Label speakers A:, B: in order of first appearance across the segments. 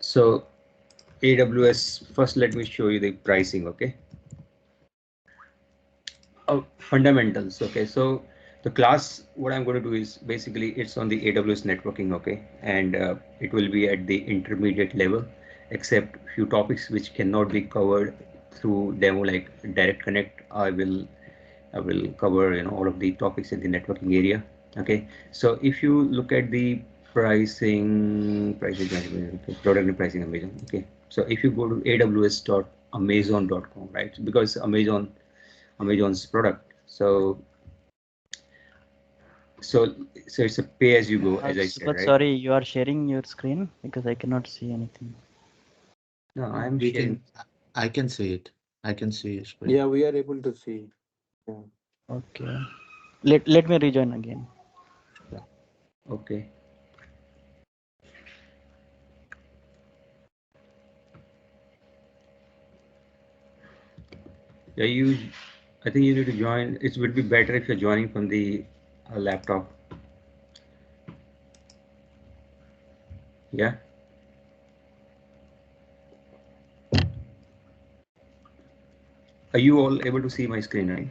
A: So AWS, first let me show you the pricing, okay? Fundamentals, okay? So the class, what I'm going to do is basically it's on the AWS networking, okay? And it will be at the intermediate level, except few topics which cannot be covered through demo like direct connect. I will cover all of the topics in the networking area, okay? So if you look at the pricing management, okay, product and pricing Amazon, okay? So if you go to aws.amazon.com, right? Because Amazon's product. So it's a pay as you go, as I said,
B: But
A: right?
B: sorry, you are sharing your screen because I cannot see anything.
A: No, I'm sharing.
C: I can see it. I can see your screen.
D: Yeah, we are able to see. Yeah.
B: Okay. Let me rejoin again.
A: Okay. Yeah, I think you need to join. It would be better if you're joining from the laptop. Yeah. Are you all able to see my screen, right?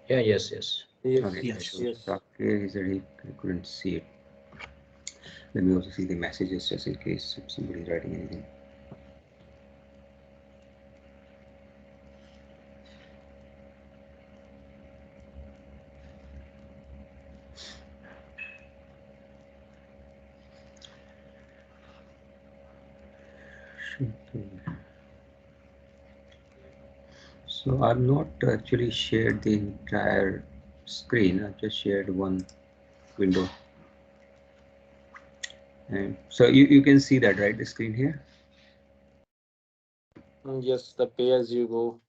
E: Yeah, yes.
D: Yes,
A: Okay.
D: yes,
A: So
D: yes.
A: Sakir, he said he couldn't see it. Let me also see the messages just in case if somebody's writing anything. So I've not actually shared the entire screen. I've just shared one window. And so you can see that, right? The screen here.
D: Yes, the pay as you go.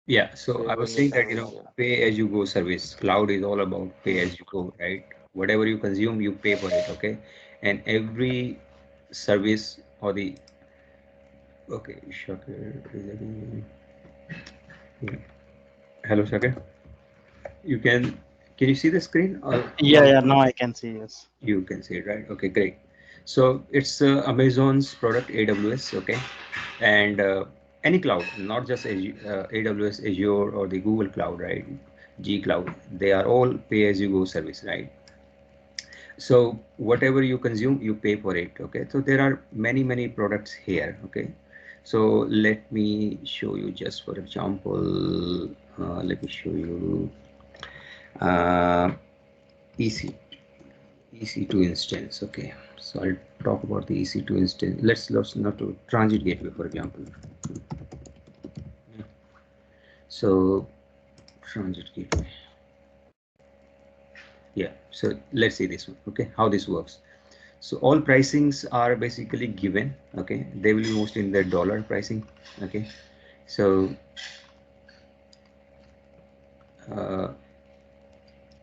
A: Yeah. So I was saying that
D: Yeah.
A: pay as you go service. Cloud is all about pay as you go, right? Whatever you consume, you pay for it. Okay. And every service or the okay, Shakir, yeah. Hello, Shakir. Can you see the screen?
B: Yeah, now I can see, yes.
A: You can see it, right? Okay, great. So it's Amazon's product, AWS, okay? And any cloud, not just AWS, Azure, or the Google Cloud, right? G Cloud, they are all pay-as-you-go service, right? So whatever you consume, you pay for it, okay? So there are many products here, okay? So let me show you just for example, let me show you EC. EC2 instance. Okay, so I'll talk about the EC2 instance. Let's not to transit gateway, for example. So transit gateway. Yeah, so let's see this one. Okay, how this works. So all pricings are basically given. Okay, they will be mostly in the dollar pricing. Okay, so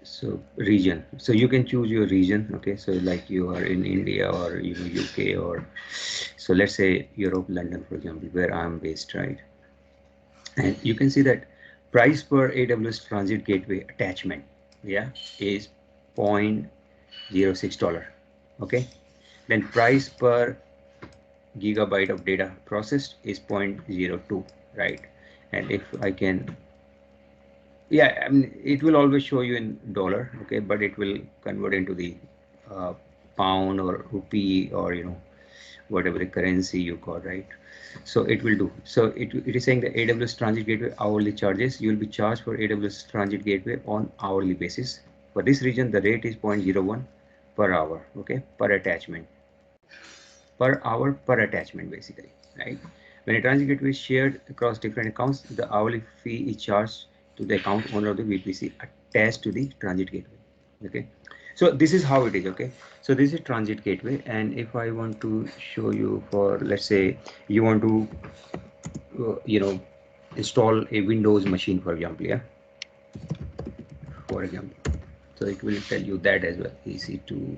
A: so region, so you can choose your region. Okay, so like you are in India or UK, or so let's say Europe, London, for example, where I'm based, right? And you can see that price per AWS transit gateway attachment, yeah, is $0.06. Okay, then price per gigabyte of data processed is 0.02, right? And if I can, yeah, I mean, it will always show you in dollar, okay, but it will convert into the pound or rupee, or whatever the currency you got, right? So it will do. So it is saying the AWS transit gateway hourly charges. You will be charged for AWS transit gateway on hourly basis. For this region, the rate is 0.01 per hour, okay, per attachment. Per hour per attachment, basically, right? When a transit gateway is shared across different accounts, the hourly fee is charged to the account owner of the VPC attached to the transit gateway. Okay, so this is how it is. Okay, so this is transit gateway, and if I want to show you, for let's say you want to install a Windows machine, for example, yeah, for example, so it will tell you that as well. EC2,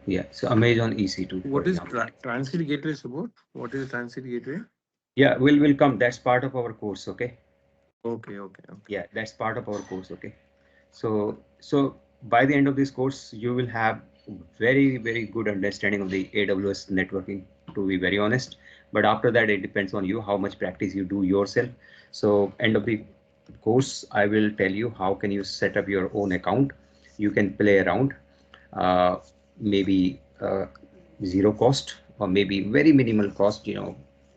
A: yeah, so Amazon EC2,
D: What is transit gateway, Subodh? What is transit gateway?
A: Yeah, will come. That's part of our course. Okay.
D: Okay.
A: Yeah, that's part of our course. Okay. So by the end of this course, you will have very good understanding of the AWS networking, to be very honest. But after that, it depends on you how much practice you do yourself. So end of the course, I will tell you how can you set up your own account. You can play around, maybe zero cost or maybe very minimal cost,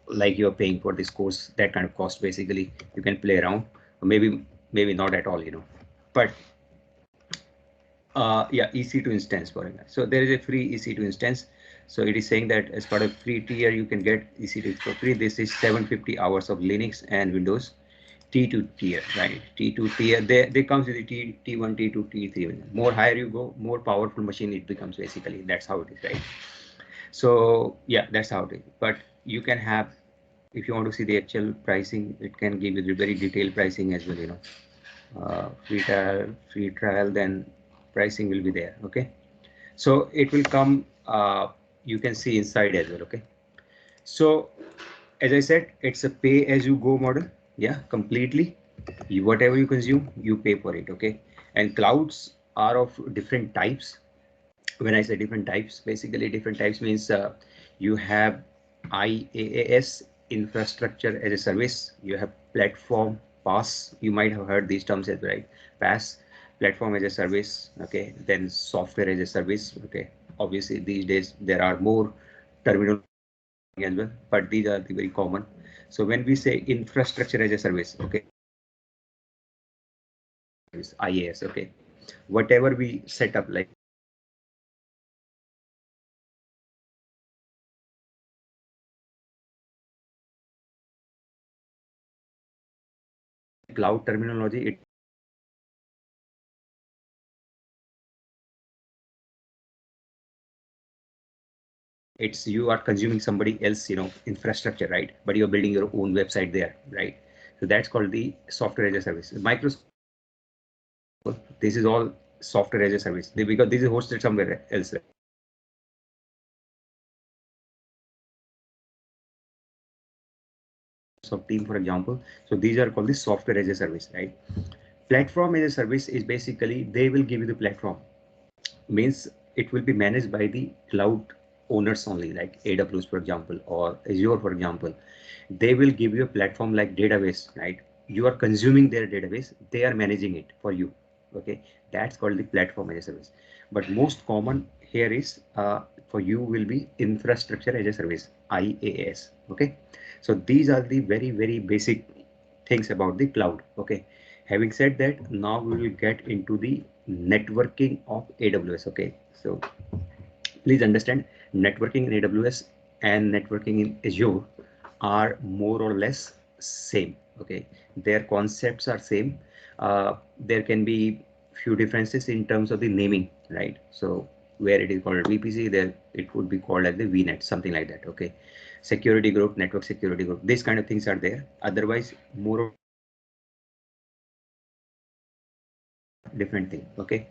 A: like you're paying for this course, that kind of cost. Basically, you can play around, or maybe not at all, but yeah, EC2 instance for it. So there is a free EC2 instance. So it is saying that as part of free tier, you can get EC2 for free. This is 750 hours of Linux and Windows T2 tier, right? T2 tier, they comes with the T1, T2, T3. More higher you go, more powerful machine it becomes. Basically, that's how it is, right? So yeah, that's how it is. But you can have, if you want to see the actual pricing, it can give you the very detailed pricing as well, free trial, then pricing will be there. Okay, so it will come, you can see inside as well. Okay, so as I said, it's a pay as you go model. Yeah, completely. Whatever you consume, you pay for it. Okay, and clouds are of different types. When I say different types, basically different types means you have IaaS, infrastructure as a service. You have platform PaaS. You might have heard these terms as well, right? PaaS, platform as a service. Okay, then software as a service. Okay, obviously these days there are more terminal as well, but these are the very common. So when we say infrastructure as a service, okay, IaaS, okay, whatever we set up, like cloud terminology, it's you are consuming somebody else, infrastructure, right? But you're building your own website there, right? So that's called the software as a service. Microsoft, this is all software as a service, because this is hosted somewhere else, right? So team, for example, so these are called the software as a service, right? Platform as a service is basically they will give you the platform, means it will be managed by the cloud owners only, like AWS, for example, or Azure, for example. They will give you a platform like database, right? You are consuming their database, they are managing it for you. Okay, that's called the platform as a service. But most common here is for you will be infrastructure as a service, IaaS. Okay, so these are the very basic things about the cloud. Okay, having said that, now we will get into the networking of AWS. Okay, so please understand, networking in AWS and networking in Azure are more or less same. Okay, their concepts are same. There can be few differences in terms of the naming, right? So where it is called VPC, there it would be called as the VNet, something like that. Okay, security group, network security group, these kind of things are there. Otherwise, more different thing. Okay,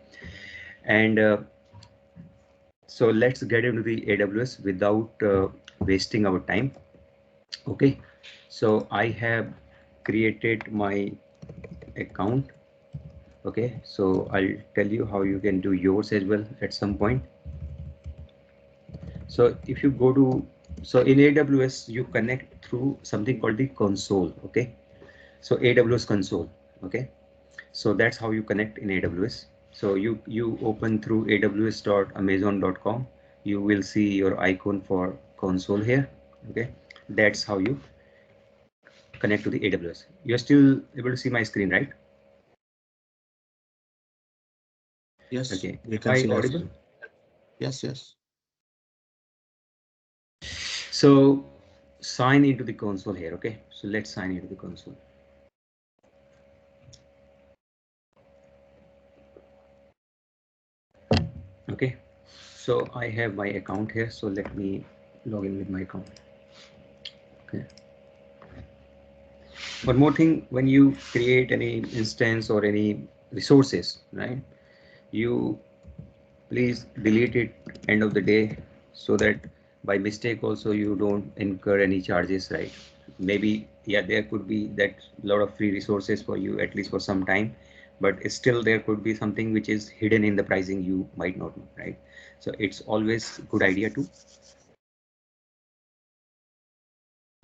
A: and so let's get into the AWS without wasting our time. Okay, so I have created my account. Okay, so I'll tell you how you can do yours as well at some point. So if you go to, so in AWS you connect through something called the console. Okay, so AWS console. Okay, so that's how you connect in AWS. So you open through aws.amazon.com. You will see your icon for console here. Okay, that's how you connect to the AWS. You're still able to see my screen, right?
C: Yes,
A: Okay,
C: we
A: am
C: can
A: I
C: see as
A: audible?
C: well. Yes.
A: So sign into the console here. Okay, so let's sign into the console. Okay, so I have my account here, so let me log in with my account. Okay, one more thing, when you create any instance or any resources, right, you please delete it end of the day, so that by mistake also you don't incur any charges, right? Maybe, yeah, there could be that lot of free resources for you, at least for some time, but still there could be something which is hidden in the pricing you might not know, right? So it's always good idea to.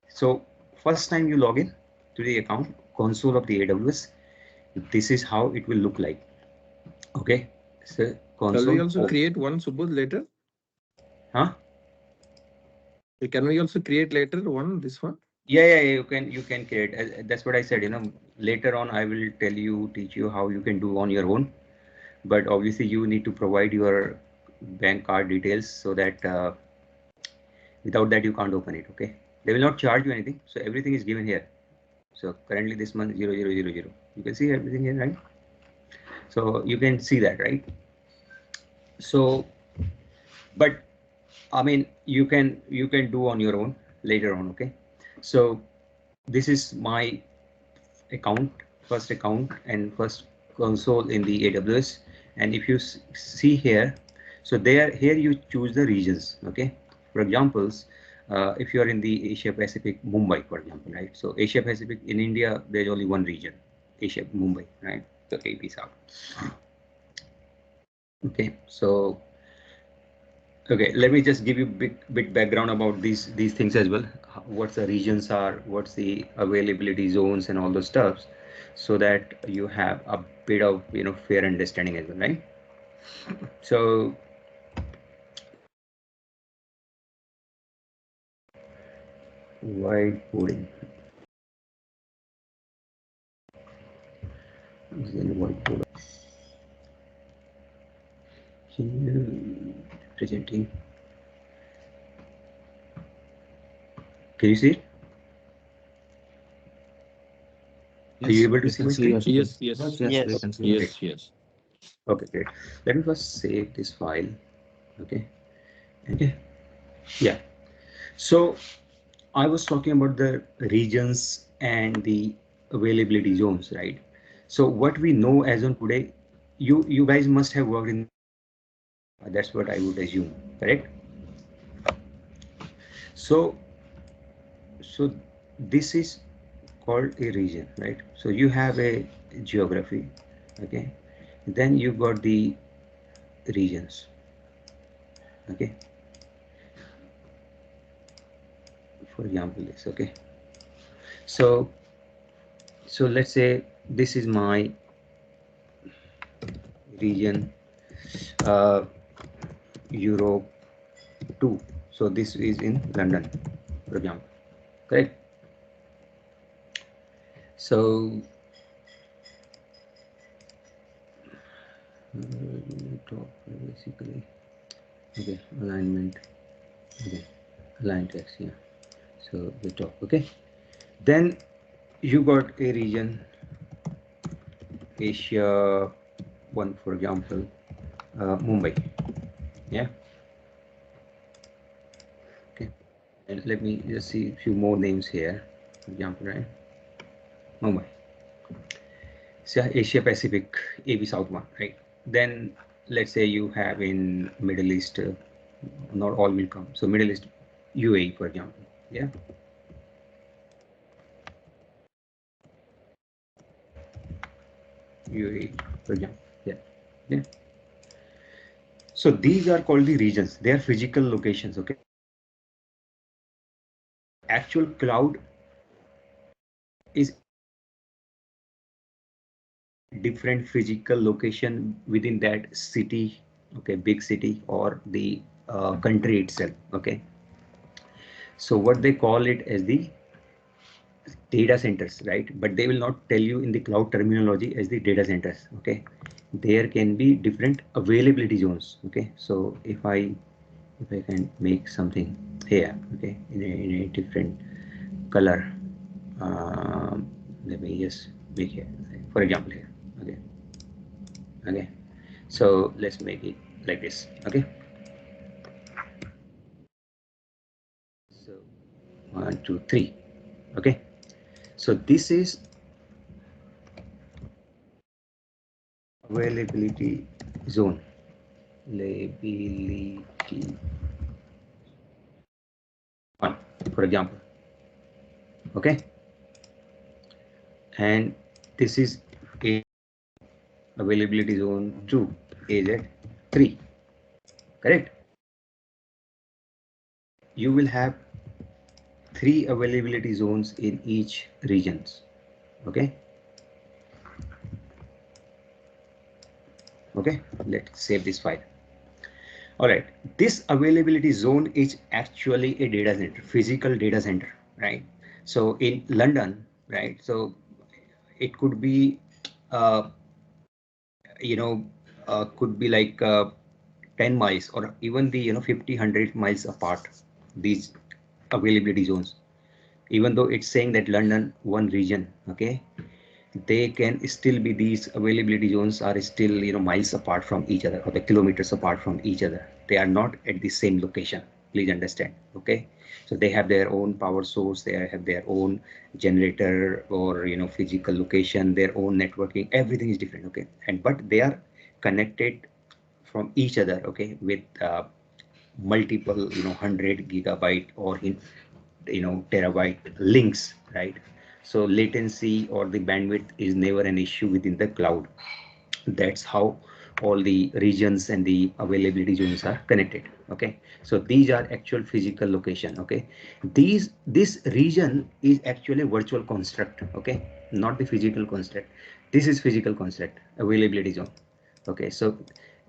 A: So first time you log in to the account console of the AWS, this is how it will look like. Okay, so console.
D: Shall we also create one Subodh later?
A: Huh?
D: Can we also create later one, this one?
A: Yeah, you can create. That's what I said. Later on I will teach you how you can do on your own. But obviously you need to provide your bank card details so that without that you can't open it. Okay, they will not charge you anything. So everything is given here. So currently this month 0000. You can see everything here, right? So you can see that, right? So, but I mean, you can do on your own later on. Okay, so this is my first account and first console in the AWS. And if you see here, so here you choose the regions. Okay, for examples, if you are in the Asia Pacific, Mumbai, for example, right? So Asia Pacific in India, there's only one region, Asia Mumbai, right? So AP South. Okay, so okay, let me just give you bit background about these things as well. What the regions are, what's the availability zones, and all those stuffs, so that you have a bit of fair understanding as well, right? So whiteboarding. Whiteboard. Presenting. Can you see it? Are you able to see my screen?
D: Yes.
C: We
B: Yes.
C: can see.
D: Yes.
A: Okay, great. Let me first save this file. Okay. Yeah. So I was talking about the regions and the availability zones, right? So what we know as on today, you guys must have worked in. That's what I would assume, correct? So this is called a region, right? So you have a geography, okay? Then you got the regions, okay? For example, this, okay? So let's say this is my region, Europe 2. So this is in London, for example, correct? So top basically, okay, alignment, okay, align text, yeah. So the top, okay. Then you got a region, Asia 1, for example, Mumbai, yeah. Okay, and let me just see a few more names here, for example, right? Mumbai. So Asia Pacific, AB South 1, right? Then let's say you have in Middle East, not all will come. So Middle East, UAE, for example, yeah. UAE, for example, yeah. So these are called the regions. They are physical locations, okay? Actual cloud is different physical location within that city, okay, big city or the country itself, okay? So what they call it as the data centers, right? But they will not tell you in the cloud terminology as the data centers, okay? There can be different availability zones, okay? So if I can make something here, okay, in a different color, let me just make here, for example, here, okay. So let's make it like this, okay. So 1 2 3, okay. So this is availability zone, availability 1, for example, okay. And this is a availability zone 2 is at 3, correct? You will have 3 availability zones in each regions. Okay. Okay, let's save this file. All right, this availability zone is actually a data center, physical data center, right? So in London, right? So it could be, you know, could be like 10 miles or even the 50, 100 miles apart, these availability zones. Even though it's saying that London one region, okay, they can still be, these availability zones are still miles apart from each other, or the kilometers apart from each other. They are not at the same location, please understand. Okay, so they have their own power source, they have their own generator, or physical location, their own networking, everything is different. Okay, and but they are connected from each other, okay, with multiple 100 gigabyte or in terabyte links, right? So latency or the bandwidth is never an issue within the cloud. That's how all the regions and the availability zones are connected. Okay, so these are actual physical location. Okay, this region is actually virtual construct. Okay, not the physical construct. This is physical construct, availability zone. Okay, so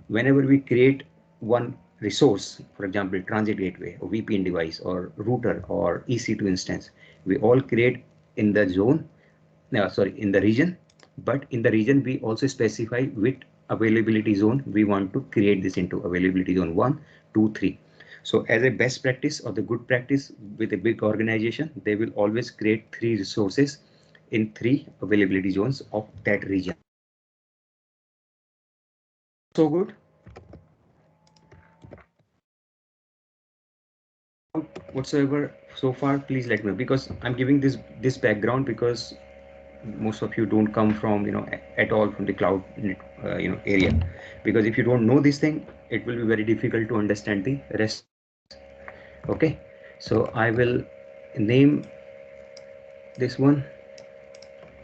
A: whenever we create one resource, for example transit gateway or VPN device or router or EC2 instance, we all create in the zone, sorry, in the region. But in the region we also specify which availability zone we want to create this into, availability zone 1, 2, 3. So as a best practice or the good practice with a big organization, they will always create 3 resources in 3 availability zones of that region. So good. Whatsoever so far, please let me know, because I'm giving this background because most of you don't come from at all from the cloud area. Because if you don't know this thing, it will be very difficult to understand the rest. Okay, so I will name this one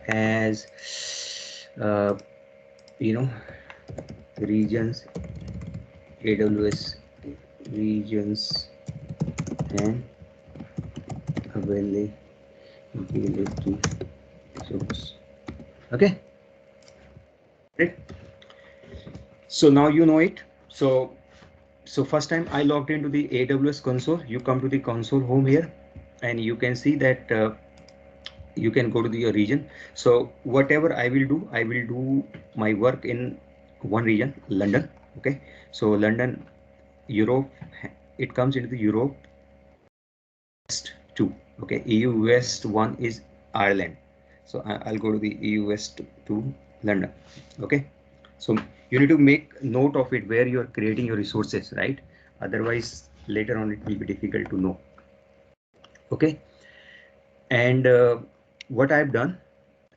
A: as you know regions, AWS regions and availability zones. Okay, right. So now you know it. So first time I logged into the AWS console, you come to the console home here, and you can see that you can go to your region. So whatever I will do my work in one region, London. Okay, so London, Europe, it comes into the Europe West 2. Okay, EU West 1 is Ireland. So I'll go to the EU West 2, London. Okay, so you need to make note of it where you are creating your resources, right? Otherwise later on it will be difficult to know. Okay, and what I've done,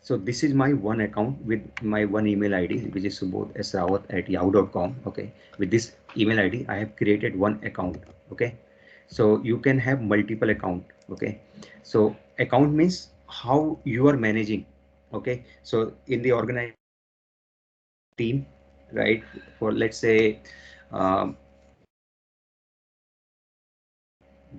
A: so this is my one account with my one email ID, which is subodh@yahoo.com. Okay, with this email ID I have created one account. Okay, so you can have multiple account. Okay, so account means how you are managing. Okay, so in the organization team, right, for let's say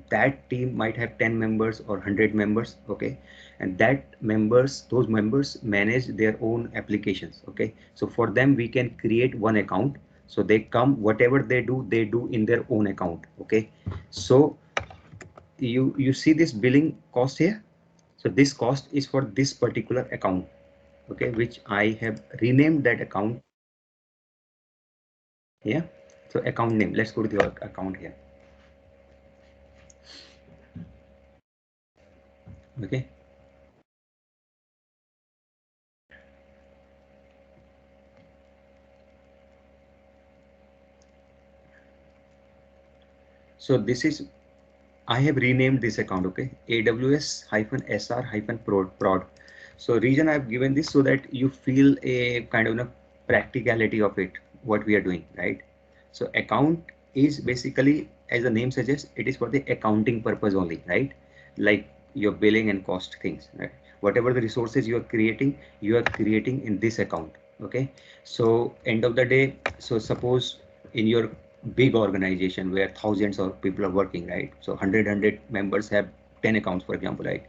A: that team might have 10 members or 100 members. Okay, and those members manage their own applications. Okay, so for them we can create one account, so they come, whatever they do in their own account. Okay, so you see this billing cost here. So this cost is for this particular account, okay, which I have renamed that account. Yeah, so account name, let's go to the account here. Okay, so this is, I have renamed this account. Okay, AWS-SR-prod. So reason I've given this so that you feel a kind of practicality of it, what we are doing, right? So account is basically, as the name suggests, it is for the accounting purpose only, right? Like your billing and cost things, right? Whatever the resources you are creating in this account. Okay, so end of the day, so suppose in your big organization where thousands of people are working, right? So 100 members have 10 accounts, for example, right?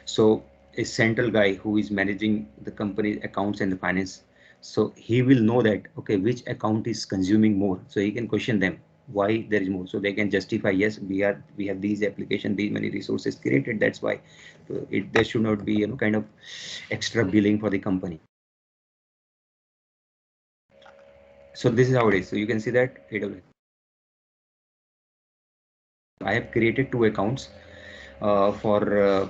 A: So a central guy who is managing the company's accounts and the finance, so he will know that, okay, which account is consuming more, so he can question them why there is more, so they can justify, yes, we have these application, these many resources created, that's why. So there should not be, kind of extra billing for the company. So this is how it is. So you can see that AWS. I have created 2 accounts for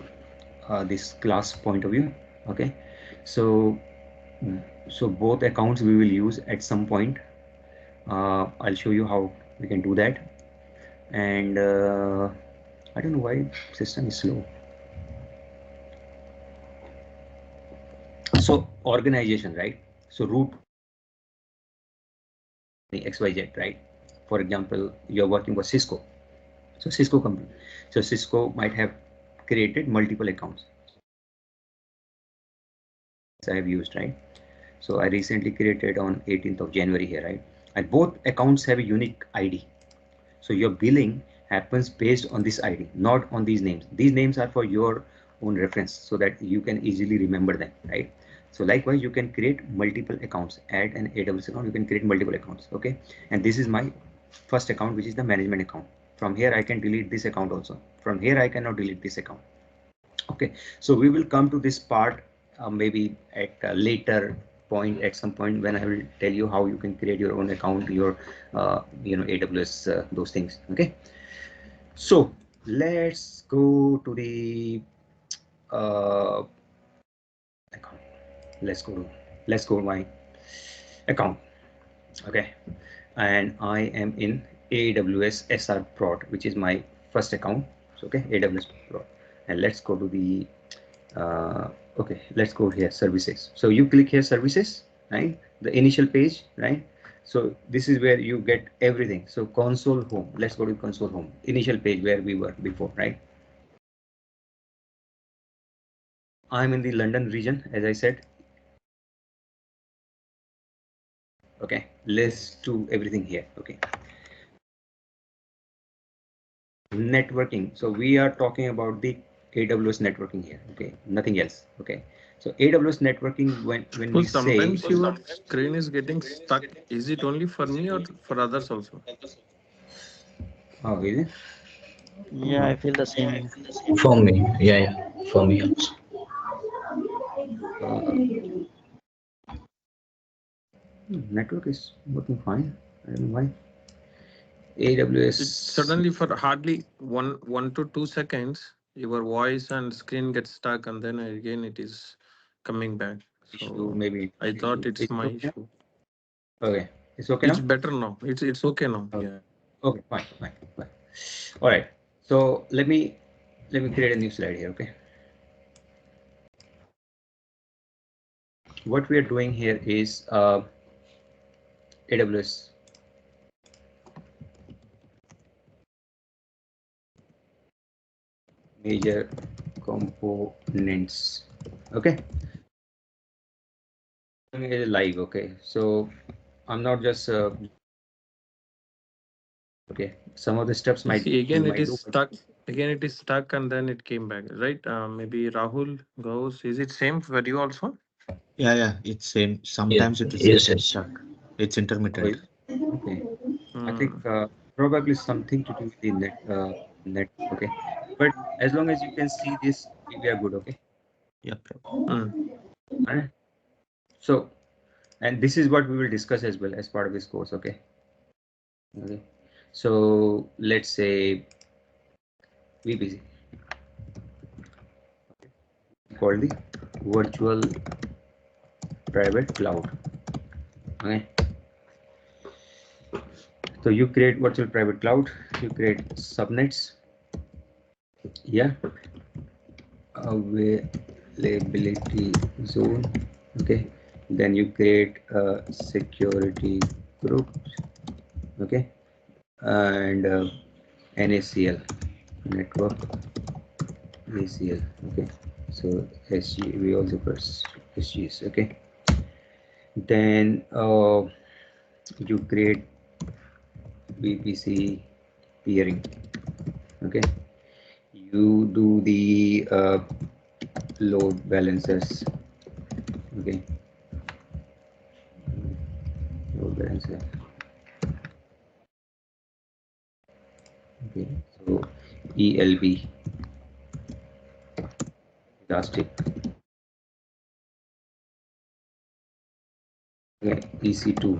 A: this class point of view. Okay, so both accounts we will use at some point. I'll show you how we can do that. And I don't know why system is slow. So organization, right? So root XYZ, right? For example, you're working for Cisco. So Cisco company. So Cisco might have created multiple accounts. I have used, right? So I recently created on 18th of January here, right? And both accounts have a unique ID. So your billing happens based on this ID, not on these names. These names are for your own reference so that you can easily remember them, right? So likewise, you can create multiple accounts. Add an AWS account, you can create multiple accounts, okay? And this is my first account, which is the management account. From here, I can delete this account also. From here, I cannot delete this account. Okay, so we will come to this part maybe at a later point, at some point when I will tell you how you can create your own account, your AWS, those things. Okay, so let's go to the account. Let's go to my account. Okay, and I am in AWS SR Prod, which is my first account. So, okay, AWS Prod, and let's go to the okay, let's go here, services. So you click here, services, right? The initial page, right? So this is where you get everything. So console home, let's go to console home, initial page where we were before, right? I'm in the London region, as I said. Okay, let's do everything here. Okay, networking. So we are talking about the AWS networking here. Okay, nothing else. Okay, so AWS networking, when
D: So
A: we say,
D: sometimes your screen is getting stuck. Is it only for me or for others also?
A: oh, is it?
B: Yeah, I feel the same.
E: For me, yeah, for me also.
A: Network is working fine. I don't know why.
D: It
A: AWS
D: suddenly for hardly 1 to 2 seconds, your voice and screen gets stuck, and then again it is coming back.
A: issue,
D: So
A: maybe
D: I
A: issue.
D: thought it's
A: Is it
D: my
A: okay now?
D: issue.
A: Okay, it's okay
D: It's
A: now.
D: better now. It's okay now.
A: Okay.
D: Yeah.
A: Okay, fine. All right. So let me create a new slide here. Okay. What we are doing here is AWS major components. Okay. It is live. Okay. So I'm not just okay. Some of the steps
D: You
A: might
D: see,
A: you
D: again it
A: might
D: is
A: do.
D: stuck. Again it is stuck, and then it came back. Right? Maybe Rahul goes. Is it same for you also?
C: Yeah, it's same.
E: Yeah,
C: Sometimes it is
E: yes,
C: getting
E: yes.
C: stuck. It's
A: Oh,
C: intermittent.
A: okay. I think
D: Hmm.
A: probably something to do with the net. Okay, but as long as you can see this, we are good. Okay.
C: Yep.
D: Hmm.
A: All right. So, and this is what we will discuss as well as part of this course. Okay. Okay. So let's say VPC, called the virtual private cloud. Okay. So you create virtual private cloud. You create subnets. Yeah. Availability zone. Okay, then you create a security group. Okay, and NACL, network NACL. Okay, so SG, we also press SGs. Okay, Then you create VPC peering. Okay, you do the load balancers. Okay, load balancer. Okay, so ELB, elastic. Okay, EC2.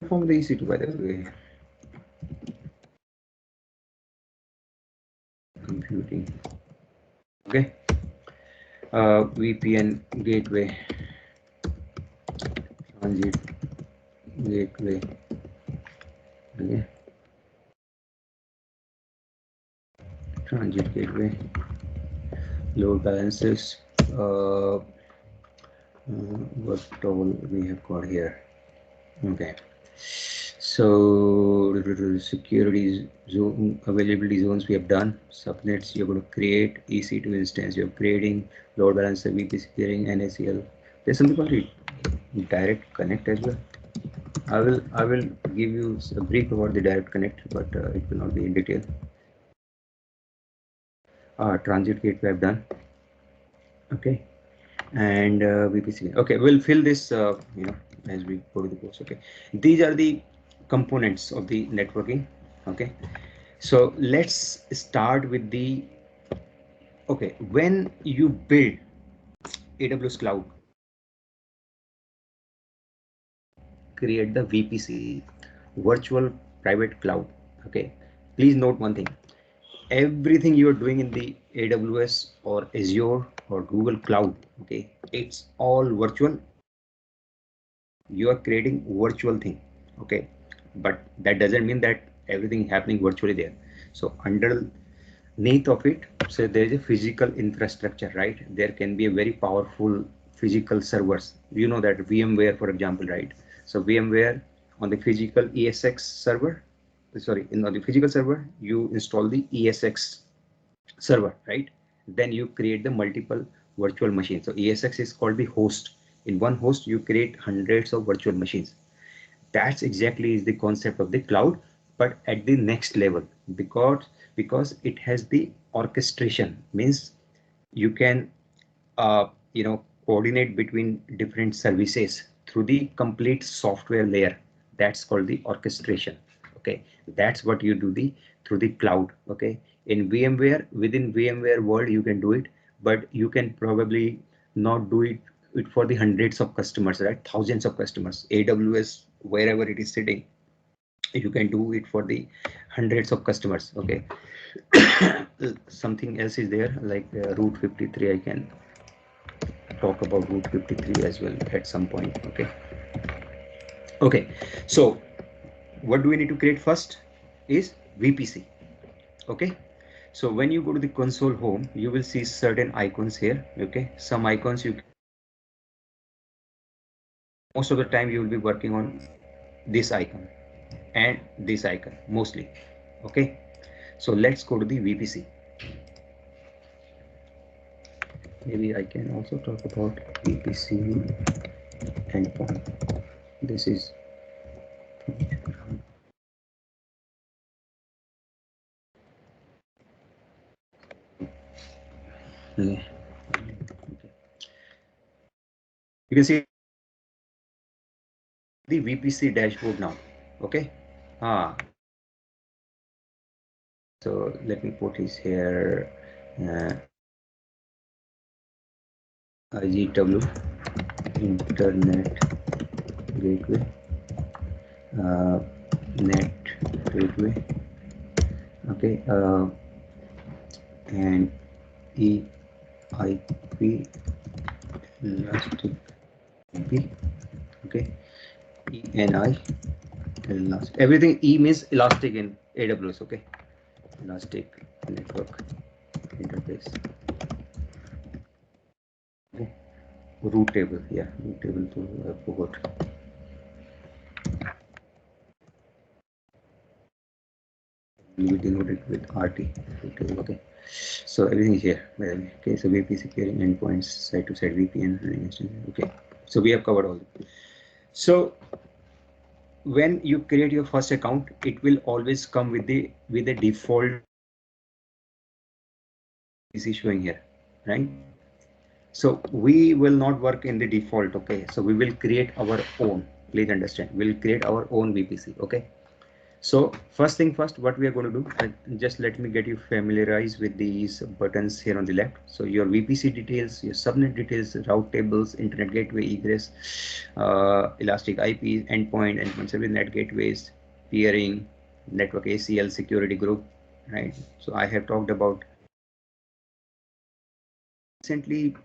A: From the EC2, by the way. Computing. Okay, VPN Gateway, Transit Gateway. Okay, Transit Gateway, load balancers. What all we have got here? Okay, so security zone availability zones we have done. Subnets you're going to create, EC2 instance you're creating, load balancer, VPC peering, NACL. There's something called direct connect as well. I will give you a brief about the direct connect, but it will not be in detail. Transit gateway I've done. Okay, and VPC. Okay, we'll fill this as we go to the course. Okay, these are the components of the networking. Okay, so let's start with the when you build AWS cloud, create the VPC, virtual private cloud. Okay, please note one thing: everything you are doing in the AWS or Azure or Google Cloud, okay, it's all virtual. You are creating virtual thing, okay, but that doesn't mean that everything happening virtually there. So underneath of it, so there is a physical infrastructure, right? There can be a very powerful physical servers. You know that VMware, for example, right? So VMware on the physical ESX server, sorry, on the physical server, you install the ESX server, right? Then you create the multiple virtual machines. So ESX is called the host. In one host, you create hundreds of virtual machines. That's exactly is the concept of the cloud, but at the next level, because it has the orchestration, means you can coordinate between different services through the complete software layer. That's called the orchestration. Okay, that's what you do the through the cloud. Okay, in VMware, within VMware world you can do it, but you can probably not do it for the hundreds of customers, right? Thousands of customers. AWS, wherever it is sitting, you can do it for the hundreds of customers. Okay, something else is there like Route 53. I can talk about Route 53 as well at some point. Okay, so what do we need to create first is VPC. Okay, so when you go to the console home, you will see certain icons here. Okay, some icons most of the time you will be working on this icon and this icon mostly. Okay, so let's go to the VPC. Maybe I can also talk about VPC endpoint. This is okay. You can see the VPC dashboard now. Okay, so let me put this here. IGW Internet Gateway, NAT Gateway, okay, and EIP elastic IP, okay, ENI elastic. Everything E means elastic in AWS, okay, elastic network interface. Okay. Root table, yeah, root table to forgot. will be denoted with RT. Okay, so everything is here. Okay, so VPC peering endpoints, side-to-side VPN. Okay, so we have covered all. So when you create your first account, it will always come with the default VPC showing here, right? So we will not work in the default. Okay, so we will create our own. Please understand, we'll create our own VPC. Okay. So first thing first, what we are going to do, just let me get you familiarized with these buttons here on the left. So your VPC details, your subnet details, route tables, internet gateway, egress, elastic IP, endpoint service, NAT gateways, peering, network ACL, security group, right? So I have talked about recently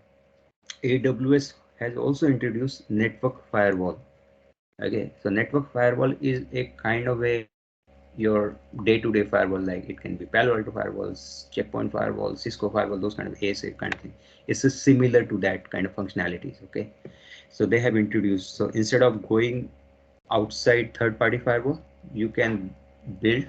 A: AWS has also introduced network firewall. Okay, so network firewall is a kind of a your day-to-day firewall, like it can be Palo Alto firewalls, Checkpoint firewall, Cisco firewall, those kind of ASA kind of thing. It's similar to that kind of functionalities. Okay, so they have introduced, so instead of going outside third-party firewall, you can build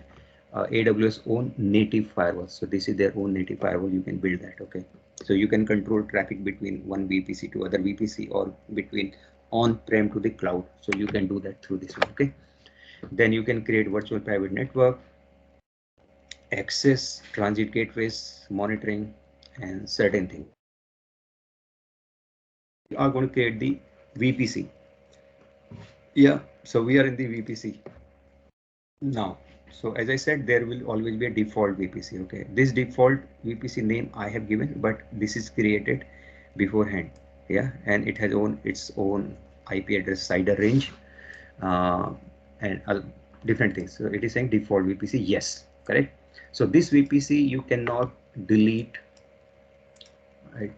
A: AWS own native firewall. So this is their own native firewall. You can build that. Okay, so you can control traffic between one VPC to other VPC or between on-prem to the cloud. So you can do that through this one. Okay, then you can create virtual private network, access, transit gateways, monitoring, and certain things. We are going to create the VPC. Yeah, so we are in the VPC now. So as I said, there will always be a default VPC. Okay, this default VPC name I have given, but this is created beforehand. Yeah, and it has its own IP address CIDR range and different things. So it is saying default VPC. Yes, correct. So this VPC you cannot delete. Right?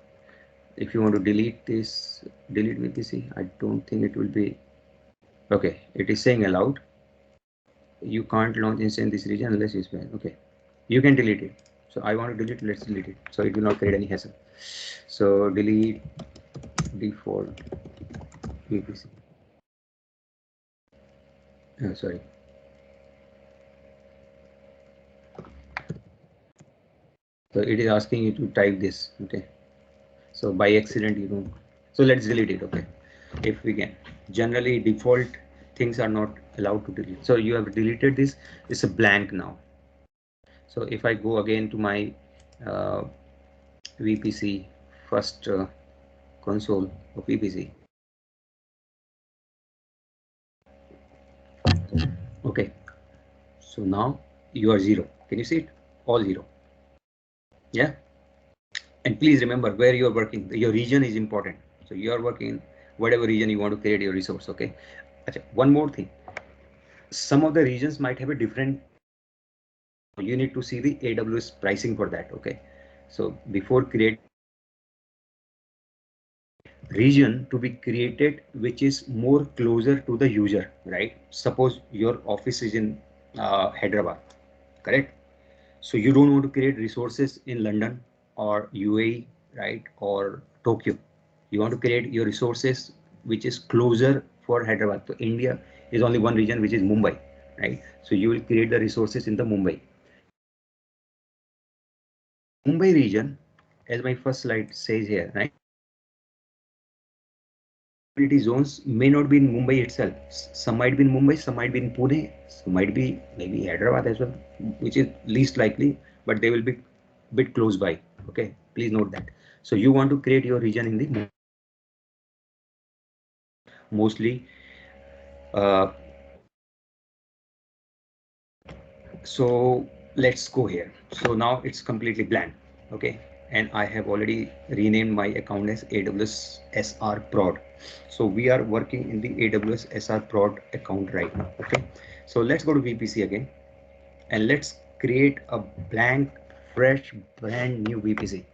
A: If you want to delete this, delete VPC, I don't think it will be okay. It is saying allowed. You can't launch instance in this region unless you spend. Okay, you can delete it. So I want to delete. Let's delete it. So it will not create any hassle. So delete default VPC. Sorry. So it is asking you to type this. Okay. So by accident you don't. So let's delete it. Okay. If we can. Generally default things are not allowed to delete. So you have deleted this. It's a blank now. So if I go again to my VPC first console of VPC. Okay. So now you are zero. Can you see it? All zero. Yeah. And please remember where you are working. Your region is important. So you are working in whatever region you want to create your resource. Okay. One more thing. Some of the regions might have a different. You need to see the AWS pricing for that. Okay. So before create region to be created which is more closer to the user, right? Suppose your office is in Hyderabad, correct? So you don't want to create resources in London or UAE, right? Or Tokyo. You want to create your resources which is closer for Hyderabad. So India is only one region, which is Mumbai, right? So you will create the resources in the Mumbai. Mumbai region, as my first slide says here, right? Zones may not be in Mumbai itself. Some might be in Mumbai, some might be in Pune, some might be maybe Hyderabad as well, which is least likely, but they will be bit close by. Okay, please note that. So you want to create your region in the mostly. So let's go here. So now it's completely blank. Okay, and I have already renamed my account as AWS SR Prod. So we are working in the AWS SR Prod account right now. Okay, so let's go to VPC again and let's create a blank, fresh, brand new VPC.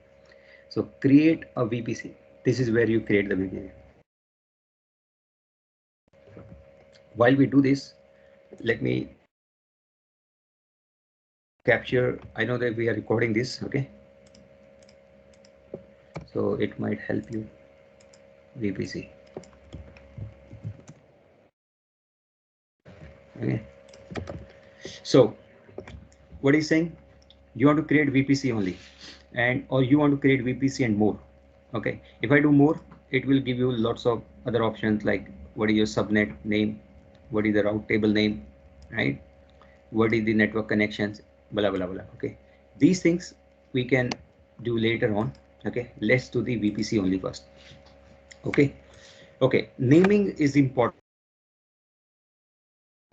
A: So create a VPC. This is where you create the VPC. While we do this, let me capture. I know that we are recording this. Okay, so it might help you. VPC. Okay. So what is saying? You want to create VPC only, and or you want to create VPC and more. Okay, if I do more, it will give you lots of other options like what is your subnet name, what is the route table name, right? What is the network connections, blah blah blah. Okay, these things we can do later on. Okay, let's do the VPC only first. Okay, okay, naming is important.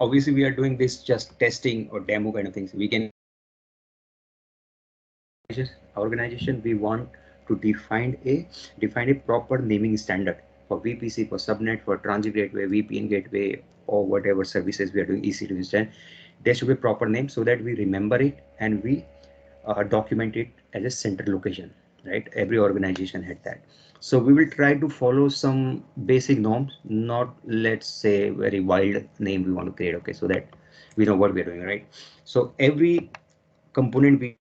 A: Obviously, we are doing this just testing or demo kind of things. We can organization we want to define a proper naming standard for VPC, for subnet, for transit gateway, VPN gateway, or whatever services we are doing EC to understand. There should be a proper name so that we remember it and we document it as a central location, right? Every organization had that. So we will try to follow some basic norms, not let's say very wild name we want to create, okay, so that we know what we're doing, right? So every component we,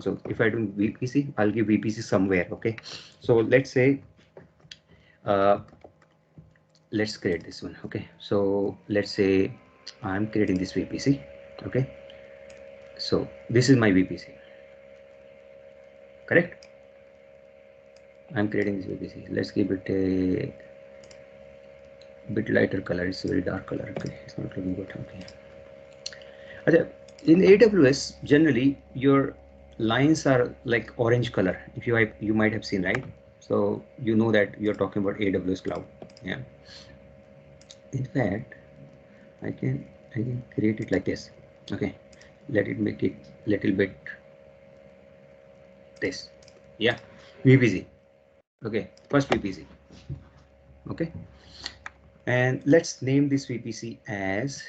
A: so if I do VPC, I'll give VPC somewhere, okay? So let's say, let's create this one, okay? So let's say I'm creating this VPC, okay? So this is my VPC, correct? I'm creating this VPC. Let's give it a bit lighter color. It's a very dark color, okay? It's not looking good, okay? In AWS, generally your lines are like orange color. If you might have seen, right? So you know that you're talking about AWS cloud. Yeah. In fact, I can create it like this. Okay. Let it make it little bit this. Yeah. VPC. Okay. First VPC. Okay. And let's name this VPC as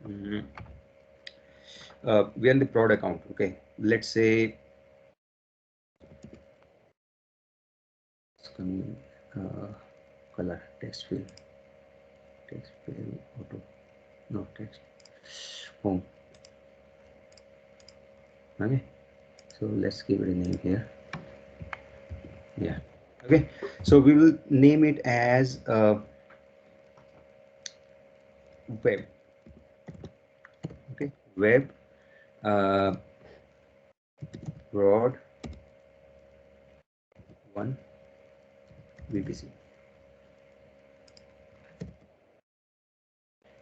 A: we are in the prod account. Okay. Let's say color text field auto, no text home. Okay, so let's give it a name here. Yeah, okay, so we will name it as web. Okay, web prod 1 VPC.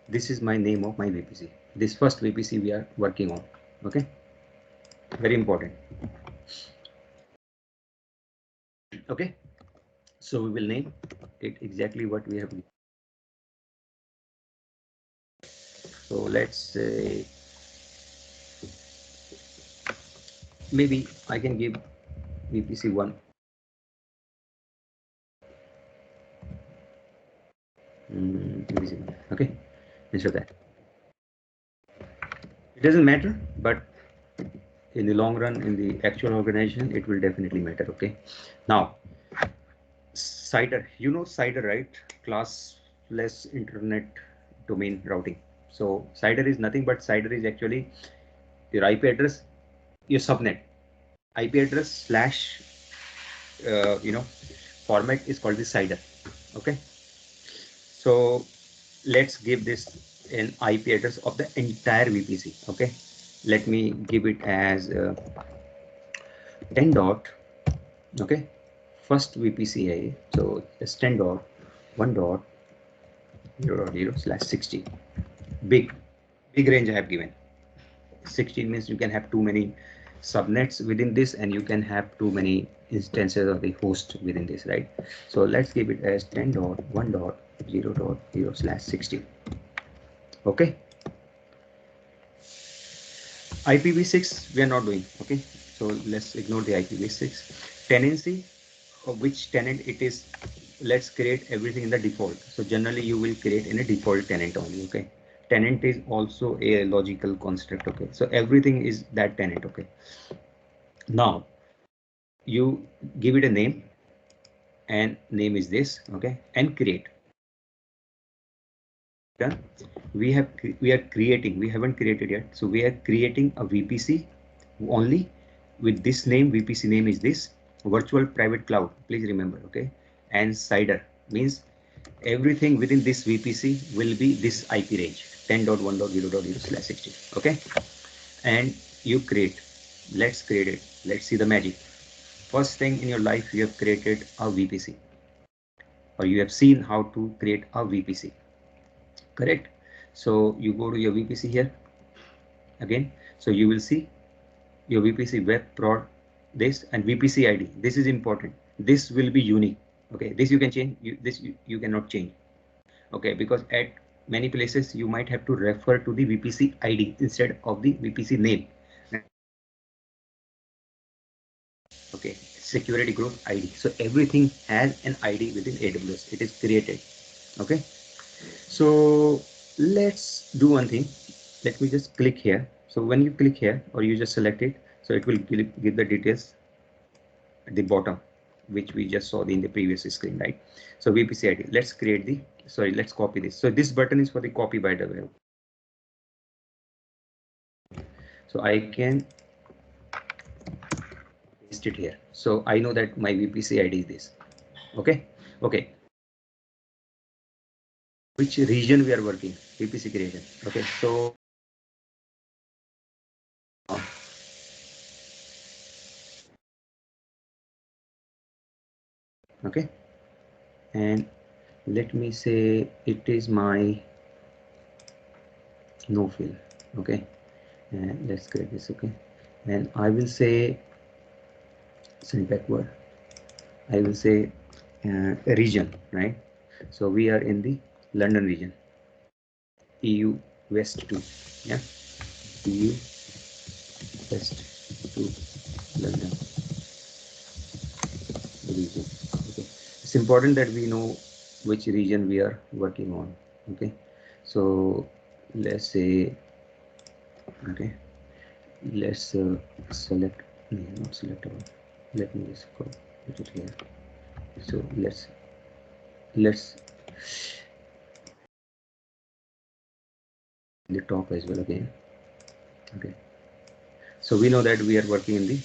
A: This is my name of my VPC. This first VPC we are working on. Okay, very important. Okay, so we will name it exactly what we have. So let's say maybe I can give VPC 1. Okay, instead of that. It doesn't matter, but in the long run, in the actual organization, it will definitely matter. Okay, now CIDR, you know CIDR, right? Classless internet domain routing. So CIDR is nothing but CIDR is actually your IP address, your subnet. IP address slash format is called the CIDR. Okay, so let's give this an IP address of the entire VPC. Okay, let me give it as 10 dot. Okay, first VPCA, so it's 10 dot 1 dot 0 slash 16. Big range I have given. 16 means you can have too many subnets within this, and you can have too many instances of the host within this, right? So let's give it as 10 dot 1 dot 0 slash 16. Okay, IPv6 we are not doing. Okay, so let's ignore the IPv6 tenancy. Of which tenant it is, let's create everything in the default. So generally you will create in a default tenant only. Okay, tenant is also a logical construct. Okay, so everything is that tenant. Okay, now you give it a name, and name is this. Okay, and create. Done. We are creating, we haven't created yet, so we are creating a VPC only with this name. VPC name is this virtual private cloud, please remember. Okay, and CIDR means everything within this VPC will be this IP range 10.1.0.0/60. Okay, and you create. Let's create it. Let's see the magic. First thing in your life, you have created a VPC, or you have seen how to create a VPC. Correct? So you go to your VPC here again. So you will see your VPC web prod this and VPC ID. This is important. This will be unique. Okay, this you can change. You cannot change. Okay, because at many places you might have to refer to the VPC ID instead of the VPC name. Okay, security group ID. So everything has an ID within AWS. It is created. Okay, so let's do one thing. Let me just click here. So when you click here or you just select it, so it will give the details at the bottom, which we just saw in the previous screen, right? So VPC ID. Let's create the, sorry, let's copy this. So this button is for the copy, by the way. So I can paste it here. So I know that my VPC ID is this. Okay. Okay. Which region we are working? VPC creation. Okay. So okay. And let me say it is my no fill. Okay. And let's create this. Okay. And I will say, send backward. I will say a region, right? So we are in the London region, EU West 2, yeah, EU West 2, London region. Okay, it's important that we know which region we are working on. Okay, so let's say, okay, let's select, not selectable. Let me just put it here. So let's the top as well again. Okay, so we know that we are working in the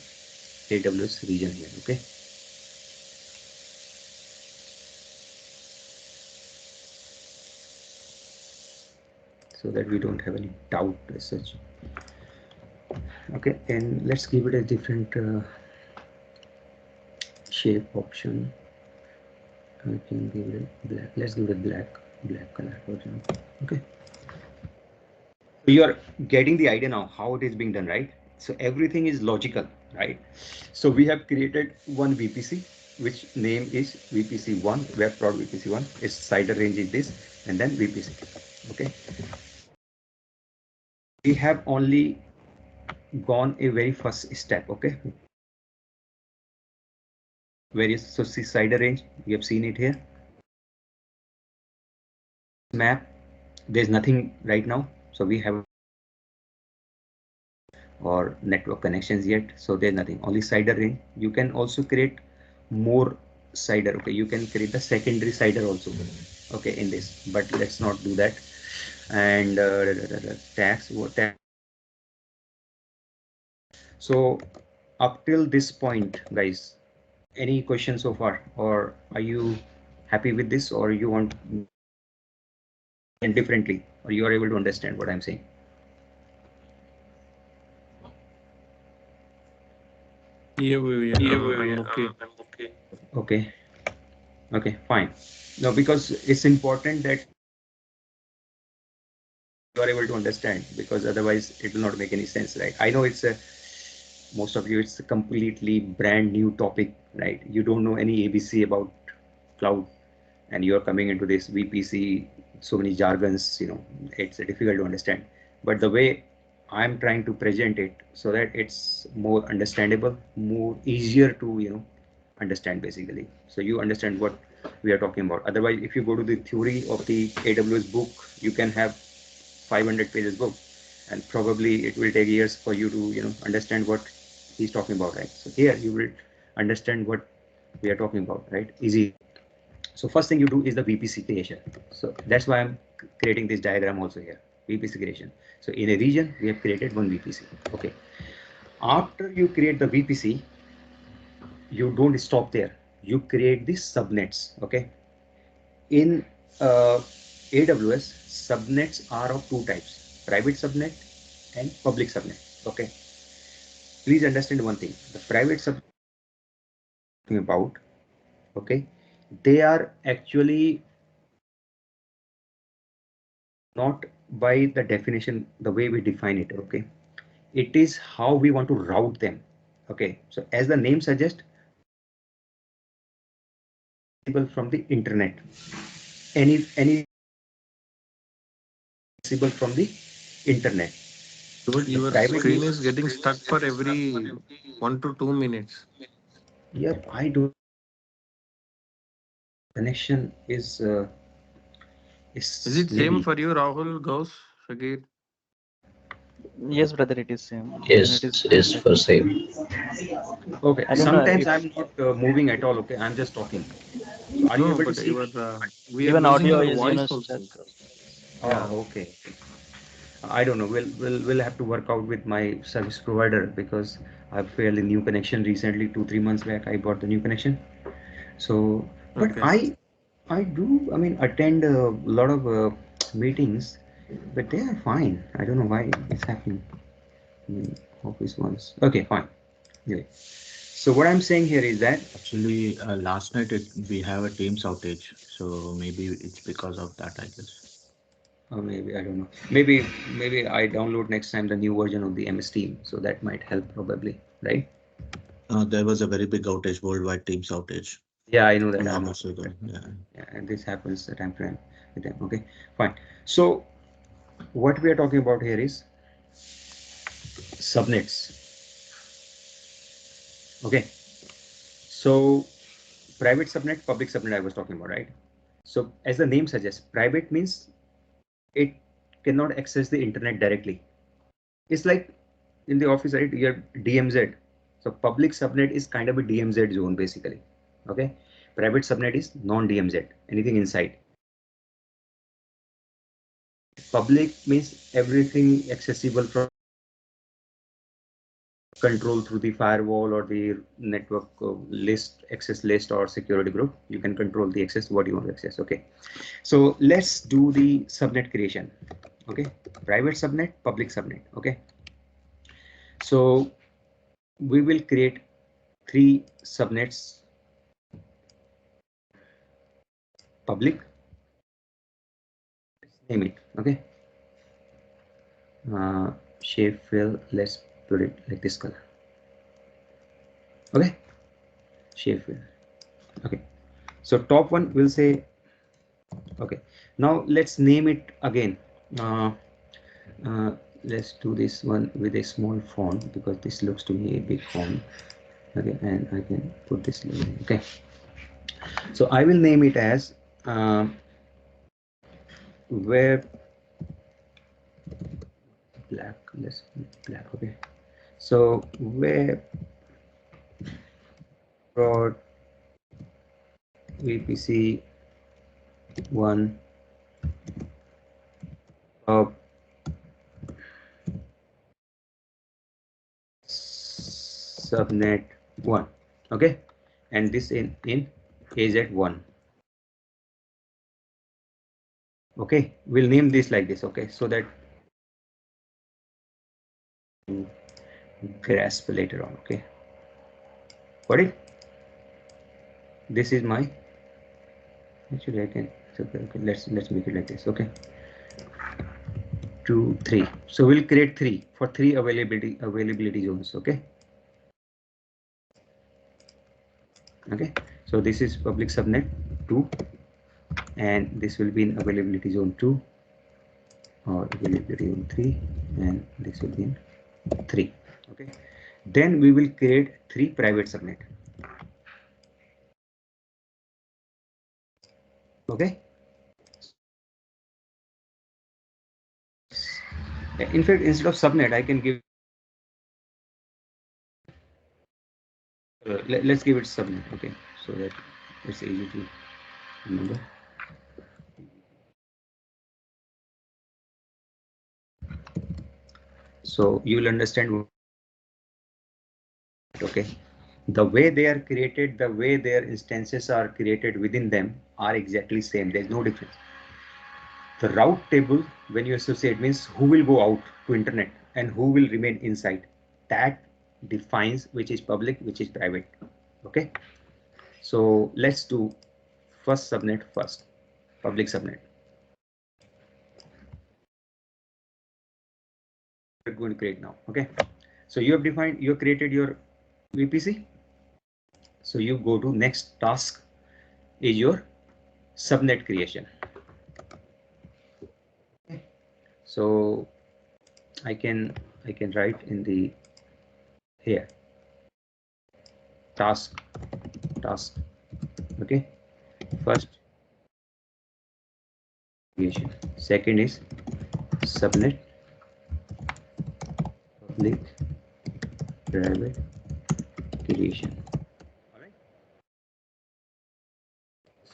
A: AWS region here. Okay, so that we don't have any doubt as such. Okay, and let's give it a different shape option. I can give it a black. Let's give it a black color, for example. Okay, so you are getting the idea now how it is being done, right? So everything is logical, right? So we have created one VPC, which name is VPC1, web prod VPC1. Its CIDR range is this, and then VPC. Okay, we have only gone a very first step. Okay, various, so see CIDR range, we have seen it here. Map, there's nothing right now, so we have or network connections yet, so there's nothing, only CIDR range. You can also create more CIDR. Okay, you can create the secondary CIDR also, okay, in this, but let's not do that. And tags, so up till this point, guys, any questions so far, or are you happy with this, or you want differently, or you are able to understand what I'm saying?
D: Yeah, I'm okay.
A: Okay, okay, fine. No, because it's important that you are able to understand, because otherwise it will not make any sense, right? I know it's a, most of you, it's a completely brand new topic, right? You don't know any ABC about cloud, and you're coming into this VPC, so many jargons, you know, it's difficult to understand. But the way I'm trying to present it, so that it's more understandable, more easier to, you know, understand basically. So you understand what we are talking about. Otherwise, if you go to the theory of the AWS book, you can have 500 pages book, and probably it will take years for you to, you know, understand what he's talking about, right? So here you will understand what we are talking about, right? Easy. So first thing you do is the VPC creation. So that's why I'm creating this diagram also here, VPC creation. So in a region, we have created one VPC. Okay. After you create the VPC, you don't stop there. You create the subnets. Okay. In AWS, subnets are of two types, private subnet and public subnet. Okay. Please understand one thing. The private subnet about, okay, they are actually not by the definition, the way we define it. Okay. It is how we want to route them. Okay. So as the name suggests, from the internet, any from the internet.
D: Your
A: Private
D: screen
A: is
D: is getting stuck for every 1 to 2 minutes.
A: here. I do connection is
D: Is it same
A: maybe
D: for you, Rahul, Gauss, Shagir?
B: Yes, brother, it is same.
E: Yes,
B: It is
E: is for same.
A: okay.
B: I don't know
A: Sometimes
B: if
A: I'm not moving at all. Okay, I'm just talking. So are you
D: No,
A: able to
D: but
A: see?
D: we are
B: even
D: losing
B: audio
D: your
B: is,
D: voice
B: stuck.
D: also. Yeah.
A: Oh, okay. I don't know. We'll have to work out with my service provider because I've fairly new connection recently. 2-3 months back, I bought the new connection. So, but
D: Okay.
A: I do. I mean, attend a lot of meetings, but they are fine. I don't know why it's happening. Office ones. Okay, fine. Anyway, so what I'm saying here is that
C: Actually, last night we have a Teams outage, so maybe it's because of that, I guess.
A: or maybe I don't know. Maybe I download next time the new version of the MS Team, so that might help probably, right?
C: There was a very big outage, worldwide Teams outage.
A: Yeah, I know that.
C: 2 hours ago. Yeah.
A: Yeah, and this happens at time frame with them. Okay, fine. So what we are talking about here is subnets. Okay, so private subnet, public subnet I was talking about, right? So as the name suggests, private means it cannot access the internet directly. It's like in the office, right? You have DMZ. So public subnet is kind of a DMZ zone basically. Okay, private subnet is non-DMZ, anything inside. Public means everything accessible from control through the firewall or the network list, access list or security group. You can control the access, what you want to access. Okay, so let's do the subnet creation. Okay, private subnet, public subnet. Okay, so we will create 3 subnets. Public, name it. Okay, shape fill, let's put it like this color. Okay, shape fill. Okay, so top one will say, okay, now let's name it again. uh, uh, let's do this one with a small font because this looks to me a big font. Okay, and I can put this little. Okay, so I will name it as web black. Let's black. Okay, so web broad VPC 1 of subnet 1. Okay, and this in AZ1. Okay, we'll name this like this. Okay, so that grasp later on. Okay, got it? This is my, actually I can, okay, let's make it like this. Okay, 2 3. So we'll create 3 for 3 availability zones. Okay, okay, so this is public subnet 2, and this will be in availability zone 2 or availability zone 3, and this will be in 3. Okay, then we will create 3 private subnet. Okay, in fact, instead of subnet I can give let's give it subnet. Okay, so that it's easy to remember. So you will understand. Okay, the way they are created, the way their instances are created within them are exactly same. There's no difference. The route table, when you associate, means who will go out to internet and who will remain inside. That defines which is public, which is private. Okay. So let's do first subnet first, public subnet. We're going to create now. Okay. So you have defined, you have created your VPC. So you go to next task is your subnet creation. Okay. So I can write in the here task. Okay. First creation. Second is subnet public private creation. All right.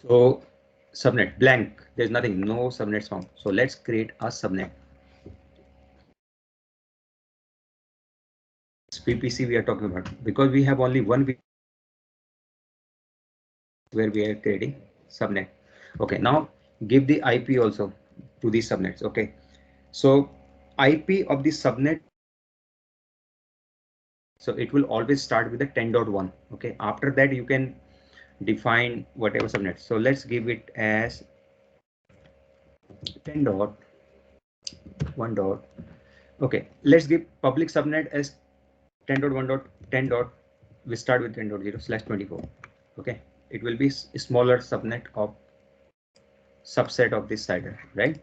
A: So subnet blank. There's nothing. No subnets found. So let's create a subnet. VPC we are talking about because we have only one VPC where we are creating subnet. Okay. Now give the IP also to these subnets. Okay. So IP of the subnet. So it will always start with the 10.1. Okay. After that you can define whatever subnet. So let's give it as 10.1. Okay. Let's give public subnet as 10.1.10. We start with 10.0/24. Okay. It will be a smaller subnet of subset of this CIDR, right?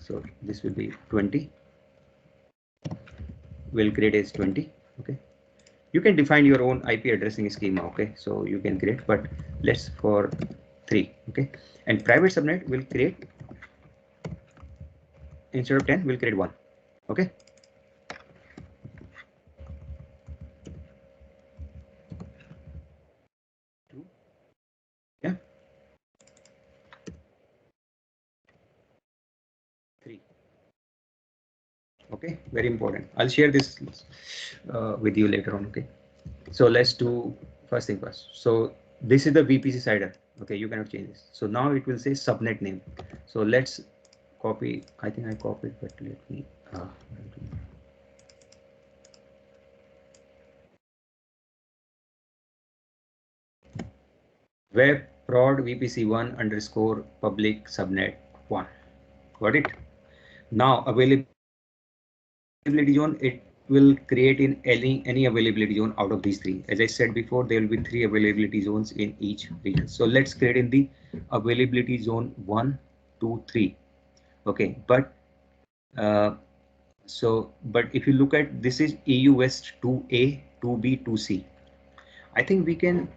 A: So this will be 20. We'll create as 20. Okay. You can define your own IP addressing schema. Okay. So you can create, but let's for 3. Okay. And private subnet will create instead of 10, we'll create 1. Okay. Yeah. 3. Okay, very important. I'll share this with you later on. Okay, so let's do first thing first. So this is the VPC CIDR. Okay, you cannot change this. So now it will say subnet name. So let's copy. I think I copied, but let me. Web prod VPC1 underscore public subnet 1. Got it? Now availability zone, it will create in any availability zone out of these 3. As I said before, there will be 3 availability zones in each region. So let's create in the availability zone 1, 2, 3. Okay, but but if you look at this is EU West 2A, 2B, 2C. I think we can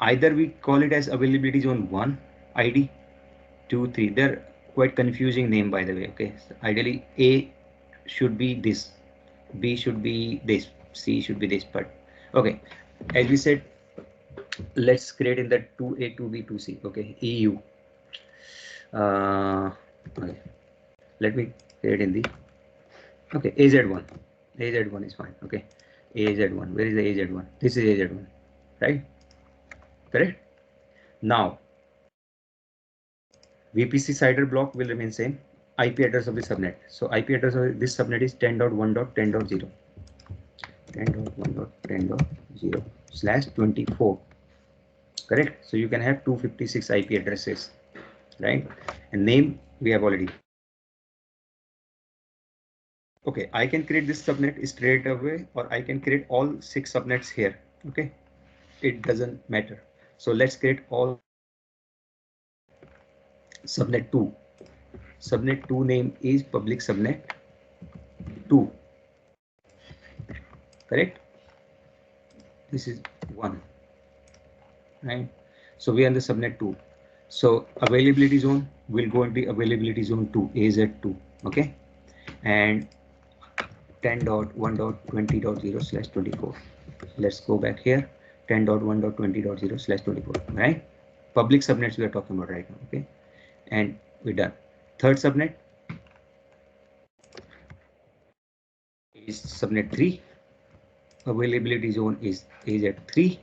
A: either we call it as availability zone 1 ID, 2, 3. They're quite confusing name, by the way. Okay, so ideally A should be this, B should be this, C should be this, but okay, as we said, let's create in the 2A, 2B, 2C. Okay, EU. Okay, let me create in the okay AZ1. AZ1 is fine. Okay, AZ1. Where is the AZ1? This is AZ1, right? Correct. Now VPC CIDR block will remain same. IP address of the subnet. So IP address of this subnet is 10.1.10.0. 10.1.10.0/24. Correct. So you can have 256 IP addresses, right? And name we have already. Okay, I can create this subnet straight away, or I can create all 6 subnets here. Okay, it doesn't matter. So let's create all subnet 2. Subnet 2 name is public subnet 2. Correct. This is 1, right? So we are in the subnet 2. So availability zone will go into availability zone 2, AZ2. Okay, and 10.1.20.0/24. Let's go back here. 10.1.20.0/24. Right? Public subnets we are talking about right now. Okay, and we're done. Third subnet is subnet 3. Availability zone is AZ3,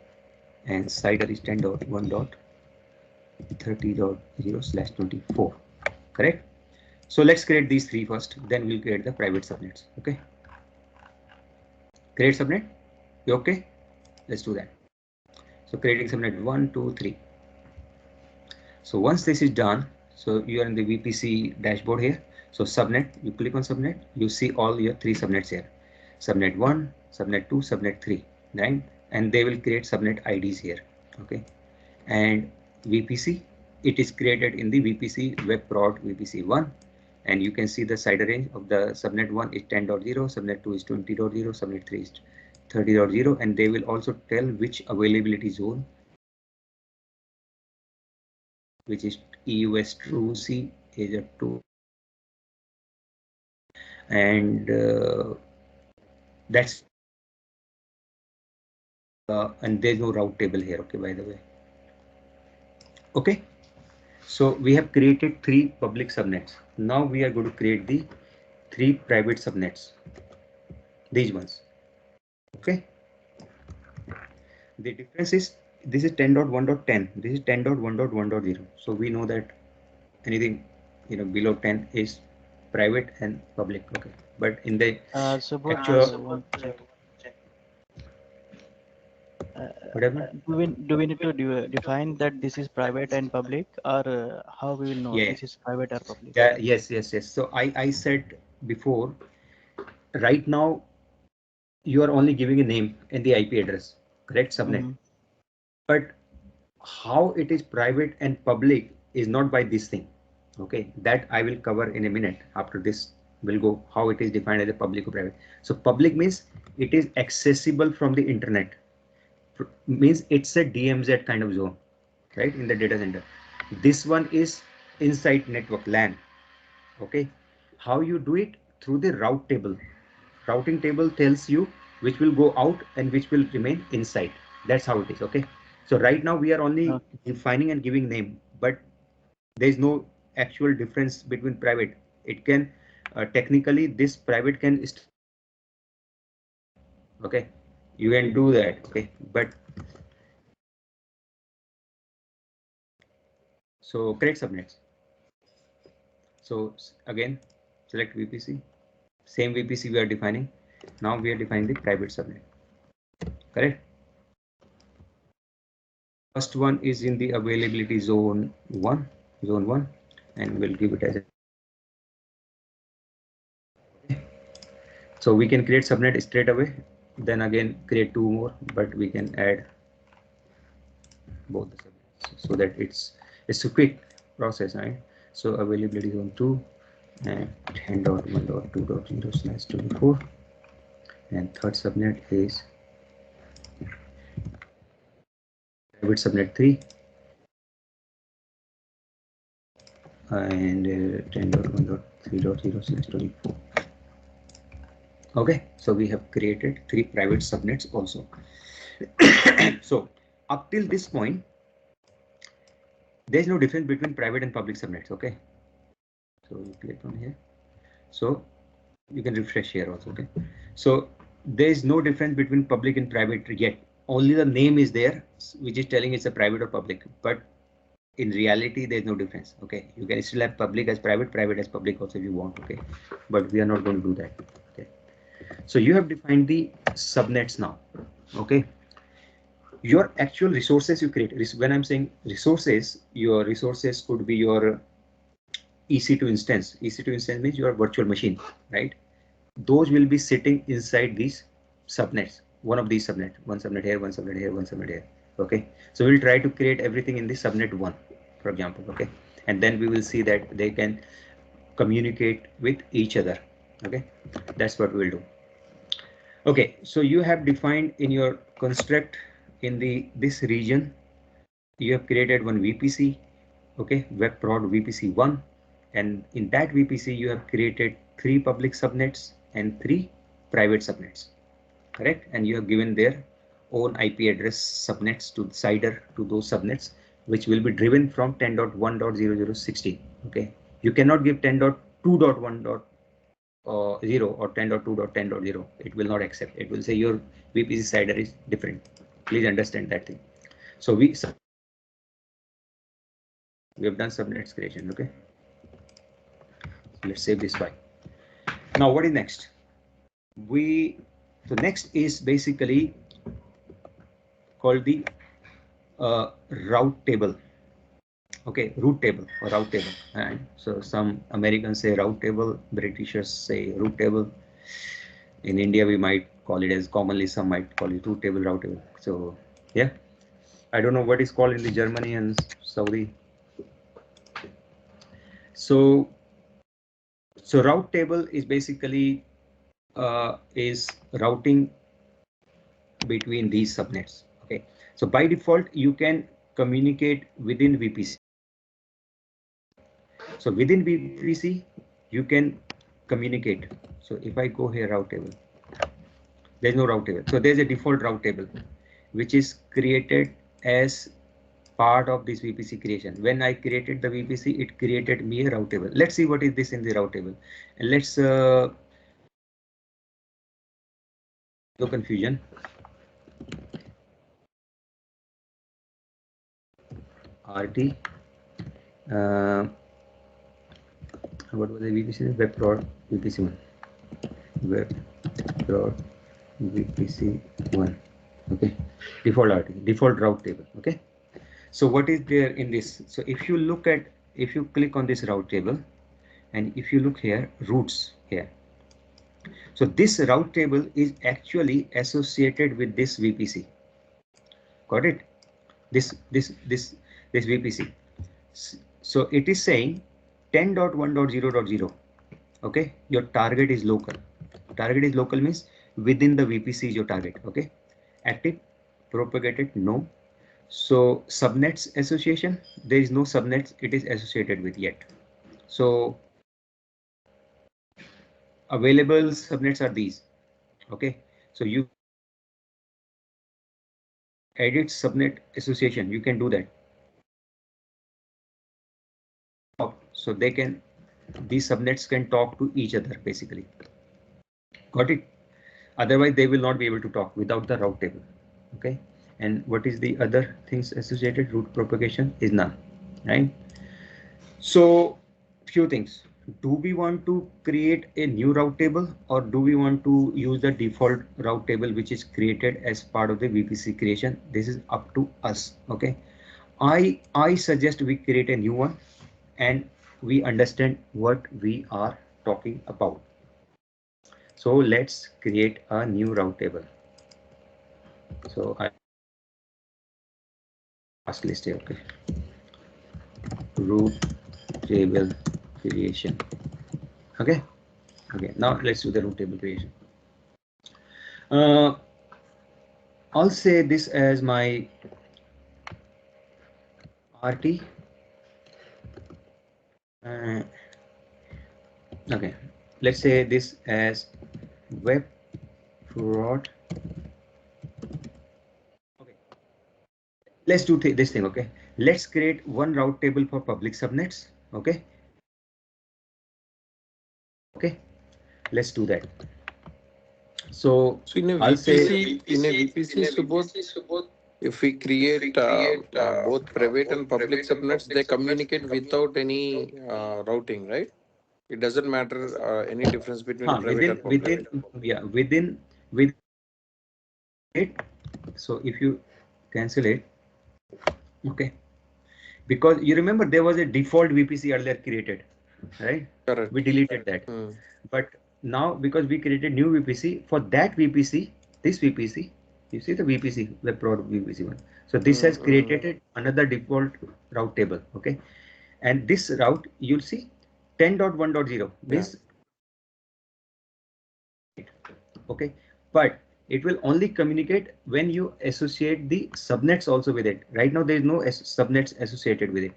A: and CIDR is 10.1.30.0/24. correct? So let's create these three first, then we'll create the private subnets. Okay, create subnet. You okay? Let's do that. So creating subnet 1, 2, 3. So once this is done, so you are in the VPC dashboard here. So subnet, you click on subnet, you see all your three subnets here. Subnet 1, subnet 2, subnet 3, right? And they will create subnet IDs here. Okay. And VPC, it is created in the VPC web prod VPC1. And you can see the CIDR range of the subnet 1 is 10.0, subnet 2 is 20.0, subnet 3 is 30.0, and they will also tell which availability zone, which is EUS true C is a 2, and that's and there's no route table here. Okay, by the way. Okay, so we have created three public subnets. Now we are going to create the three private subnets, these ones. Okay, the difference is this is 10.1.10, this is 10.1.1.0. so we know that anything below 10 is private and public. Okay, but in the
B: Subodh,
A: actual
B: one check.
A: whatever,
B: Do we need to define that this is private and public, or how we will know
A: yeah,
B: this is private or public?
A: yes. So I said before, right now you are only giving a name and the IP address, correct? Subnet. But how it is private and public is not by this thing. Okay, that I will cover in a minute. After this we'll go how it is defined as a public or private. So public means it is accessible from the internet, means it's a DMZ kind of zone, right, in the data center. This one is inside network LAN. Okay, how you do it? Through the route table. Routing table tells you which will go out and which will remain inside. That's how it is. Okay, so right now we are only defining and giving name, but there is no actual difference between private. It can technically this private can okay, you can do that. Okay, but so create subnets. So again select VPC, same VPC we are defining. Now we are defining the private subnet, correct? First one is in the availability zone 1, and we'll give it as a. So we can create subnet straight away, then again create two more, but we can add both the subnets so that it's a quick process, right? So availability zone 2 and 10.1.2.0/24, and third subnet is private subnet 3 and 10.1.3.0/24. Okay, so we have created three private subnets also. So up till this point, there is no difference between private and public subnets. Okay, so you click on here, so you can refresh here also. Okay, so there is no difference between public and private yet. Only the name is there, which is telling it's a private or public, but in reality there is no difference. Okay, you can still have public as private, private as public also if you want. Okay, but we are not going to do that. Okay, so you have defined the subnets now. Okay, your actual resources you create. When I'm saying resources, your resources could be your EC2 instance. EC2 instance means your virtual machine, right? Those will be sitting inside these subnets. One of these subnet, one subnet here, one subnet here, one subnet here. Okay, so we'll try to create everything in the subnet 1, for example. Okay, and then we will see that they can communicate with each other. Okay, that's what we'll do. Okay, so you have defined in your construct in this region, you have created one VPC. Okay, web prod VPC1, and in that VPC you have created 3 public subnets and 3 private subnets, correct? And you have given their own IP address subnets to CIDR to those subnets, which will be driven from 10.1.0016. Okay, you cannot give 10.2.1.0 or 10.2.10.0. It will not accept. It will say your VPC CIDR is different. Please understand that thing. So we have done subnets creation. Okay, Let's save this file. Now what is next? So next is basically called the route table. Okay, route table or route table. And so some Americans say route table, Britishers say route table. In India, we might call it as commonly, some might call it route table, route table. So yeah, I don't know what is called in the Germany and Saudi. So route table is basically is routing between these subnets. Okay, so by default you can communicate within VPC. So within VPC you can communicate. So if I go here, route table, there's no route table. So there's a default route table which is created as part of this VPC creation. When I created the VPC, it created me a route table. Let's see what is this in the route table, and let's no confusion. RT. What was the VPC? Web prod VPC 1. Web prod VPC 1. Okay. Default RT, default route table. Okay. So what is there in this? So if you look at, if you click on this route table, and if you look here, routes here. So this route table is actually associated with this VPC. Got it? This VPC. So it is saying 10.1.0.0. Okay, your target is local. Target is local means within the VPC is your target. Okay, active, propagated, no. So subnets association, there is no subnets it is associated with yet. So available subnets are these. Okay, so you edit subnet association, you can do that. So they can, these subnets can talk to each other basically. Got it? Otherwise they will not be able to talk without the route table. Okay, and what is the other things associated? Route propagation is none, right? So few things. Do we want to create a new route table, or do we want to use the default route table which is created as part of the VPC creation? This is up to us. Okay, I suggest we create a new one and we understand what we are talking about. So let's create a new route table. So I task list here. Okay, route table creation. Okay, now let's do the route table creation. I'll say this as my RT. Okay, let's say this as web prod. Okay, let's do this thing. Okay, let's create one route table for public subnets. Okay, let's do that. So
D: in a
A: I'll
D: VPC, Subodh, if we create both private and public subnets, they communicate without any routing, right? It doesn't matter any difference between private and public.
A: within it. So if you cancel it, okay, because you remember there was a default VPC earlier created, right?
D: Correct.
A: We deleted that. But now because we created new VPC, for that VPC, this VPC, you see the VPC, web prod VPC 1. So this has created another default route table. Okay, and this route you'll see 10.1.0 means okay, but it will only communicate when you associate the subnets also with it. Right now there is no subnets associated with it.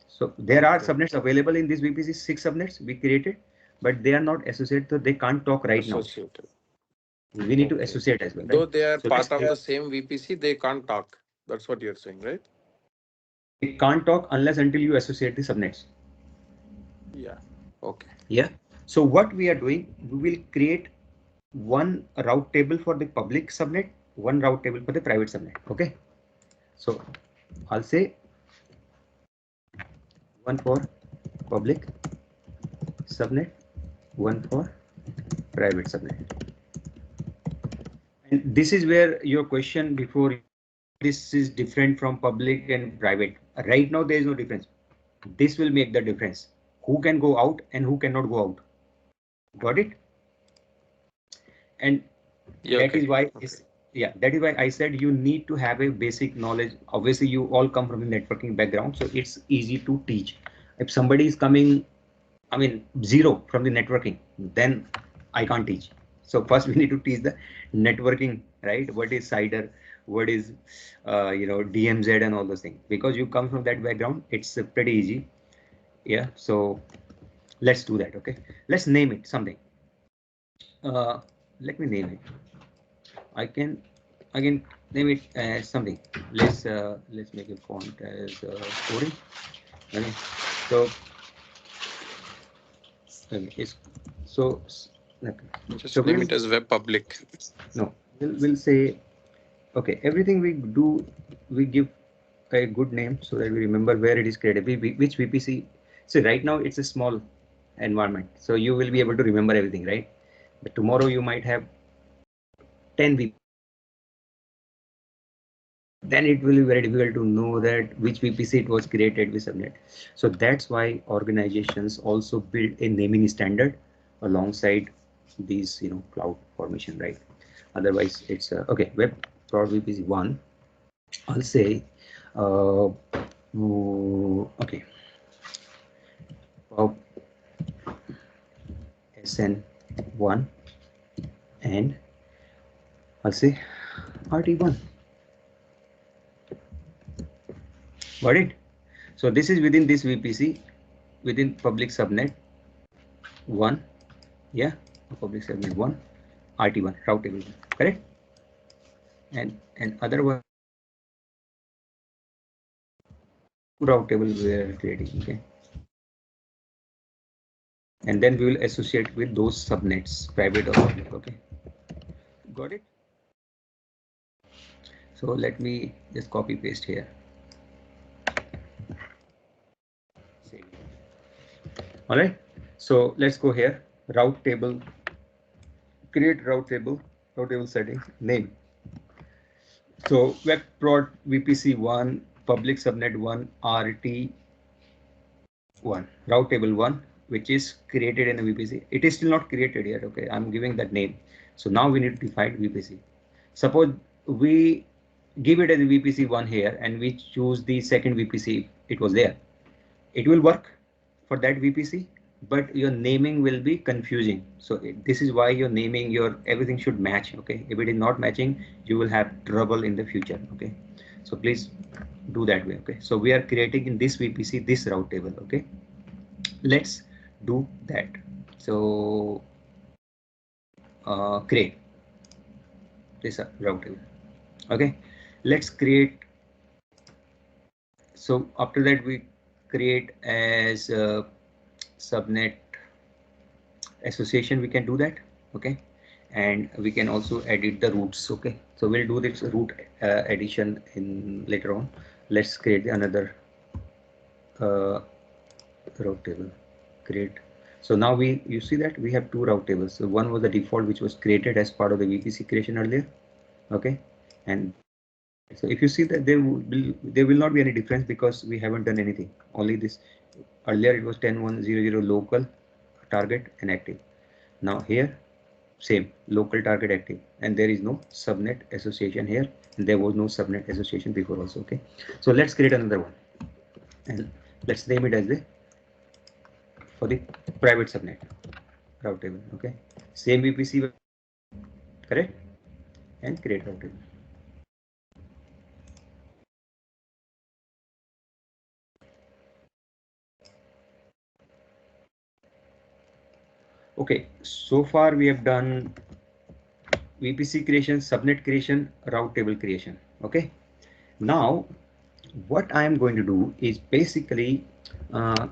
A: So there are subnets available in this VPC, 6 subnets we created, but they are not associated, so they can't talk right now. We need to associate as well. Right?
D: Though they are part of the same VPC, they can't talk. That's what you're saying, right?
A: It can't talk unless until you associate the subnets.
D: Yeah. Okay.
A: Yeah. So what we are doing, we will create one route table for the public subnet, one route table for the private subnet. Okay. So I'll say one for public subnet, one for private subnet. And this is where your question before, this is different from public and private. Right now there is no difference. This will make the difference. Who can go out and who cannot go out. Got it? And
D: Yeah,
A: that
D: okay.
A: is why that is why I said you need to have a basic knowledge. Obviously you all come from the networking background, so it's easy to teach. If somebody is coming, I mean, zero from the networking, then I can't teach. So first we need to teach the networking, right? What is CIDR, what is DMZ and all those things. Because you come from that background, it's pretty easy. Yeah, so let's do that. Okay, let's name it something. Let me name it. I can name it as something. Let's make a font as coding. Okay, so it's so okay.
D: Just
A: So
D: name it as web public.
A: No, we'll say okay. Everything we do, we give a good name so that we remember where it is created. Which VPC. So right now it's a small environment, so you will be able to remember everything, right? But tomorrow you might have 10 VPC. Then it will be very difficult to know that which VPC it was created with subnet. So that's why organizations also build a naming standard alongside these, cloud formation, right? Otherwise it's okay. Web prod VPC 1. I'll say okay. SN1 and I'll say RT1. Got it? So this is within this VPC, within public subnet 1, yeah, public subnet 1, RT1, route table 1, correct? And other one, route table we are creating, okay? And then we will associate with those subnets, private or public, okay? Got it? So let me just copy paste here. All right, so let's go here. Route table, create route table settings, name. So web prod VPC 1, public subnet 1, RT1, route table 1, which is created in a VPC. It is still not created yet. Okay, I'm giving that name. So now we need to define VPC. Suppose we give it as a VPC 1 here and we choose the second VPC. It was there. It will work for that VPC, but your naming will be confusing. So this is why your naming, your everything should match. Okay, if it is not matching, you will have trouble in the future. Okay, so please do that way. Okay, so we are creating in this VPC this route table. Okay, let's do that. So create this route table. Okay, let's create. So after that we create as subnet association. We can do that. Okay, and we can also edit the routes. Okay, so we'll do this route addition in later on. Let's create another route table. Create. So now you see that we have two route tables. So one was the default, which was created as part of the VPC creation earlier. Okay, and so if you see that there will not be any difference because we haven't done anything. Only this earlier it was 10.1.0.0 local target and active. Now here same local target active, and there is no subnet association here, and there was no subnet association before also. Okay, so let's create another one and let's name it as the for the private subnet route table. Okay, same VPC, correct, and create route table. Okay, so far we have done VPC creation, subnet creation, route table creation. Okay, now what I am going to do is basically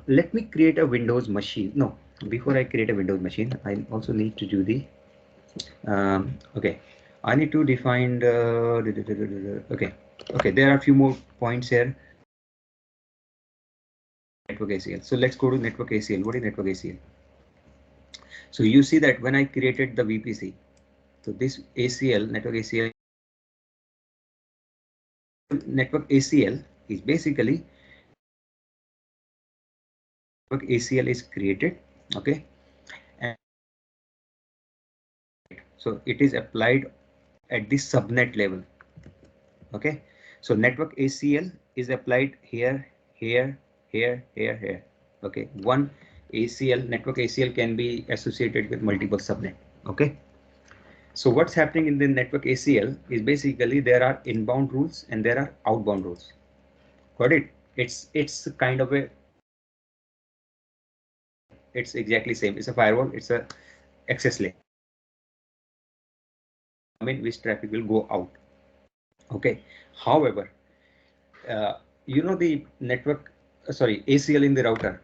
A: let me create a Windows machine. No, before I create a Windows machine, I also need to do the okay, I need to define the okay, there are a few more points here. Network ACL. So let's go to network ACL. What is network ACL? So you see that when I created the VPC, so this ACL, network ACL is basically network ACL is created, okay, and so it is applied at the subnet level, okay. So network ACL is applied here, here, here, here, here, okay. One ACL, network ACL can be associated with multiple subnet, okay. So what's happening in the network ACL is basically there are inbound rules and there are outbound rules. Got it? It's kind of a, it's exactly same. It's a firewall. It's a access layer. I mean, which traffic will go out. Okay. However, you know the network, sorry, ACL in the router,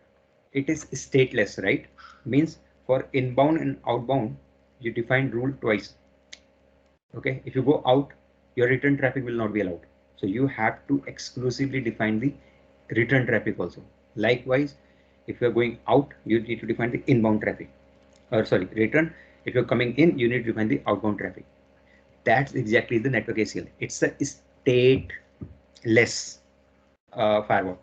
A: it is stateless, right? Means for inbound and outbound, you define rule twice. Okay. If you go out, your return traffic will not be allowed. So you have to exclusively define the return traffic also. Likewise, if you're going out, you need to define the inbound traffic, or sorry, return. If you're coming in, you need to define the outbound traffic. That's exactly the network ACL. It's a stateless firewall.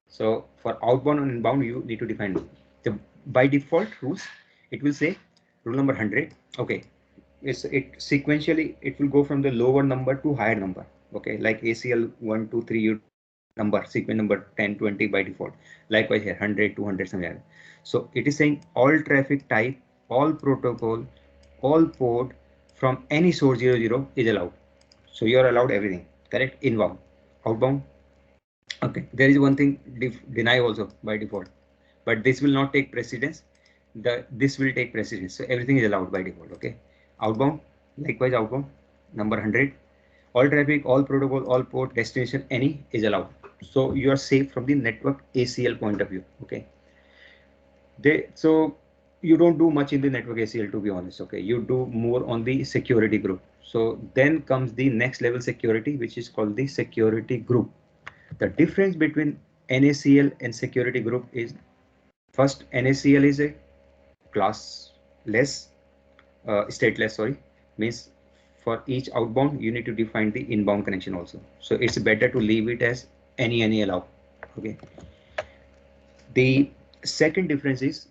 A: So for outbound and inbound, you need to define the by default rules. It will say rule number 100. Okay, it sequentially it will go from the lower number to higher number. Okay, like ACL 1, 2, 3, you number sequence number 10, 20 by default. Likewise here 100, 200, something like that. So it is saying all traffic type, all protocol, all port from any source 00 is allowed. So you are allowed everything, correct? Inbound, outbound. Okay, there is one thing, deny also by default, but this will not take precedence. This will take precedence. So everything is allowed by default. Okay, outbound, likewise outbound, number 100, all traffic, all protocol, all port, destination, any is allowed. So you are safe from the network ACL point of view. Okay, so you don't do much in the network ACL, to be honest. Okay, you do more on the security group. So then comes the next level security, which is called the security group. The difference between NACL and security group is, first, NACL is a classless, stateless, sorry, means for each outbound you need to define the inbound connection also. So it's better to leave it as any allow. Okay. The second difference is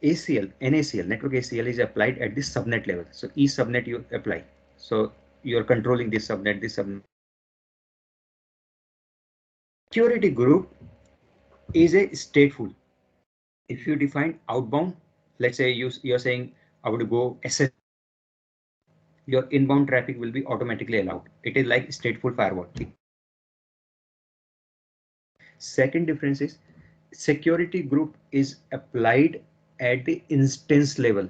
A: ACL, NACL, network ACL is applied at the subnet level. So each subnet you apply. So you're controlling this subnet, this subnet. Security group is a stateful. If you define outbound, let's say you're saying I would go SS, your inbound traffic will be automatically allowed. It is like stateful firewall. Second difference is security group is applied at the instance level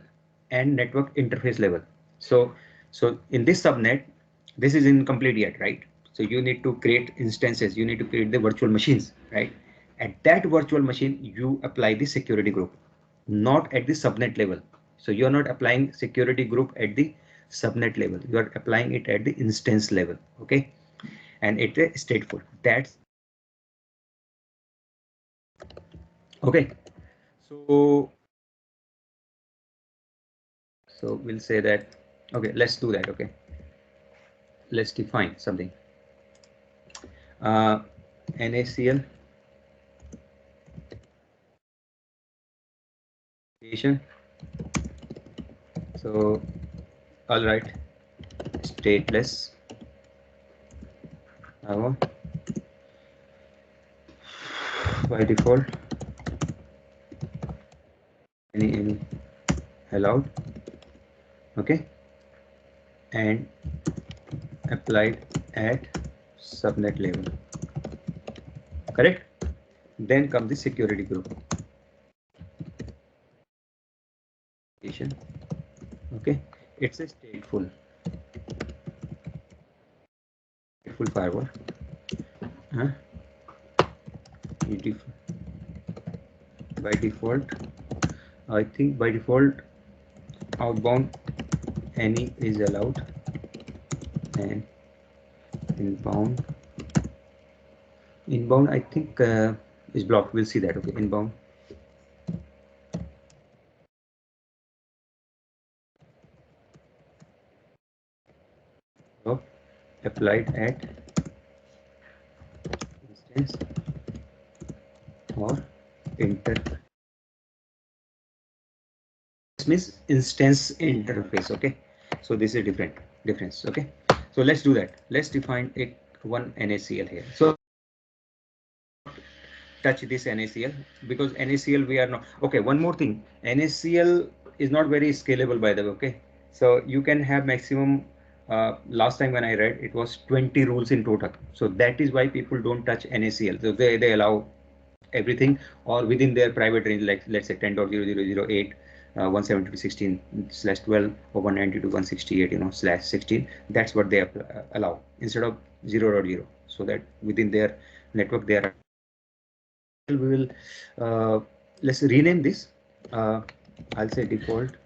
A: and network interface level. So in this subnet, this is incomplete yet, right? So you need to create instances, you need to create the virtual machines, right? At that virtual machine, you apply the security group, not at the subnet level. So you're not applying security group at the subnet level, you are applying it at the instance level. Okay, and it is stateful. That's okay. So we'll say that, okay, let's do that. Okay, let's define something. NACL so all right, stateless by default, any allowed. Okay, and applied at subnet level, correct? Then comes the security group. Okay, it's a stateful firewall. By default, I think by default outbound any is allowed and inbound I think is blocked. We'll see that. Okay, inbound of applied at instance or inter. This means instance interface. Okay, so this is difference. Okay, so let's do that. Let's define it one NACL here. So touch this NACL because NACL we are not okay. One more thing, NACL is not very scalable by the way. Okay, so you can have maximum. Last time when I read it was 20 rules in total. So that is why people don't touch NACL. So they allow everything or within their private range, like let's say 10.0008 172.16/12 or 192.168 /16. That's what they allow instead of 0.0. So that within their network they are. We will let's rename this. I'll say default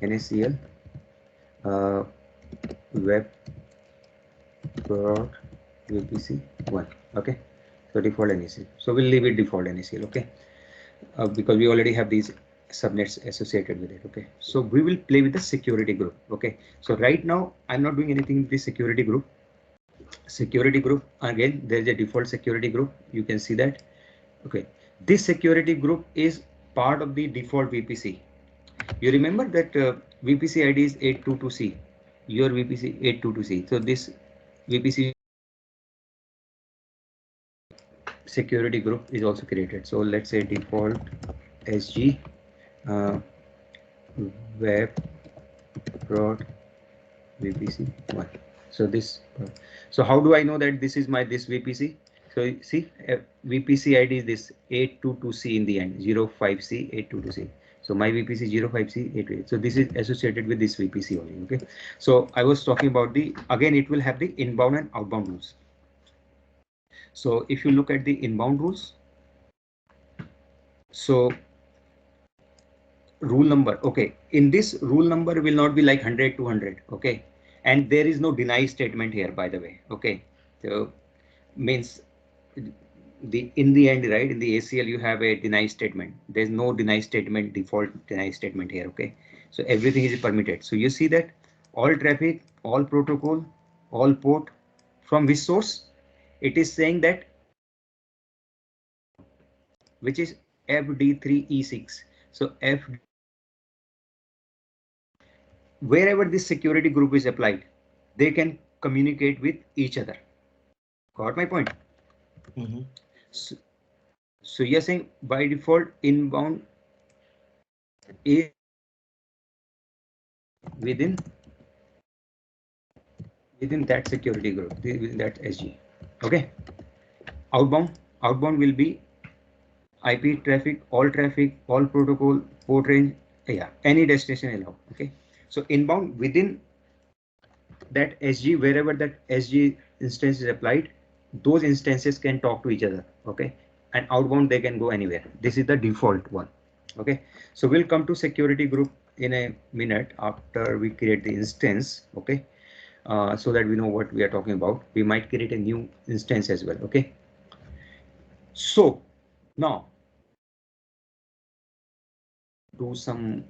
A: NACL web dot VPC 1. Okay, so default NACL. So we'll leave it default NACL. Okay, because we already have these subnets associated with it. Okay, so we will play with the security group. Okay, so right now I'm not doing anything with the security group. Security group, again there is a default security group, you can see that. Okay, this security group is part of the default VPC. You remember that VPC ID is 822C, your VPC 822C. So this VPC security group is also created. So let's say default SG web prod VPC 1. So this, so how do I know that this is my this VPC? So see, VPC ID is this 822C in the end, 05C 822C. So my VPC 05C 88. So this is associated with this VPC only. Okay. So I was talking about the, again it will have the inbound and outbound rules. So if you look at the inbound rules, so rule number, okay, in this rule number will not be like 100 200. Okay, and there is no deny statement here, by the way. Okay, so means the in the end, right, in the ACL you have a deny statement. There's no deny statement, default deny statement here. Okay, so everything is permitted. So you see that all traffic, all protocol, all port, from which source? It is saying that, which is FD3E6. So F, wherever this security group is applied, they can communicate with each other. Got my point?
C: Mm-hmm.
A: So you're saying by default inbound is within that security group, within that SG. Okay. Outbound will be IP traffic, all protocol, port range, yeah, any destination allowed. Okay. So inbound within that SG, wherever that SG instance is applied, those instances can talk to each other. Okay, and outbound they can go anywhere. This is the default one. Okay, so we'll come to security group in a minute after we create the instance. Okay, so that we know what we are talking about. We might create a new instance as well. Okay, so now do some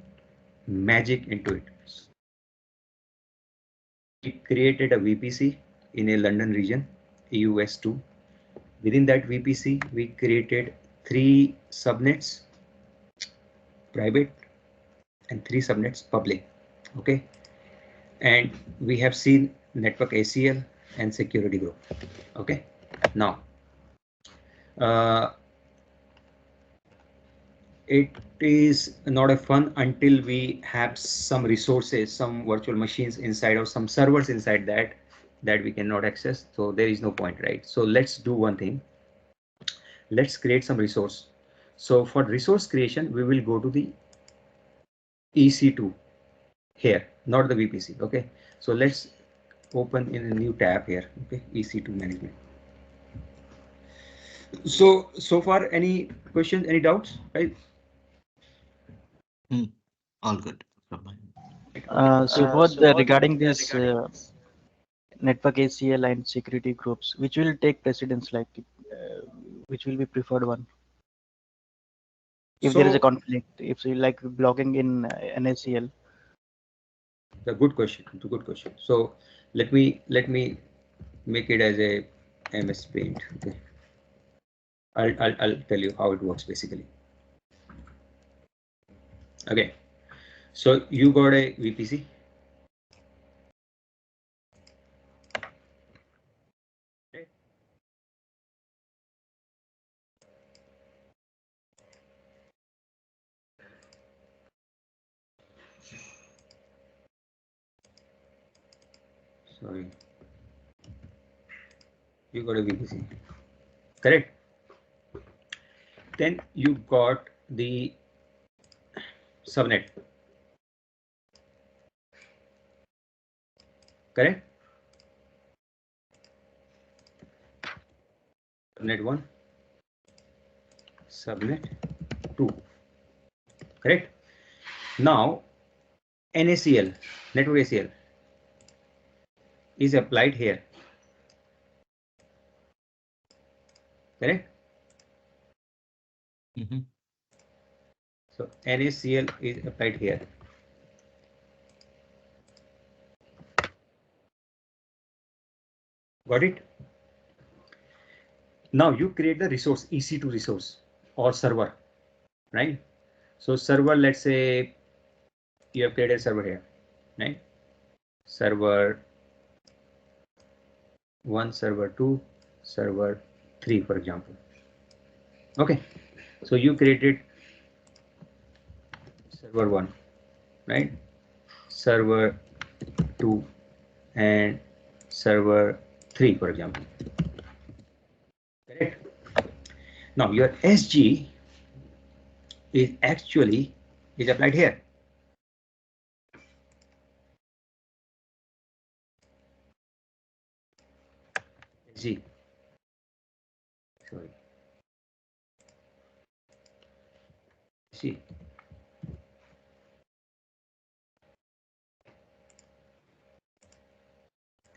A: magic into it. We created a VPC in a London region, EUS2. Within that VPC, we created 3 subnets private and 3 subnets public. Okay, and we have seen network ACL and security group. Okay, now it is not a fun until we have some resources, some virtual machines inside or some servers inside that we cannot access. So there is no point, right? So let's do one thing. Let's create some resource. So for resource creation, we will go to the EC2 here, not the VPC. Okay, so let's open in a new tab here. Okay, EC2 management. So far, any questions, any doubts, right?
C: All good.
B: Subodh, regarding this network ACL and security groups, which will take precedence, like which will be preferred one? If there is a conflict, if you like blogging in NACL.
A: The good question. It's a good question. So Let me make it as a MS Paint. Okay. I'll tell you how it works basically. Okay. So you got a VPC. Okay. Sorry. You got a VPC. Correct. Then you got the subnet. Correct. Subnet 1, subnet 2. Correct. Now NACL, network ACL, is applied here. Correct. So NACL is applied here. Got it? Now you create the resource, EC2 resource or server, right? So server, let's say you have created a server here, right? Server 1, server 2, server 3, for example. Okay. So you created server 1, right? Server 2 and server 3, for example. Correct. Now your SG is actually applied here. SG. Sorry. SG.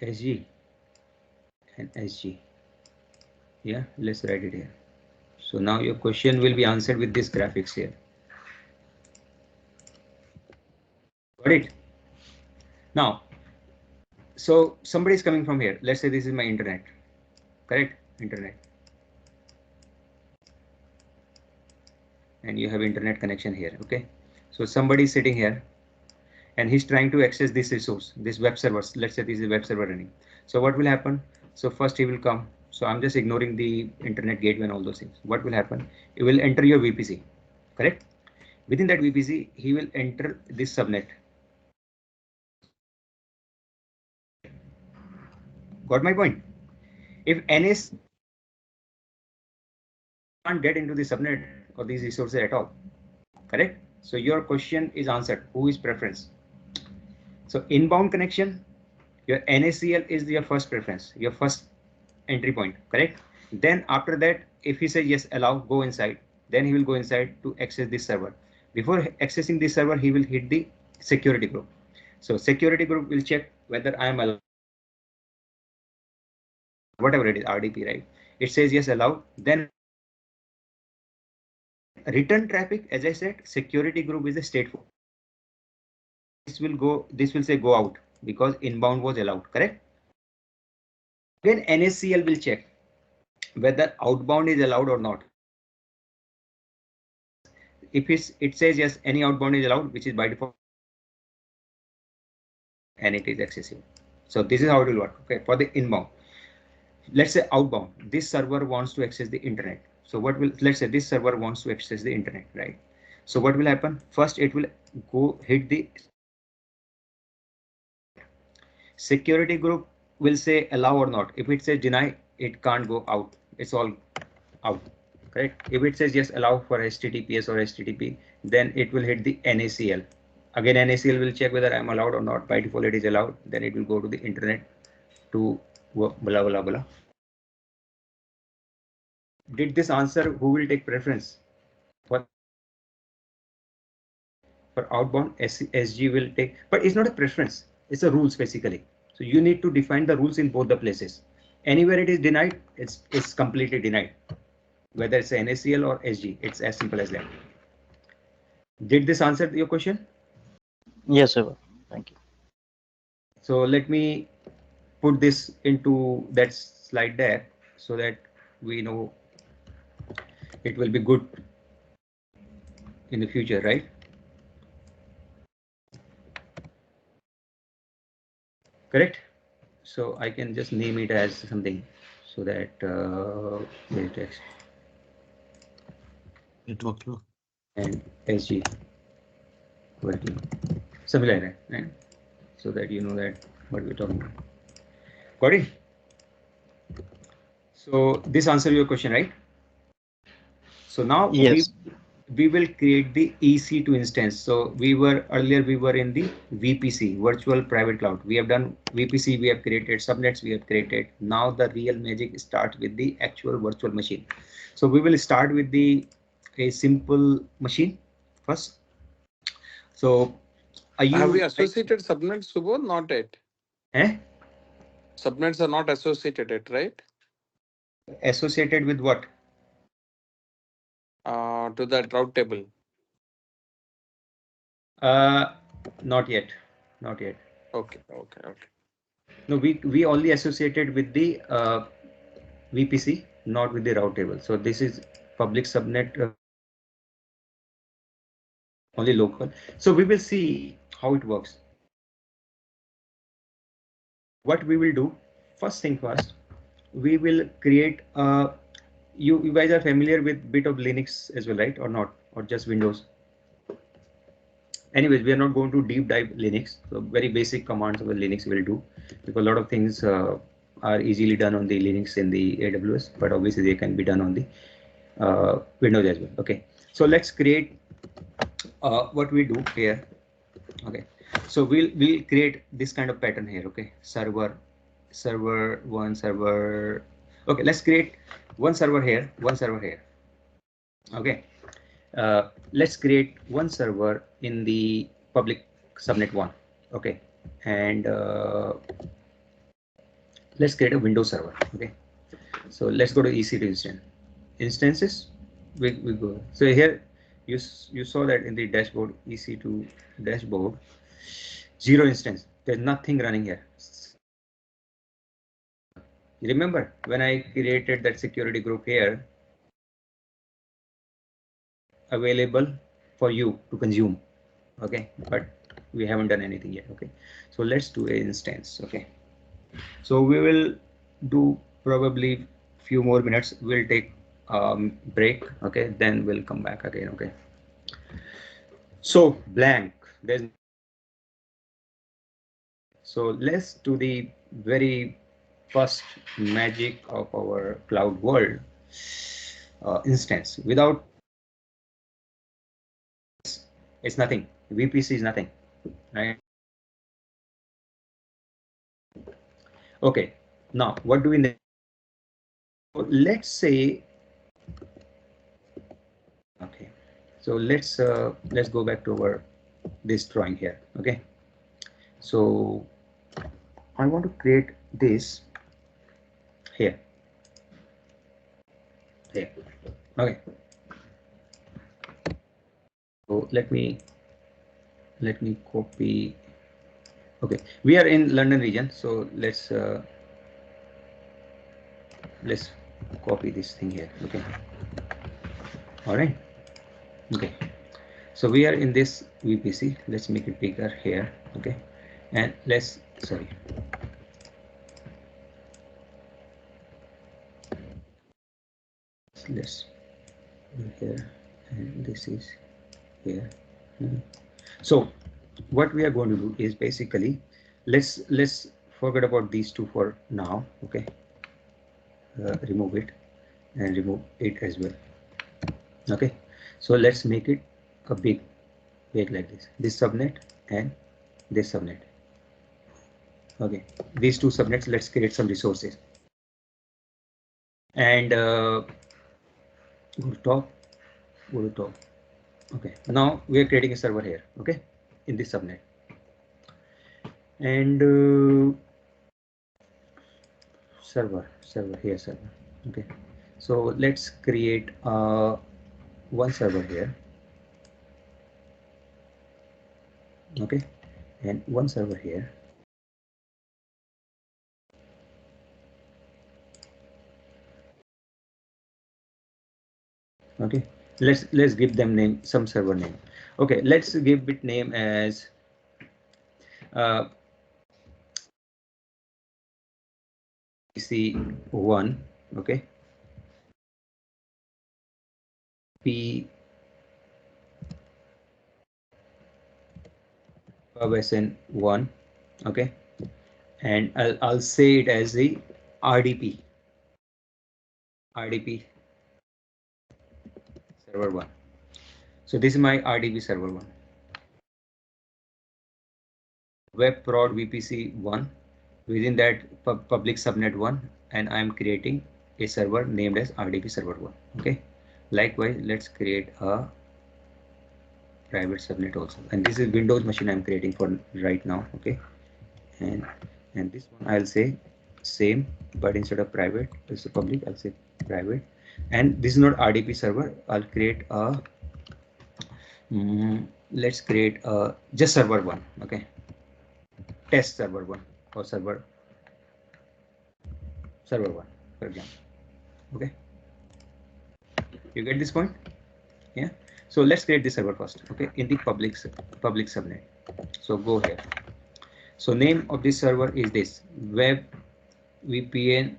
A: SG and SG. Yeah, let's write it here. So now your question will be answered with this graphics here. Got it? Now, so somebody is coming from here. Let's say this is my internet. Correct? Internet. And you have internet connection here. Okay. So somebody is sitting here and he's trying to access this resource, this web server. Let's say this is a web server running. So what will happen? So first he will come. So I'm just ignoring the internet gateway and all those things. What will happen? He will enter your VPC. Correct? Within that VPC, he will enter this subnet. Got my point? If NS can't get into the subnet or these resources at all, correct? So your question is answered. Who is preference? So inbound connection, your NACL is your first preference, your first entry point, correct? Then after that, if he says yes, allow, go inside, then he will go inside to access this server. Before accessing this server, he will hit the security group. So security group will check whether I am allowed, whatever it is, RDP, right? It says yes, allowed. Then return traffic, as I said, security group is a stateful. This will say go out because inbound was allowed, correct? Then NACL will check whether outbound is allowed or not. If it says yes, any outbound is allowed, which is by default, and it is accessible. So this is how it will work. Okay, for the inbound, let's say outbound, this server wants to access the internet. So what will, let's say this server wants to access the internet, right? So what will happen? First, it will go hit the security group, will say allow or not. If it says deny, it can't go out. It's all out. Correct. If it says yes, allow for HTTPS or HTTP, then it will hit the NACL. Again, NACL will check whether I'm allowed or not. By default, it is allowed. Then it will go to the internet to blah blah blah. Did this answer? Who will take preference? For outbound, SG will take, but it's not a preference. It's a rules basically. So you need to define the rules in both the places. Anywhere it is denied, it's completely denied. Whether it's NACL or SG, it's as simple as that. Did this answer your question?
B: Yes, sir. Thank you.
A: So let me put this into that slide there so that we know it will be good in the future, right? Correct. So I can just name it as something so that text
C: Network flow.
A: and SG working, something like that, right? So that you know that what we're talking about. Got it? So this answers your question, right? So now
B: Yes.
A: we will create the EC2 instance. So we were in the VPC, virtual private cloud. We have done VPC, we have created subnets, we have created. Now the real magic starts with the actual virtual machine. So we will start with a simple machine first. So
D: Have we associated subnets, Subodh? Not yet.
A: Eh?
D: Subnets are not associated yet, right?
A: Associated with what?
D: To that route table.
A: Not yet. Not yet.
D: Okay.
A: No, we only associated with the VPC, not with the route table. So this is public subnet, only local. So we will see how it works. What we will do, first thing first, we will create you guys are familiar with bit of Linux as well, right? Or not? Or just Windows? Anyways, we are not going to deep dive Linux. So very basic commands of the Linux will do, because a lot of things are easily done on the Linux in the AWS, but obviously they can be done on the Windows as well. Okay, so let's create what we do here. Okay, so we'll create this kind of pattern here. Okay, server one, server. Okay, let's create one server here, one server here. Okay, let's create one server in the public subnet one. Okay, and let's create a Windows server. Okay, so let's go to EC2 instances. We go. So here you saw that in the dashboard, EC2 dashboard, 0 instance. There's nothing running here. You remember when I created that security group here, available for you to consume. Okay, but we haven't done anything yet. Okay, so let's do an instance. Okay, so we will do probably few more minutes. We'll take break. Okay, then we'll come back again. Okay, so blank, there's so let's do the very first magic of our cloud world, instance. Without, it's nothing. VPC is nothing, right? Okay, now what do we need? Let's say, okay, so let's go back to our this drawing here. Okay, so I want to create this here. Okay, so let me copy. Okay, we are in London region, so let's copy this thing here. Okay, all right. Okay, so we are in this VPC. Let's make it bigger here. Okay, and let's sorry. Let's do here, and this is here. So what we are going to do is basically let's forget about these two for now. Okay, remove it and remove it as well. Okay, so let's make it a big like this subnet and this subnet. Okay, these two subnets, let's create some resources and go to top. Okay, now we are creating a server here. Okay, in this subnet, and server here, server. Okay, so let's create one server here. Okay, and one server here. Okay, let's give them name, some server name. Okay, let's give it name as PC1. Okay, P PubSN1. Okay, and I'll say it as the RDP server 1. So this is my RDP server 1. Web prod VPC 1. Within that public subnet 1, and I'm creating a server named as RDP server 1. Okay, likewise let's create a private subnet also, and this is Windows machine I'm creating for right now. Okay, and this one I'll say same, but instead of private it's a public, I'll say private. And this is not RDP server. I'll create a let's create a just server 1. Okay, test server 1 or server 1, for example. Okay, you get this point? Yeah, so let's create the server first. Okay, in the public subnet. So go here. So name of this server is this web VPN.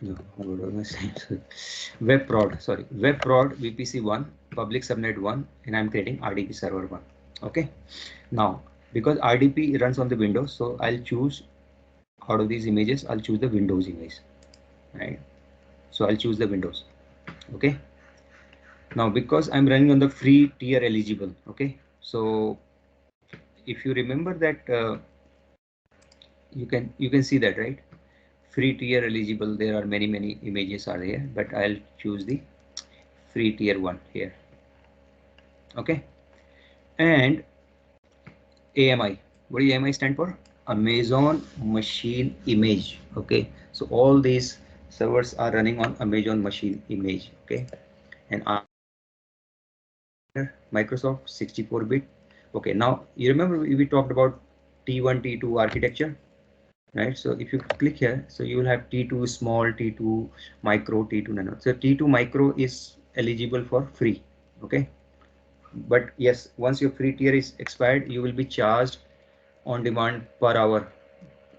A: No, what was I saying? Web prod VPC1 public subnet 1, and I'm creating RDP server 1. Okay, now because RDP runs on the Windows, so I'll choose out of these images, I'll choose the Windows image, right? So I'll choose the Windows. Okay, now because I'm running on the free tier eligible. Okay, so if you remember that you can see that, right? Free tier eligible, there are many images are there, but I'll choose the free tier 1 here. Okay, and AMI, what does AMI stand for? Amazon machine image. Okay, so all these servers are running on Amazon machine image. Okay, and Microsoft 64-bit. Okay, now you remember we talked about T1 T2 architecture, right? So if you click here, so you will have T2 small, T2 micro, T2 nano. So T2 micro is eligible for free. Okay, but yes, once your free tier is expired, you will be charged on demand per hour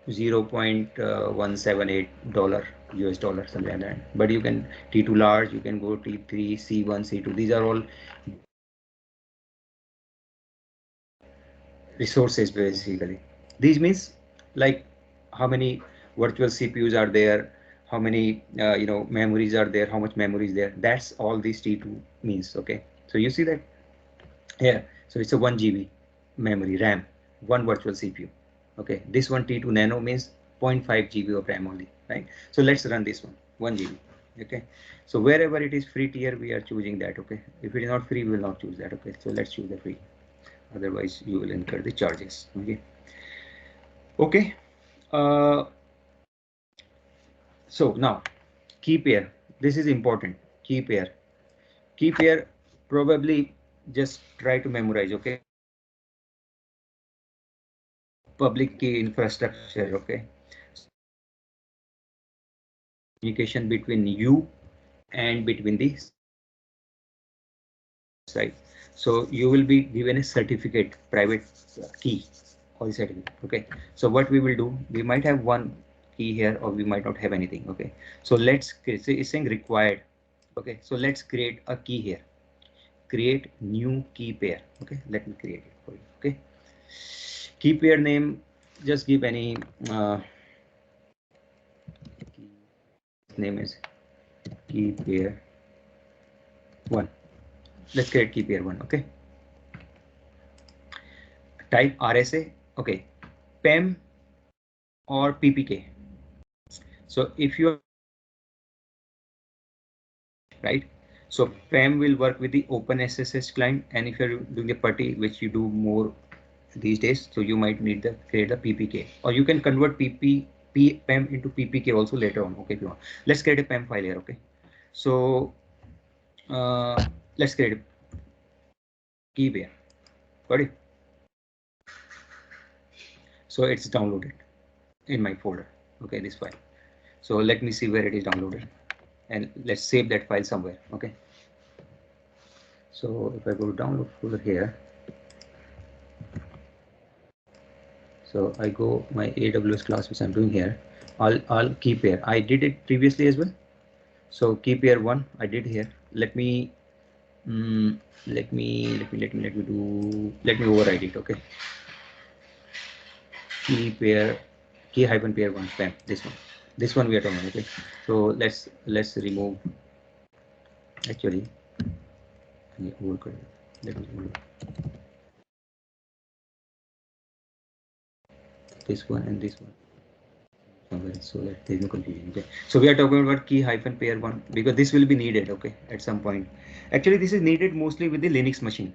A: $0.178 US dollar, something like that. But you can T2 large, you can go T3, C1, C2. These are all resources basically. These means like how many virtual CPUs are there, how many memories are there, how much memory is there. That's all these T2 means. Okay, so you see that here. So it's a 1 GB memory RAM, one virtual CPU. Okay, this one T2 nano means 0.5 GB of RAM only, right? So let's run this one 1 GB. Okay, so wherever it is free tier, we are choosing that. Okay, if it is not free, we will not choose that. Okay, so let's choose the free, otherwise you will incur the charges. Okay, uh, so now key pair, this is important. Key pair probably just try to memorize. Okay, public key infrastructure. Okay, communication between you and between the site. So you will be given a certificate, private key or certificate. Okay, so what we will do, we might have one key here or we might not have anything. Okay, so let's create, it's saying required. Okay, so let's create a key here. Create new key pair. Okay, let me create it for you. Okay, key pair name, just give any name is key pair 1. Let's create key pair 1. Okay, type RSA. Okay, PEM or PPK. So if you are right, so PEM will work with the OpenSSH client, and if you're doing the PuTTY, which you do more these days, so you might need to create a PPK, or you can convert PEM into PPK also later on. Okay, if you want. Let's create a PEM file here. Okay, so let's create a key pair. Got it? So it's downloaded in my folder. Okay, this file. So let me see where it is downloaded. and let's save that file somewhere. Okay, so if I go to download folder here, so I go my AWS class which I'm doing here. I'll keep here. I did it previously as well. So keep here one I did here. Let me let me override it. Okay, key pair key hyphen pair one spam, this one we are talking about. Okay, so let's remove, actually let me remove this one and this one somewhere so that there is no confusion. Okay, so we are talking about key hyphen pair one because this will be needed, okay, at some point. Actually this is needed mostly with the Linux machine,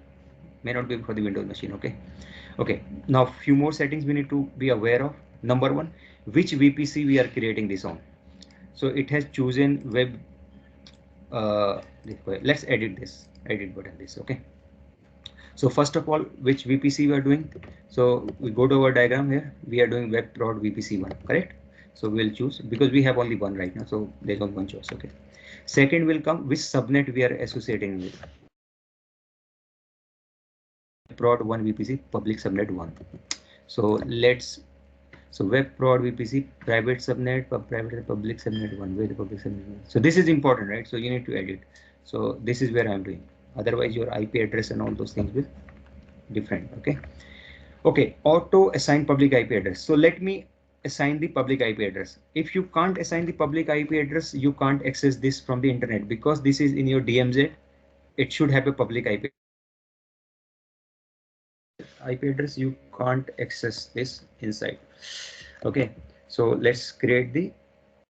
A: may not be for the Windows machine. Okay, okay, now few more settings we need to be aware of. Number one, which VPC we are creating this on. So it has chosen web, let's edit this, edit button this. Okay, so first of all, which VPC we are doing. So we go to our diagram here, we are doing web prod VPC1, correct? So we'll choose because we have only one right now, so there's only one choice. Okay, second will come which subnet we are associating with. Prod 1 VPC public subnet 1. So web prod VPC private subnet private public subnet 1, where the public subnet 1. So this is important, right? So you need to edit. So this is where I'm doing, otherwise your IP address and all those things will different. Okay, okay, auto assign public IP address. So let me assign the public IP address. If you can't assign the public IP address, you can't access this from the internet because this is in your DMZ. It should have a public IP address. You can't access this inside. Okay, so let's create the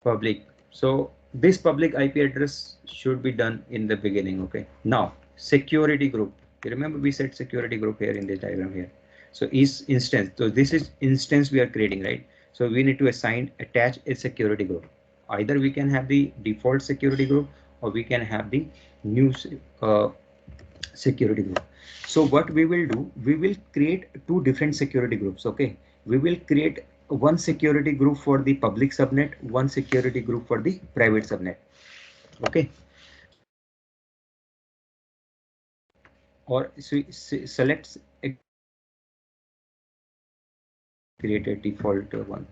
A: public. So this public IP address should be done in the beginning. Okay, now security group. You remember we said security group here in this diagram here. So is instance. So this is instance we are creating, right? So we need to attach a security group. Either we can have the default security group or we can have the new security group. So what we will do, we will create two different security groups. Okay, we will create one security group for the public subnet, one security group for the private subnet. Okay, or so select create a default one.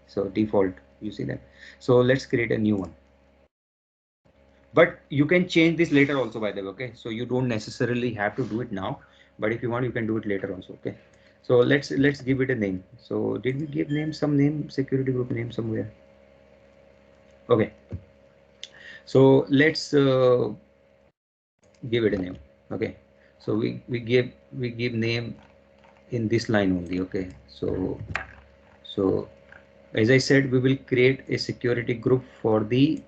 A: So default, you see that. So let's create a new one. But you can change this later also, by the way. Okay, so you don't necessarily have to do it now, but if you want you can do it later also. Okay, so let's give it a name. So did we give some name, security group name somewhere? Okay, so let's give it a name. Okay, so we give name in this line only. Okay, so as I said, we will create a security group for the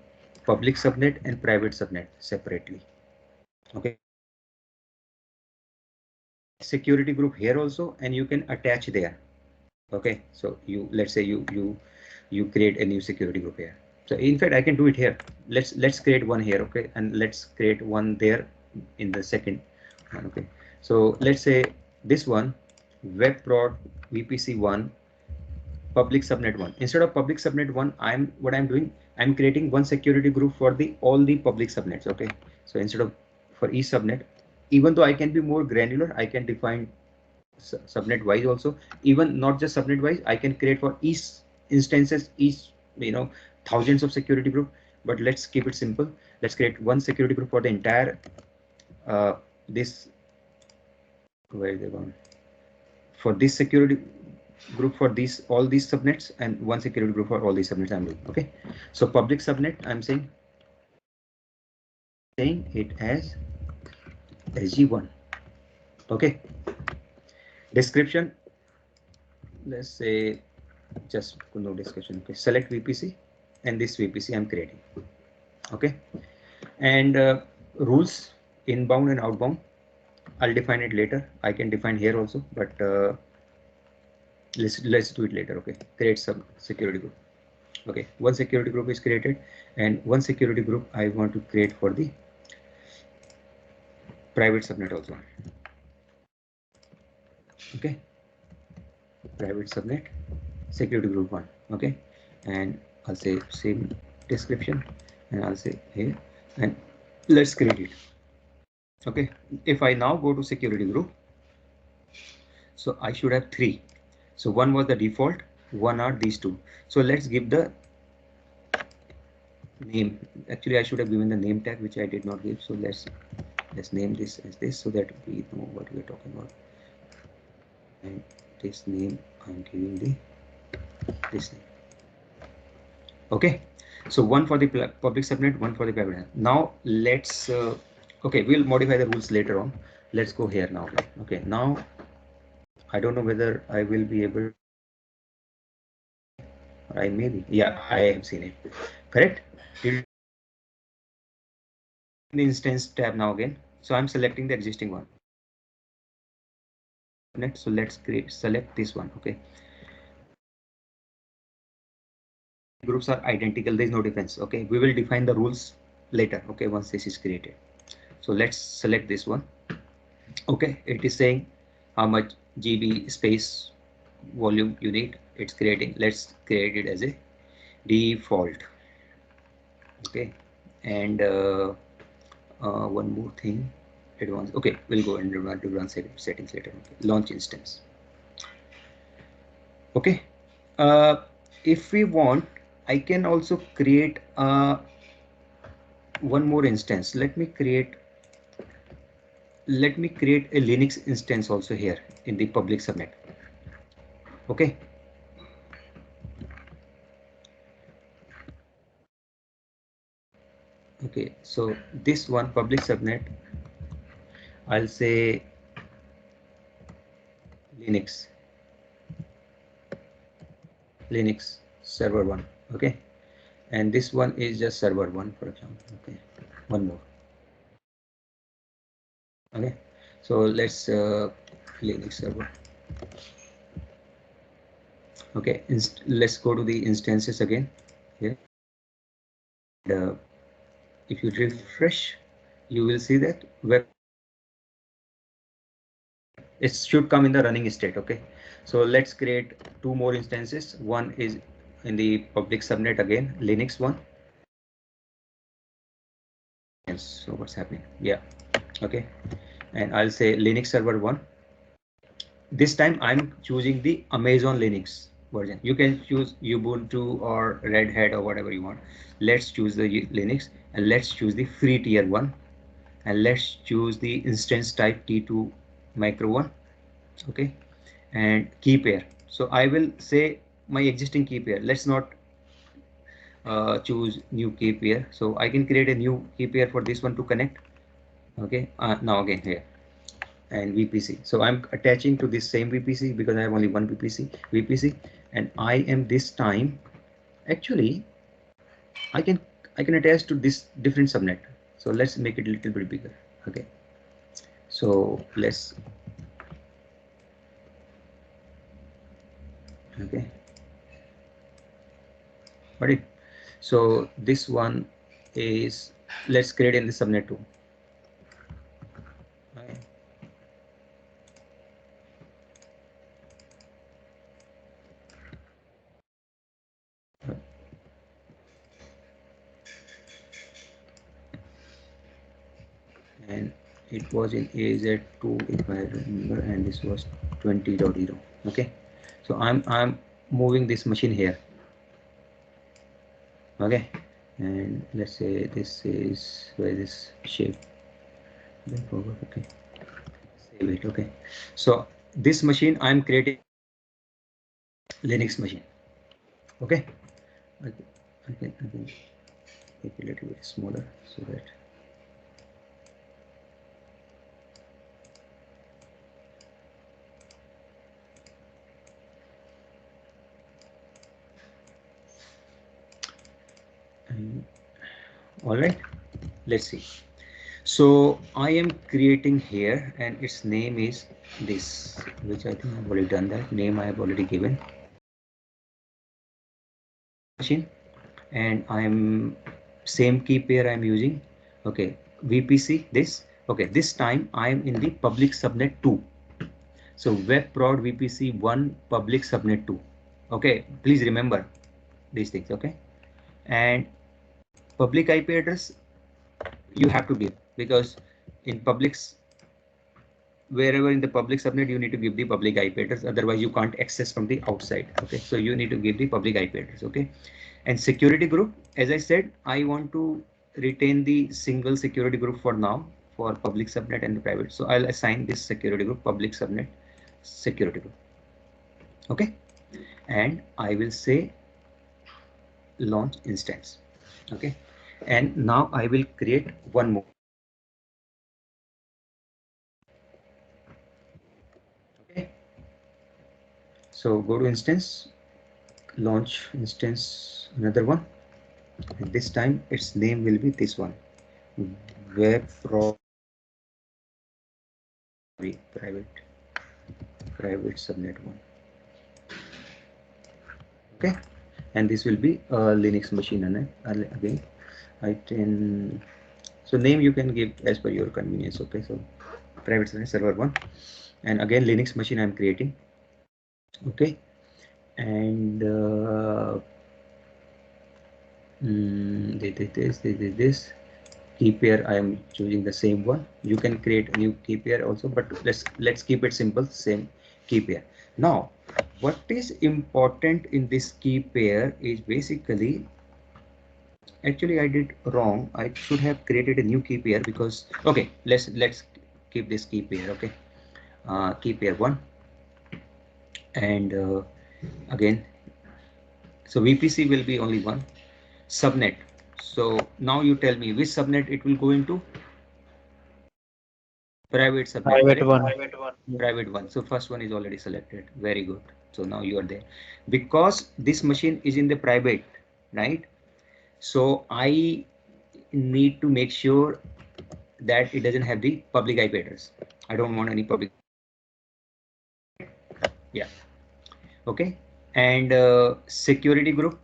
A: public subnet and private subnet separately. Okay, security group here also, and you can attach there. Okay, so let's say you create a new security group here. So in fact I can do it here. Let's create one here. Okay, and let's create one there in the second one. Okay, so let's say this one, web prod VPC1 public subnet 1. Instead of public subnet 1, I'm doing, I'm creating one security group for the all the public subnets. Okay, so instead of for each subnet, even though I can be more granular, I can define subnet wise also. Even not just subnet wise, I can create for each instances, each thousands of security group. But let's keep it simple. Let's create one security group for the entire this, where is it going, for this security group for these all these subnets, and one security group for all these subnets I'm doing. Okay, so public subnet, I'm saying it as SG1. Okay, description, let's say just no description. Okay, select VPC, and this VPC I'm creating. Okay, and rules inbound and outbound, I'll define it later. I can define here also, but let's do it later. Okay, create some security group. Okay, one security group is created, and one security group I want to create for the private subnet also. Okay, private subnet security group 1. Okay, and I'll say same description, and I'll say here, and let's create it. Okay, if I now go to security group, so I should have 3. So one was the default, one are these 2. So let's give the name. Actually I should have given the name tag, which I did not give. So let's name this as this, so that we know what we're talking about. And this name I'm giving this name. Okay, so one for the public subnet, one for the private. Now let's okay, we'll modify the rules later on. Let's go here now. Okay, now I don't know whether I will be able, or I may be, yeah, I have seen it. Correct. The instance tab now again. So I'm selecting the existing one. So let's select this one. Okay, groups are identical, there is no difference. Okay, we will define the rules later. Okay, once this is created. So let's select this one. Okay, it is saying how much GB space volume you need. It's creating. Let's create it as a default. Okay, and one more thing, advanced. Okay, we'll go and run settings later. Okay. Launch instance. Okay, if we want, I can also create one more instance. Let me create a Linux instance also here in the public subnet. Okay, okay, so this one public subnet, I'll say Linux server 1. Okay, and this one is just server 1, for example. Okay, one more. Okay, so let's Linux server. Okay, let's go to the instances again here. If you refresh, you will see that web, it should come in the running state. Okay, so let's create 2 more instances. One is in the public subnet again, Linux one. Yes, so what's happening? Yeah, okay, and I'll say Linux server 1. This time I'm choosing the Amazon Linux version. You can choose Ubuntu or Red Hat or whatever you want. Let's choose the Linux, and let's choose the free tier 1, and let's choose the instance type T2 micro 1. Okay, and key pair. So I will say my existing key pair. Let's not choose new key pair. So I can create a new key pair for this one to connect. Okay, now again here, and VPC. So I'm attaching to this same VPC because I have only one VPC, and I am this time actually I can attach to this different subnet. So let's make it a little bit bigger. Okay, so let's, okay, got it. So this one is, let's create in the subnet 2. Okay. And it was in AZ2 if I remember, and this was 20.0. Okay, so I'm moving this machine here. Okay, and let's say this is where this shape. Okay, save it. Okay, so this machine I'm creating Linux machine. Okay, I can make it a little bit smaller so that all right, let's see. So I am creating here, and its name is this, which I think I've already done. That name I have already given machine, and I'm same key pair I'm using. Okay, VPC this. Okay, this time I'm in the public subnet 2. So web prod VPC 1 public subnet 2. Okay, please remember these things. Okay, and public IP address you have to give, because in publics, wherever in the public subnet you need to give the public IP address, otherwise you can't access from the outside. Okay, so you need to give the public IP address. Okay, and security group, as I said, I want to retain the single security group for now for public subnet and the private, so I'll assign this security group public subnet security group. Okay, and I will say launch instance. Okay, and now I will create one more. Okay, so go to instance, launch instance, another one, and this time its name will be this one, web private subnet 1. Okay, and this will be a Linux machine. And again I can, so name you can give as per your convenience. Okay, so private subnet server 1, and again Linux machine I'm creating. Okay, and this key pair I am choosing the same one. You can create a new key pair also, but let's keep it simple, same key pair. Now what is important in this key pair is basically, actually I did wrong. I should have created a new key pair, because okay, let's keep this key pair. Okay, key pair 1, and again, so VPC will be only one. Subnet, so now you tell me which subnet it will go into. Private subnet,
B: Private one.
A: private one. So first one is already selected. Very good. So now you are there, because this machine is in the private, right? So I need to make sure that it doesn't have the public IP address. I don't want any public. Yeah. Okay. And security group,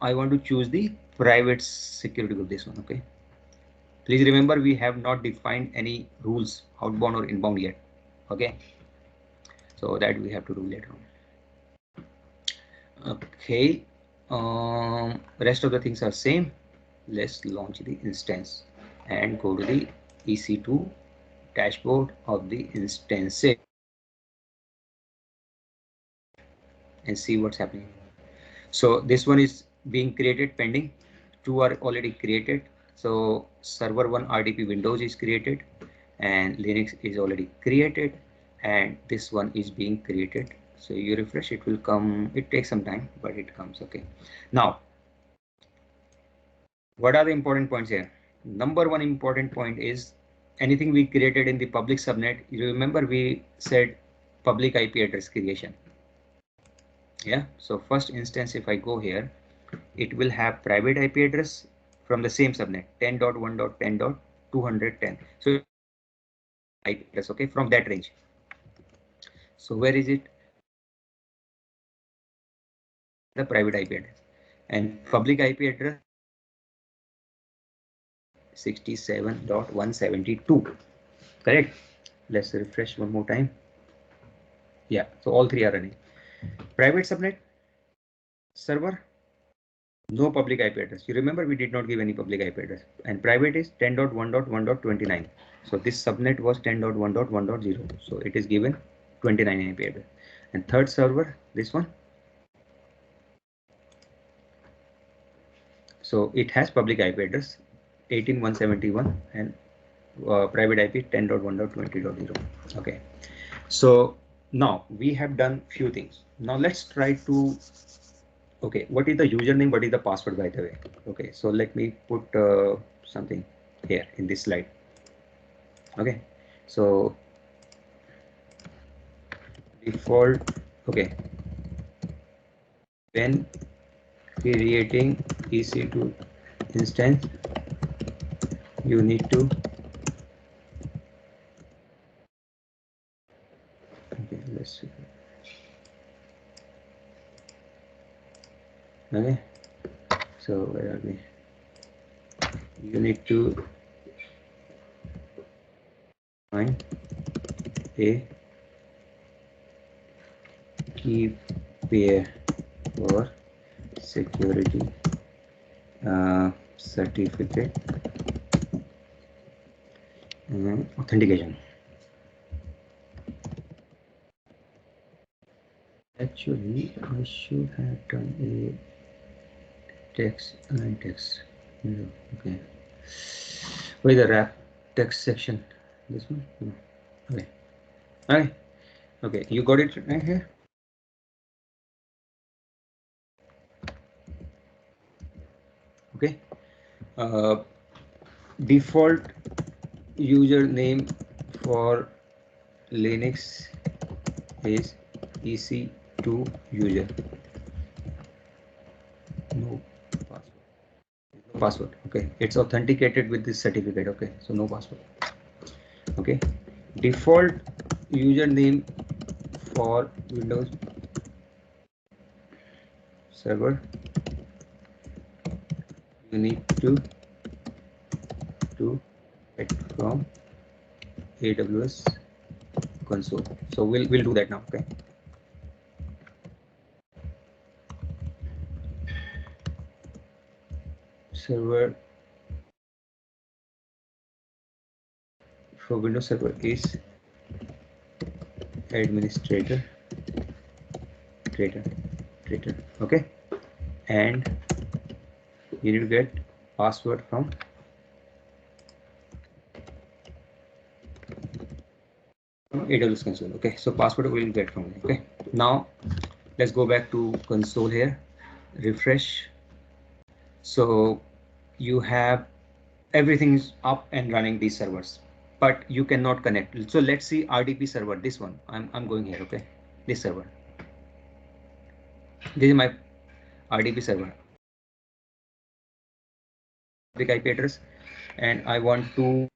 A: I want to choose the private security group, this one. Okay. Please remember, we have not defined any rules outbound or inbound yet. Okay. So that we have to do later on. Okay. Rest of the things are same. Let's launch the instance and go to the EC2 dashboard of the instances and see what's happening. So this one is being created pending. 2 are already created. So server 1 RDP Windows is created, and Linux is already created, and this one is being created. So you refresh, it will come. It takes some time, but it comes. Okay. Now, what are the important points here? Number one important point is anything we created in the public subnet. You remember we said public IP address creation. Yeah. So first instance, if I go here, it will have private IP address from the same subnet 10.1.10.210. So IP address, okay, from that range. So where is it? The private IP address, and public IP address 67.172. Correct. Let's refresh one more time. Yeah, so all three are running. Private subnet server, no public IP address. You remember we did not give any public IP address, and private is 10.1.1.29. So this subnet was 10.1.1.0. So it is given 29 IP address. And third server, this one. So it has public IP address 18.171 and private IP 10.1.20.0. Okay. So now we have done few things. Now let's try to. Okay, what is the username? What is the password, by the way? Okay, so let me put something here in this slide. Okay, so default. Okay, when creating EC2 instance, you need to. Okay, let's see. Okay, so where are we? You need to find a key pair for security certificate authentication. Actually, I should have done a text line text. No, okay. Where is the wrap text section? This one? No. Okay. Okay. Okay. You got it right here. Okay. Default username for Linux is EC2 user. No password. No password. Okay. It's authenticated with this certificate. Okay. So no password. Okay. Default username for Windows server, you need to get from AWS console. So we'll do that now. Okay. Server for Windows Server is administrator trader. Okay. And you need to get password from AWS console. Okay. So password we'll get from there. Okay. Now let's go back to console here. Refresh. So you have everything's up and running these servers, but you cannot connect. So let's see RDP server, this one. I'm going here. Okay. This server. This is my RDP server. Big IP address, and I want to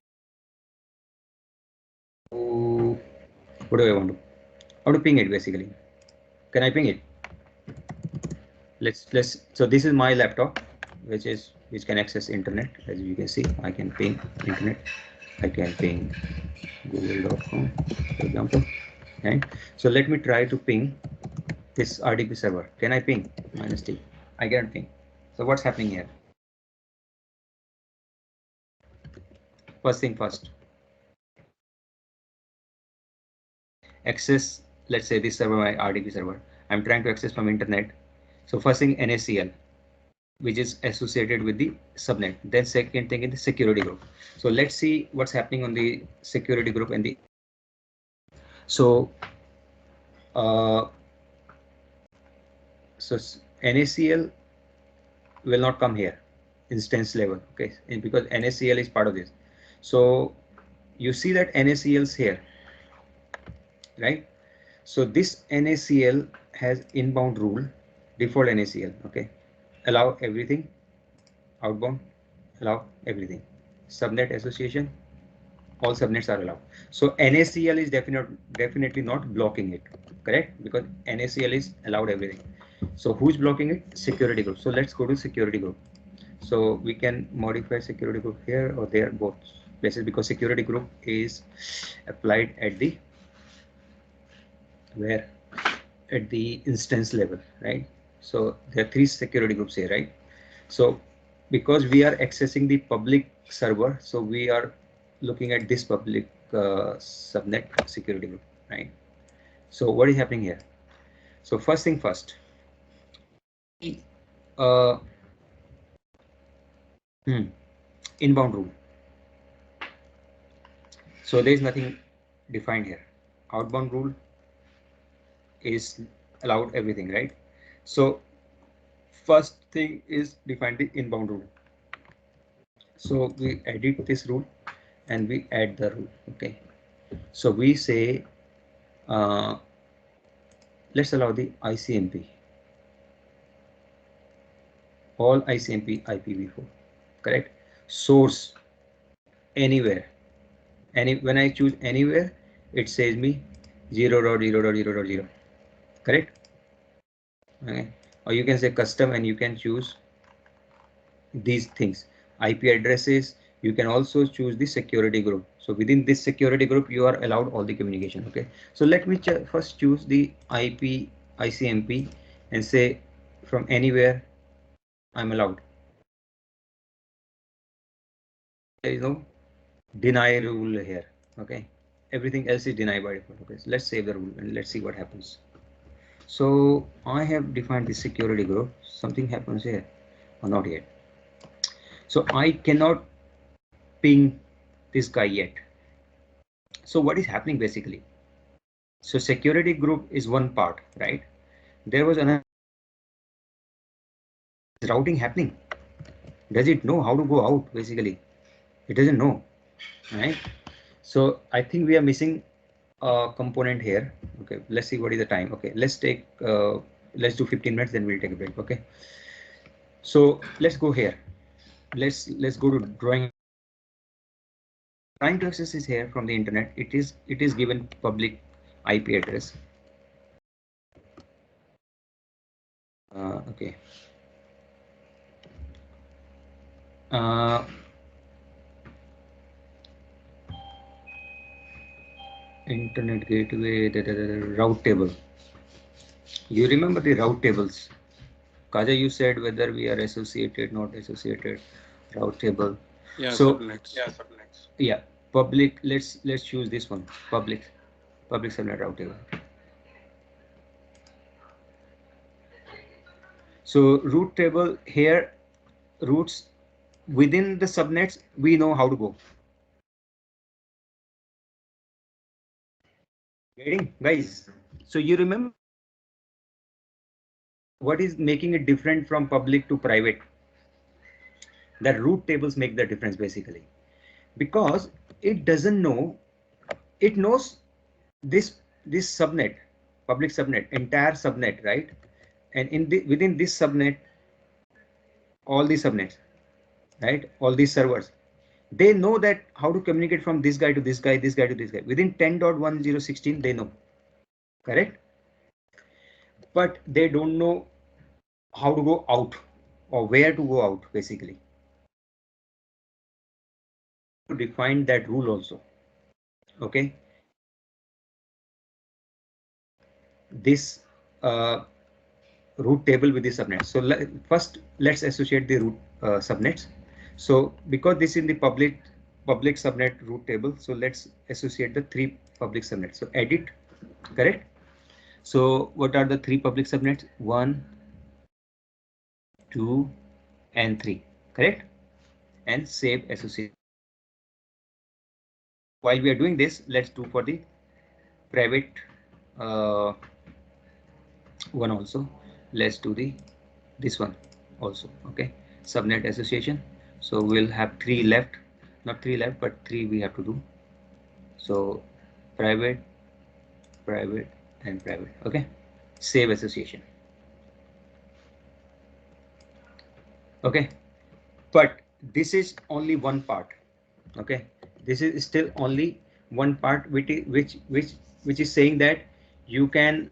A: what do I want to? How to ping it basically? Can I ping it? Let's so this is my laptop, which can access internet. As you can see, I can ping internet. I can ping google.com, for example. And so let me try to ping this RDP server. Can I ping? -T. I cannot ping. So what's happening here? First thing first. Access, let's say this server, my RDP server. I'm trying to access from internet. So first thing, NACL, which is associated with the subnet. Then second thing is the security group. So let's see what's happening on the security group and the. So NACL will not come here, instance level. Okay, and because NACL is part of this. So you see that NACL is here, right? So this NACL has inbound rule, default NACL. Okay, allow everything, outbound, allow everything. Subnet association, all subnets are allowed. So NACL is definitely not blocking it, correct? Because NACL is allowed everything. So who's blocking it? Security group. So let's go to security group. So we can modify security group here or there, both places, because security group is applied at the where at the instance level, right? So there are 3 security groups here, right? So because we are accessing the public server, so we are looking at this public subnet security group, right? So what is happening here? So first thing first, inbound rule. So there is nothing defined here. Outbound rule is allowed everything, right? So first thing is define the inbound rule. So we edit this rule and we add the rule. Okay. So we say let's allow the ICMP, all ICMP IPv4, correct? Source anywhere. When I choose anywhere, it says me 0.0.0.0, correct? Okay. Or you can say custom and you can choose these things. IP addresses, you can also choose the security group. So within this security group, you are allowed all the communication. Okay. So let me first choose the IP ICMP and say from anywhere I'm allowed. there is no deny rule here. Okay, everything else is denied by default. Okay, so let's save the rule and let's see what happens. So I have defined the security group. Something happens here or not yet. So I cannot ping this guy yet. So what is happening basically? So security group is one part, right? There was another routing happening. Does it know how to go out? Basically, it doesn't know, right? So I think we are missing a component here. Okay, let's see what is the time. Okay, let's do 15 minutes, then we'll take a break. Okay, so let's go here. Let's go to drawing. Trying to access is here from the internet. It is given public IP address. Okay. Internet gateway, the route table. You remember the route tables? Kaja, you said whether we are associated, not associated, route table.
D: Yeah,
A: So
D: subnets.
A: yeah, public. Let's choose this one. Public subnet route table. So route table here, routes within the subnets, we know how to go. Getting, guys? So you remember what is making it different from public to private? That route tables make the difference basically, because it doesn't know, it knows this subnet, public subnet, entire subnet, right? And within this subnet, all these subnets, right? All these servers, they know that how to communicate from this guy to this guy, this guy to this guy. Within 10.1016, they know, correct? But they don't know how to go out or where to go out, basically. To define that rule also. Okay. This route table with the subnets. So first, let's associate the root subnets. So because this is the public subnet route table, so let's associate the 3 public subnets. So edit, correct? So what are the 3 public subnets? 1, 2, and 3, correct? And save associate. While we are doing this, let's do for the private one also. Let's do this one also. Okay, subnet association. So we'll have 3 left, not 3 left, but 3 we have to do. So private, and private. Okay, save association. Okay, but this is only one part. Okay, this is still only one part, which is saying that you can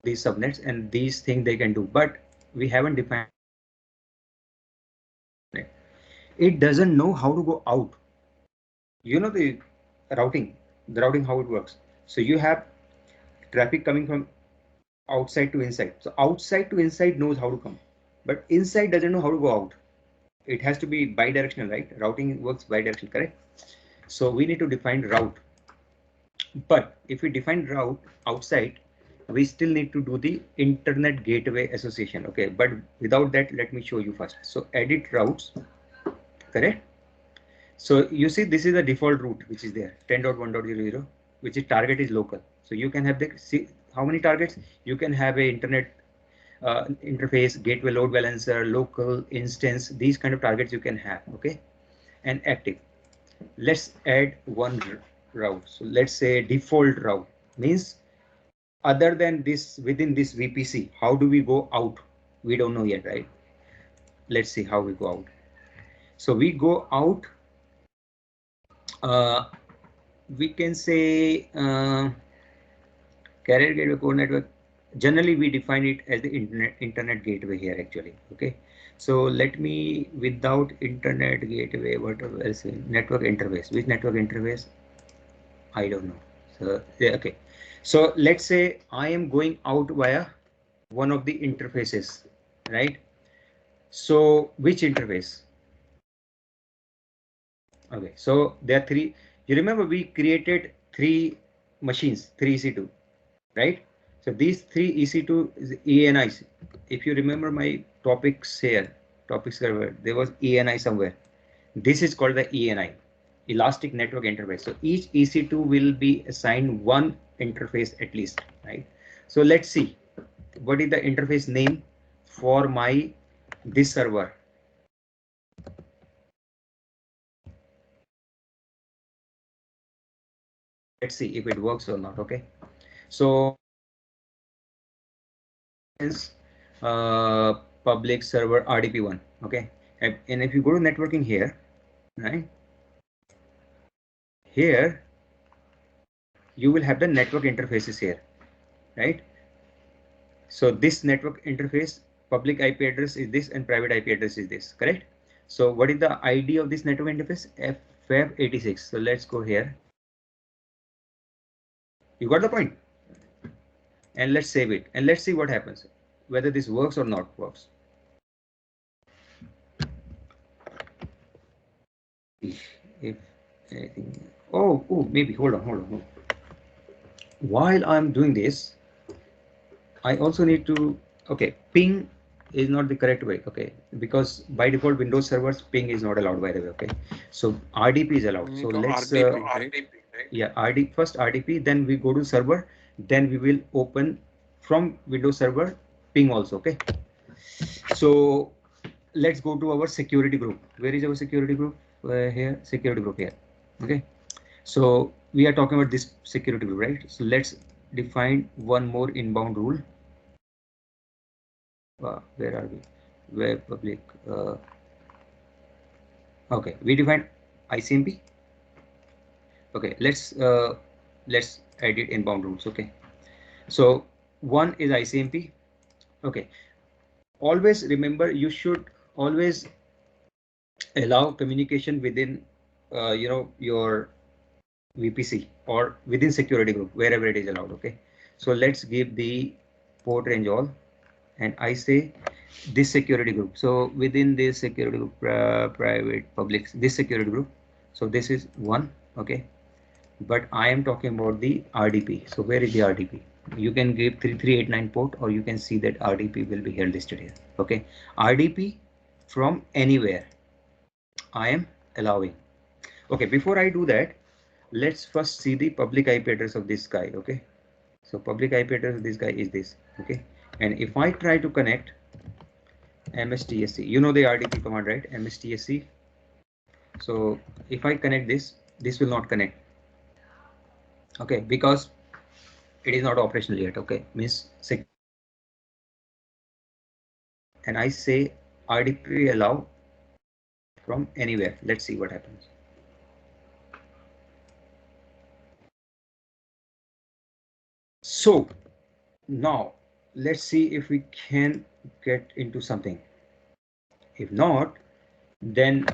A: these subnets and these things they can do, but we haven't defined. It doesn't know how to go out. You know the routing how it works. So you have traffic coming from outside to inside. So outside to inside knows how to come, but inside doesn't know how to go out. It has to be bidirectional, right? Routing works bidirectional, correct? So we need to define route. But if we define route outside, we still need to do the internet gateway association. Okay, but without that, let me show you first. So edit routes, correct? So you see this is the default route which is there 10.1.00, which is target is local. So you can have the see how many targets you can have a internet interface, gateway, load balancer, local instance, these kind of targets you can have. Okay, and active. Let's add one route. So let's say default route means other than this within this VPC, how do we go out? We don't know yet, right? Let's see how we go out. So we go out. We can say carrier gateway core network. Generally, we define it as the internet gateway here actually. Okay, so let me without internet gateway, what else? Network interface. Which network interface? I don't know. So yeah, okay. So let's say I am going out via one of the interfaces, right? So which interface? Okay, so there are three. You remember we created three machines, three EC2, right? So these three EC2 is ENIs. If you remember my topics here, topics server, there was ENI somewhere. This is called the ENI, Elastic Network Interface. So each EC2 will be assigned one interface at least, right? So let's see what is the interface name for my this server. Let's see if it works or not. Okay, so public server RDP1. Okay, and if you go to networking here, right, here you will have the network interfaces here, right? So this network interface, public IP address is this and private IP address is this, correct? So what is the ID of this network interface? Feb86. So let's go here. You got the point? And let's save it and let's see what happens, whether this works or not works. If anything, oh, maybe hold on. While I'm doing this, I also need to, okay, ping is not the correct way, okay, because by default Windows servers ping is not allowed, by the way, okay. So RDP is allowed. So let's
D: RDP, right?
A: yeah, first RDP, then we go to server, then we will open from Windows server ping also, okay. So let's go to our security group. Where is our security group? Here, security group here, okay. So we are talking about this security group, right? So let's define one more inbound rule. Where are we? Web public. Okay, we define ICMP. Okay, let's edit inbound rules. Okay, so one is ICMP. Okay, always remember you should always allow communication within your VPC or within security group, wherever it is allowed. Okay, so let's give the port range all, and I say this security group. So within this security group, private, public, this security group. So this is one, okay. But I am talking about the RDP. So where is the RDP? You can give 3389 port, or you can see that RDP will be here listed here. Okay, RDP from anywhere I am allowing. Okay, before I do that, let's first see the public IP address of this guy. Okay, so public IP address of this guy is this. Okay, and if I try to connect MSTSC, you know the RDP command, right? MSTSC. So if I connect this, this will not connect. Okay, because it is not operational yet. Okay, means and I say RDP allow from anywhere. Let's see what happens. So now let's see if we can get into something. If not, then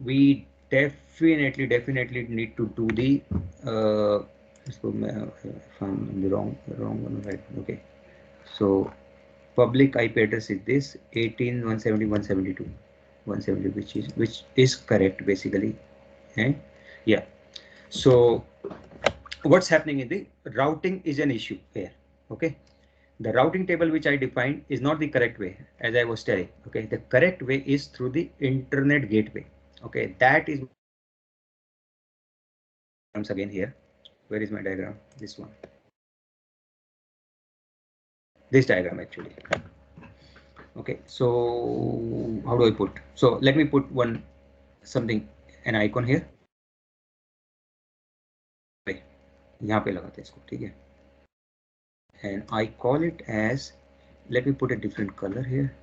A: we definitely need to do the if I'm in the wrong one, right? Okay, so public IP address is this 18.170.172.170, which is correct basically. And yeah, so what's happening in the routing is an issue here. Okay, the routing table which I defined is not the correct way, as I was telling. Okay, the correct way is through the internet gateway. Okay, that is comes again here. Where is my diagram? This one. This diagram actually. Okay, so how do I put? So let me put an icon here. यहाँ पे लगाते हैं इसको, ठीक है? And I call it as, let me put a different color here.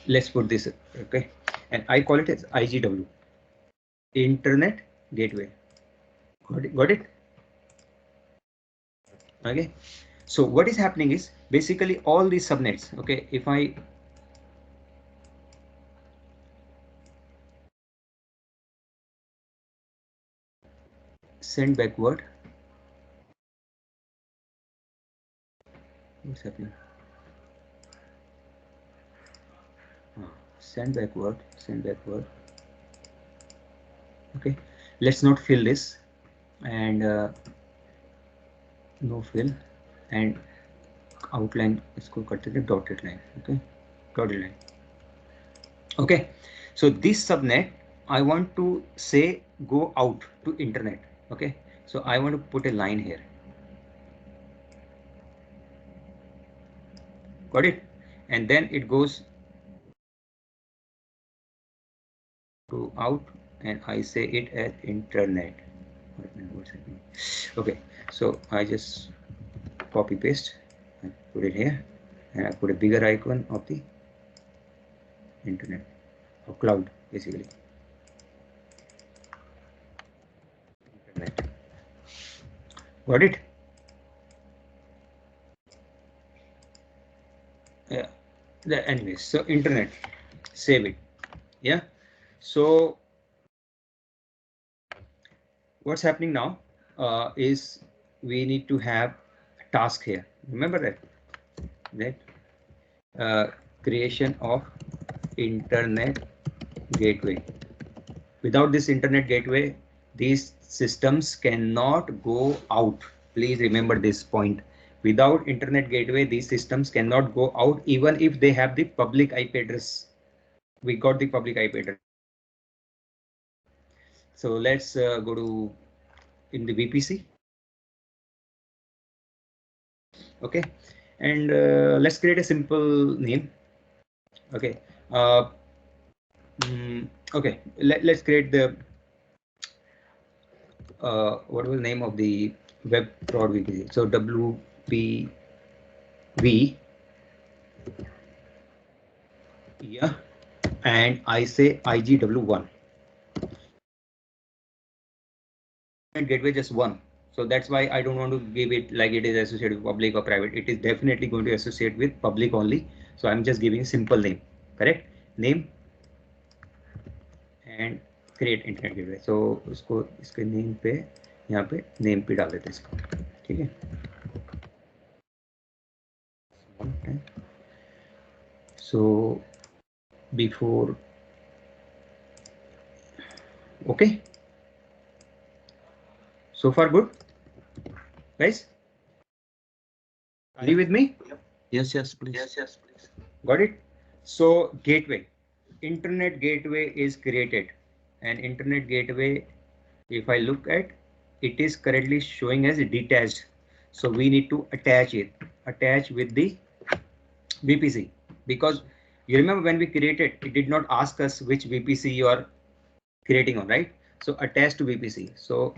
A: Let's put this, okay? And I call it as IGW, Internet Gateway. Got it? Okay. So what is happening is basically all these subnets. Okay, if I send backward, what's happening? send backward. Okay, let's not fill this, and no fill, and outline इसको करते थे dotted line. Okay, dotted line. Okay, so this subnet I want to say go out to internet. Okay, so I want to put a line here. Got it? And then it goes to out, and I say it as internet. Okay, so I just copy paste and put it here, and I put a bigger icon of the internet or cloud, basically. Internet. Got it? Yeah. Anyways, so internet, save it. Yeah. So what's happening now is we need to have a task here. Remember that creation of internet gateway. Without this internet gateway, these systems cannot go out. Please remember this point. Without internet gateway, these systems cannot go out even if they have the public IP address. We got the public IP address. So let's go to in the VPC. Okay, and let's create a simple name. Okay, okay, let's create the what was the name of the web prod VPC? So WPV, yeah, and I say IGW1. Gateway just one, so that's why I don't want to give it like it is associated with public or private. It is definitely going to associate with public only, so I'm just giving a simple name. Correct name and create internet gateway. So उसको इसके name पे यहाँ पे name पे डाल देते हैं इसको, ठीक है. So before, okay, so far good, guys. Are you with me?
C: Yes, please.
A: Got it. So gateway, internet gateway is created, and internet gateway, if I look at, it is currently showing as detached. So we need to attach with the VPC, because you remember when we created, it did not ask us which VPC you are creating on, right? So attach to VPC. So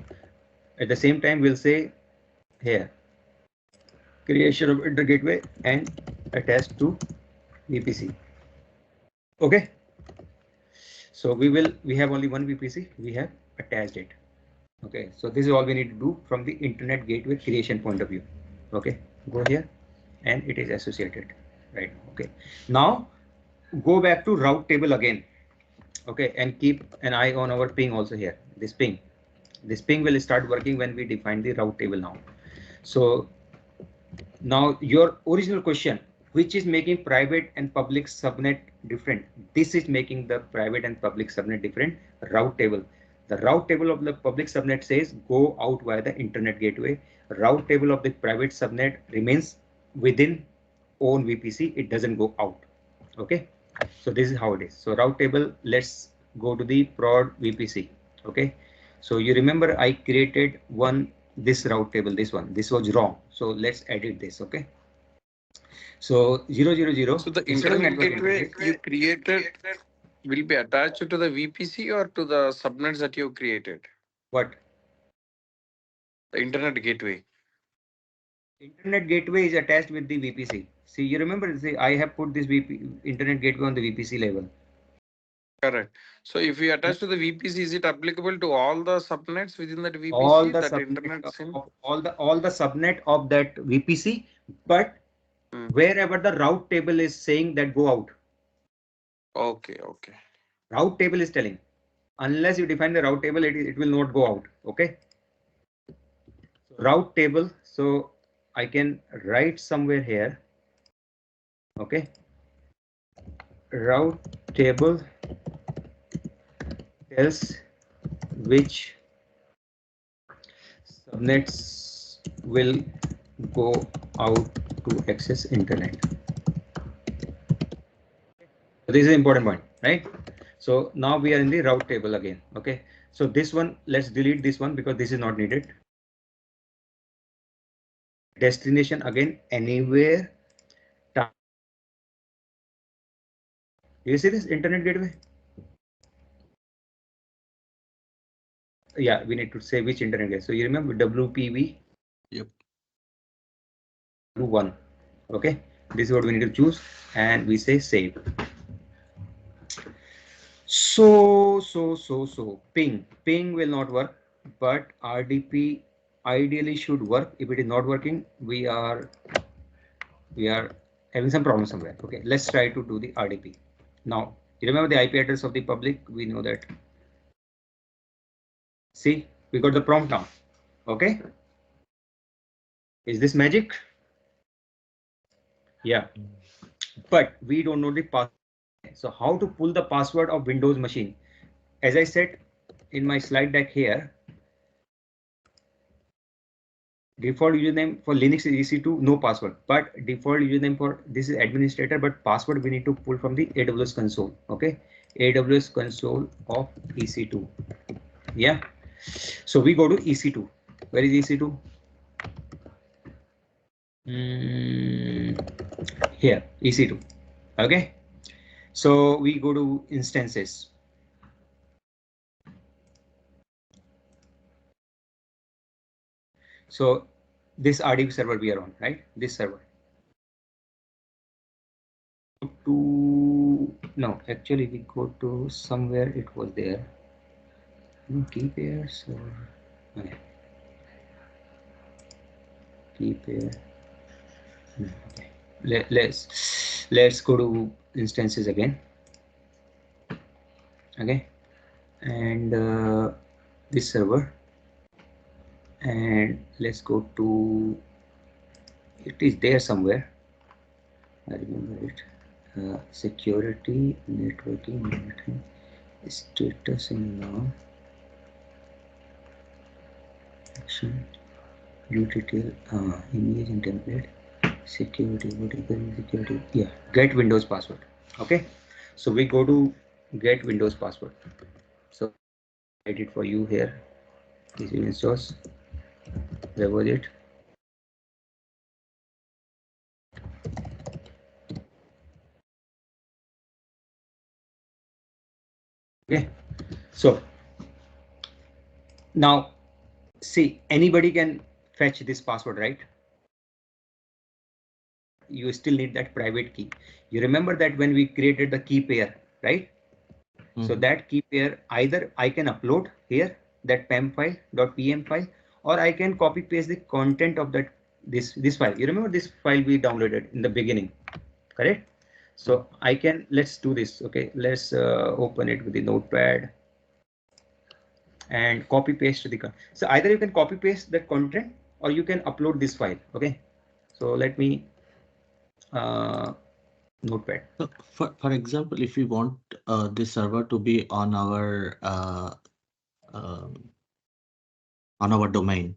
A: at the same time, we'll say here creation of inter gateway and attach to VPC. Okay. So we have only one VPC, we have attached it. Okay, so this is all we need to do from the internet gateway creation point of view. Okay, go here and it is associated, right? Okay, now go back to route table again. Okay, and keep an eye on our ping also here. This ping will start working when we define the route table now. So now your original question, which is making private and public subnet different? This is making the private and public subnet different. Route table. The route table of the public subnet says go out via the internet gateway. Route table of the private subnet remains within own VPC. It doesn't go out. Okay. So this is how it is. So route table, let's go to the prod VPC. Okay. So you remember I created this route table, this was wrong. So let's edit this. Okay. So 000.
D: So the internet gateway you created will be attached to the VPC or to the subnets that you created?
A: What?
D: The internet gateway.
A: Internet gateway is attached with the VPC. See, you remember, see, I have put this internet gateway on the VPC level.
D: Correct. So if we attach to the VPC, is it applicable to all the subnets within that VPC?
A: All the
D: that
A: subnet
D: internet
A: of all the subnet of that VPC, but wherever the route table is saying that go out.
D: Okay.
A: Route table is telling, unless you define the route table, it will not go out. Okay. So route table. So I can write somewhere here. Okay. route table tells which subnets will go out to access internet. So this is an important point, right? So now we are in the route table again. Okay, so this one, let's delete this one because this is not needed. Destination again, anywhere. Do you see this internet gateway? Yeah, we need to say which internet gateway. So you remember WPV?
C: Yep.
A: One. Okay, this is what we need to choose, and we say save. So ping will not work, but RDP ideally should work. If it is not working, we are having some problem somewhere. Okay, let's try to do the RDP. Now you remember the IP address of the public, we know that. See, we got the prompt now. Okay, is this magic? Yeah, but we don't know the password. So how to pull the password of Windows machine? As I said in my slide deck here, default username for Linux is EC2, no password, but default username for this is administrator, but password we need to pull from the AWS console. Okay, AWS console of EC2. Yeah, so we go to EC2. Where is EC2? Here, EC2. Okay, so we go to instances. So this RDP server we are on, right? This server. To no, actually we go to somewhere it was there. Key pairs or okay. Key pair. Okay. Let's go to instances again. Okay, and this server, and let's go to it is there somewhere. I remember it. Security, networking, monitoring, status and now action, view detail, image and template, security, what is the security? Yeah, get Windows password. Okay, so we go to get Windows password. So I did it for you here. This is source. Where was it? Okay, so now see, anybody can fetch this password, right? You still need that private key. You remember that when we created the key pair, right? So that key pair, either I can upload here that pem file .pem file, or I can copy paste the content of that this file. You remember this file we downloaded in the beginning, correct? So I can, let's do this. Okay, let's open it with the notepad and copy paste the. So either you can copy paste that content or you can upload this file. Okay, so let me notepad.
C: So for example, if we want this server to be on our domain,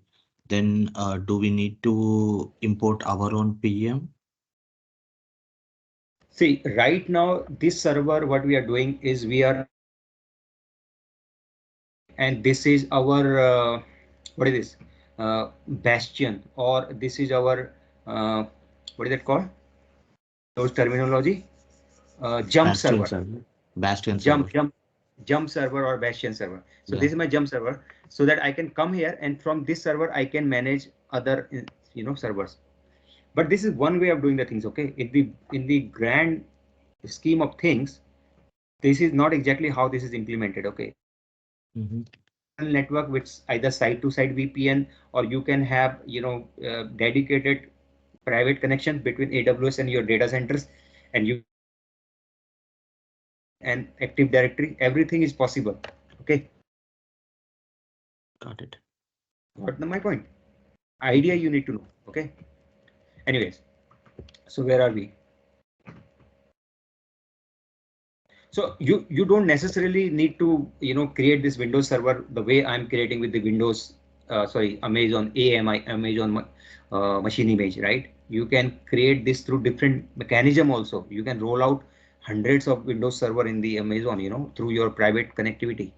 C: then do we need to import our own PM?
A: See, right now this server, what we are doing is we are, and this is our what is this bastion, or this is our what is that called? Those terminology, jump
C: Bastion
A: server.
C: server. Bastion
A: Jump,
C: server.
A: jump server or bastion server. So
C: Yeah.
A: this is my jump server, so that I can come here and from this server I can manage other servers. But this is one way of doing the things. Okay, in the grand scheme of things, this is not exactly how this is implemented. Okay, network with either side to side VPN, or you can have dedicated private connection between AWS and your data centers, and you and Active Directory, everything is possible. Okay,
C: Got it.
A: got my point? Idea you need to know. Okay, anyways, so where are we? So you don't necessarily need to create this Windows server the way I'm creating with the Windows Amazon Amazon machine image, right? You can create this through different mechanism also. You can roll out hundreds of Windows server in the Amazon, through your private connectivity.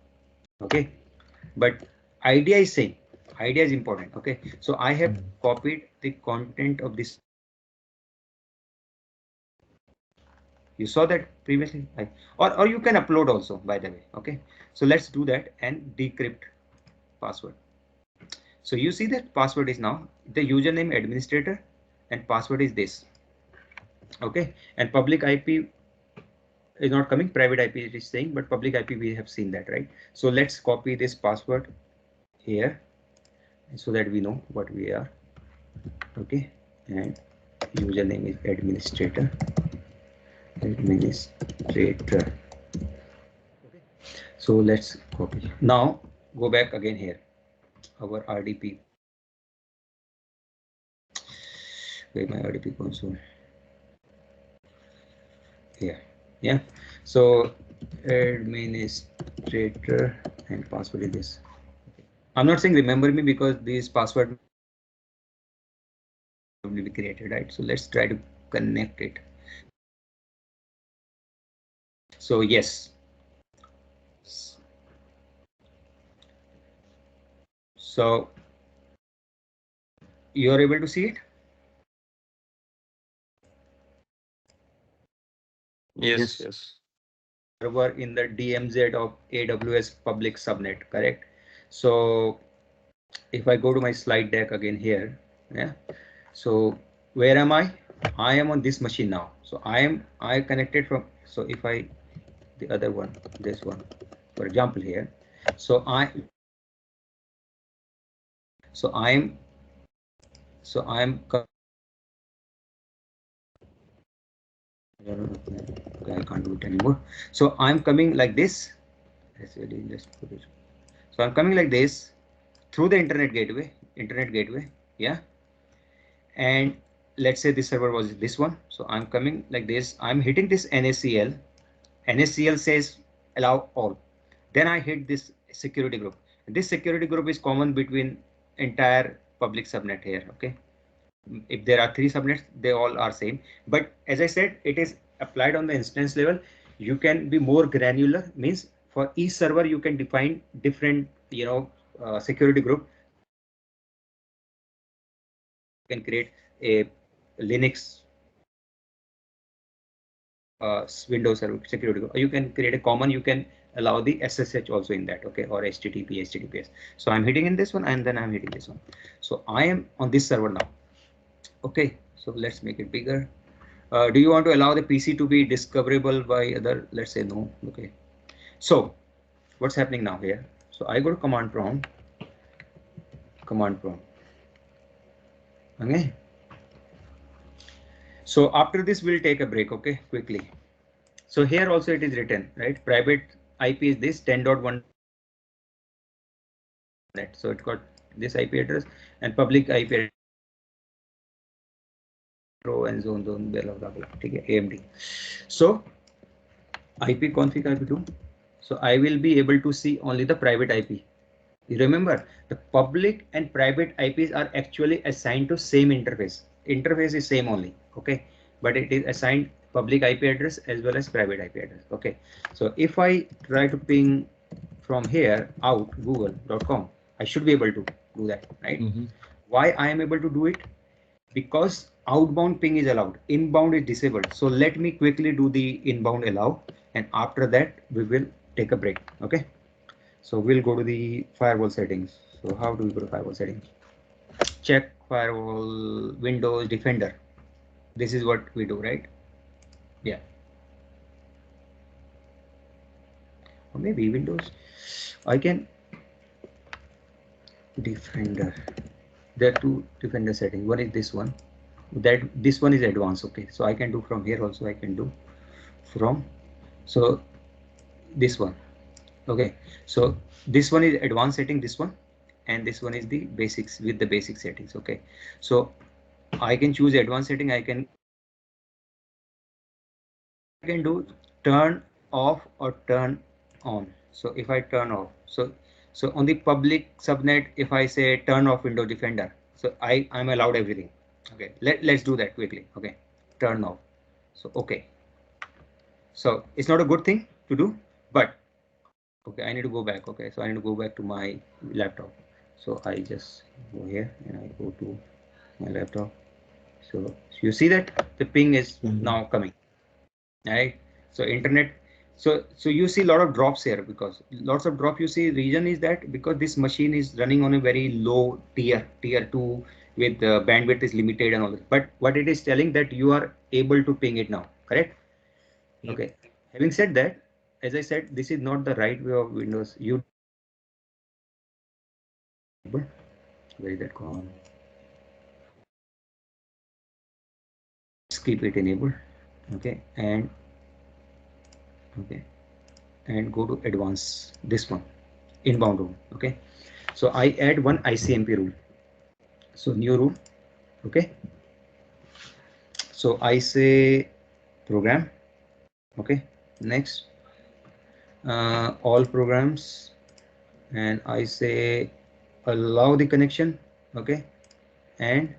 A: Okay, but idea is same. Idea is important. Okay, so I have copied the content of this. You saw that previously, or you can upload also, by the way. Okay, so let's do that and decrypt password. So you see that password is now the username administrator and password is this. Okay, and public IP is not coming, private IP it is saying, but public IP we have seen that, right? So let's copy this password here so that we know what we are. Okay, and username is administrator. Okay, so let's copy. Now go back again here, our RDP. Where my RDP console? Here, yeah. So administrator and password is this. I'm not saying remember me because this password will be created, right? So let's try to connect it. So yes. So you are able to see it?
D: Yes, yes.
A: Server in the DMZ of AWS public subnet, correct? So if I go to my slide deck again here, yeah. So where am I? I am on this machine now. So I connected from, so if I, the other one, this one, for example here. So I'm okay, I can't do it anymore. So I'm coming like this. So I'm coming like this through the internet gateway, yeah. And let's say this server was this one. So I'm coming like this. I'm hitting this NACL. NACL says allow all. Then I hit this security group. This security group is common between entire public subnet here. Okay. If there are 3 subnets, they all are same. But as I said, it is applied on the instance level. You can be more granular. Means for each server, you can define different, security group. You can create a Linux Windows server security group. You can create a common. You can allow the SSH also in that. Okay, or HTTPS. So I'm hitting in this one, and then I'm hitting this one. So I am on this server now. Okay, so let's make it bigger. Do you want to allow the PC to be discoverable by other? Let's say no. Okay. So what's happening now here? So I go to command prompt. Okay. So after this, we'll take a break. Okay, quickly. So here also it is written, right? Private IP is this 10.1. So it got this IP address and public IP address. And zone blah blah blah. Okay, AMD. So IP config IP2. So I will be able to see only the private IP. You remember the public and private IPs are actually assigned to same interface. Interface is same only. Okay, but it is assigned public IP address as well as private IP address. Okay, so if I try to ping from here out google.com, I should be able to do that, right? Why I am able to do it? Because outbound ping is allowed, inbound is disabled. So let me quickly do the inbound allow, and after that we will take a break. Okay, so we'll go to the firewall settings. So how do we go to firewall settings? Check firewall Windows Defender. This is what we do, right? Yeah, or maybe Windows. I can Defender. There are 2 Defender settings. One is this one. This one is advanced. Okay, so I can do from here also. I can do from, so this one. Okay, so this one is advanced setting, this one, and this one is the basics with the basic settings. Okay, so I can choose advanced setting. I can do turn off or turn on. So if I turn off, so on the public subnet, if I say turn off Windows Defender, so I'm allowed everything. Okay, let's do that quickly. Okay, turn off. So okay, so it's not a good thing to do, but okay, I need to go back. Okay, so I need to go back to my laptop. So I just go here and I go to my laptop. So you see that the ping is now coming, right? So internet. So you see a lot of drops here, because lots of drop you see. Reason is that because this machine is running on a very low tier 2 with the bandwidth is limited and all that. But what it is telling that you are able to ping it now, correct?
C: Yep.
A: Okay. Having said that, as I said, this is not the right way of Windows. Where is that gone? Let's keep it enabled. Okay, and go to advanced, this one, inbound rule. Okay, so I add one ICMP rule. So new rule. Okay, so I say program. Okay, next all programs, and I say allow the connection. Okay, and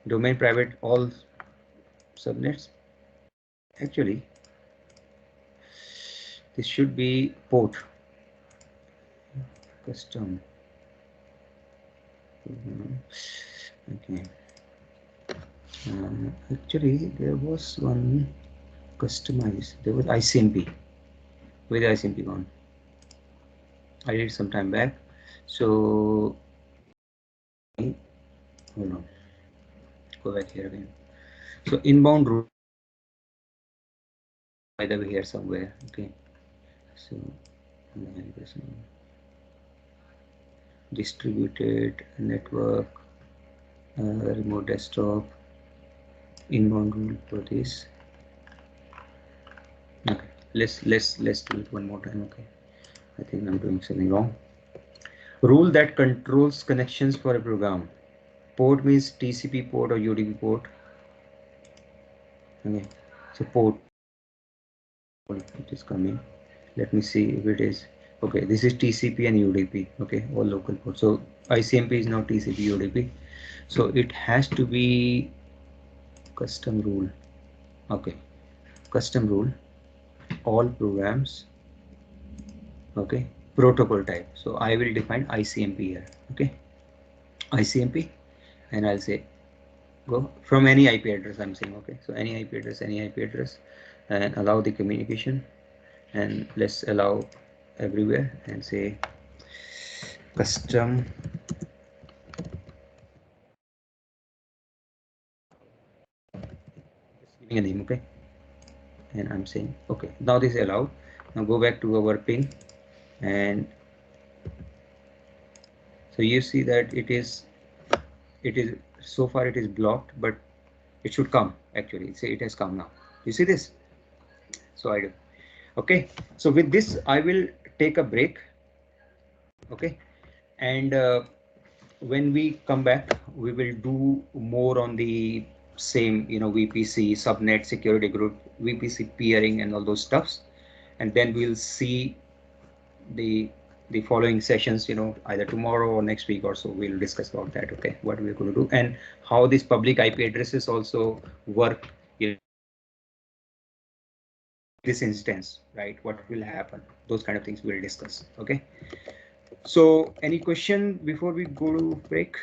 A: domain private all subnets. Actually, this should be port custom. Okay. Actually, there was one customized. There was ICMP. Where the ICMP gone? I did some time back. So hold on. Go back here again. So inbound rule. By the way, here somewhere. Okay. So distributed network, remote desktop, inbound rule for this. Okay. Let's do it one more time. Okay. I think I'm doing something wrong. Rule that controls connections for a program. Port means TCP port or UDP port. Okay, so port it is coming. Let me see if it is okay. This is TCP and UDP. Okay, all local ports. So ICMP is now TCP UDP. So it has to be custom rule. Okay, custom rule. All programs. Okay, protocol type. So I will define ICMP here. Okay, ICMP, and I'll say go from any IP address. I'm saying okay. So any IP address, and allow the communication, and let's allow everywhere and say custom giving a name. Okay, and I'm saying okay. Now this is allowed. Now go back to our ping, and so you see that it is so far it is blocked, but it should come. Actually, say it has come now. You see this? So I do. Okay, so with this I will take a break. Okay, and when we come back, we will do more on the same, VPC, subnet, security group, VPC peering, and all those stuffs. And then we'll see the following sessions, either tomorrow or next week or so. We'll discuss about that. Okay, what we're going to do and how these public IP addresses also work. This instance, right? What will happen? Those kind of things we'll discuss. Okay. So, any question before we go to break?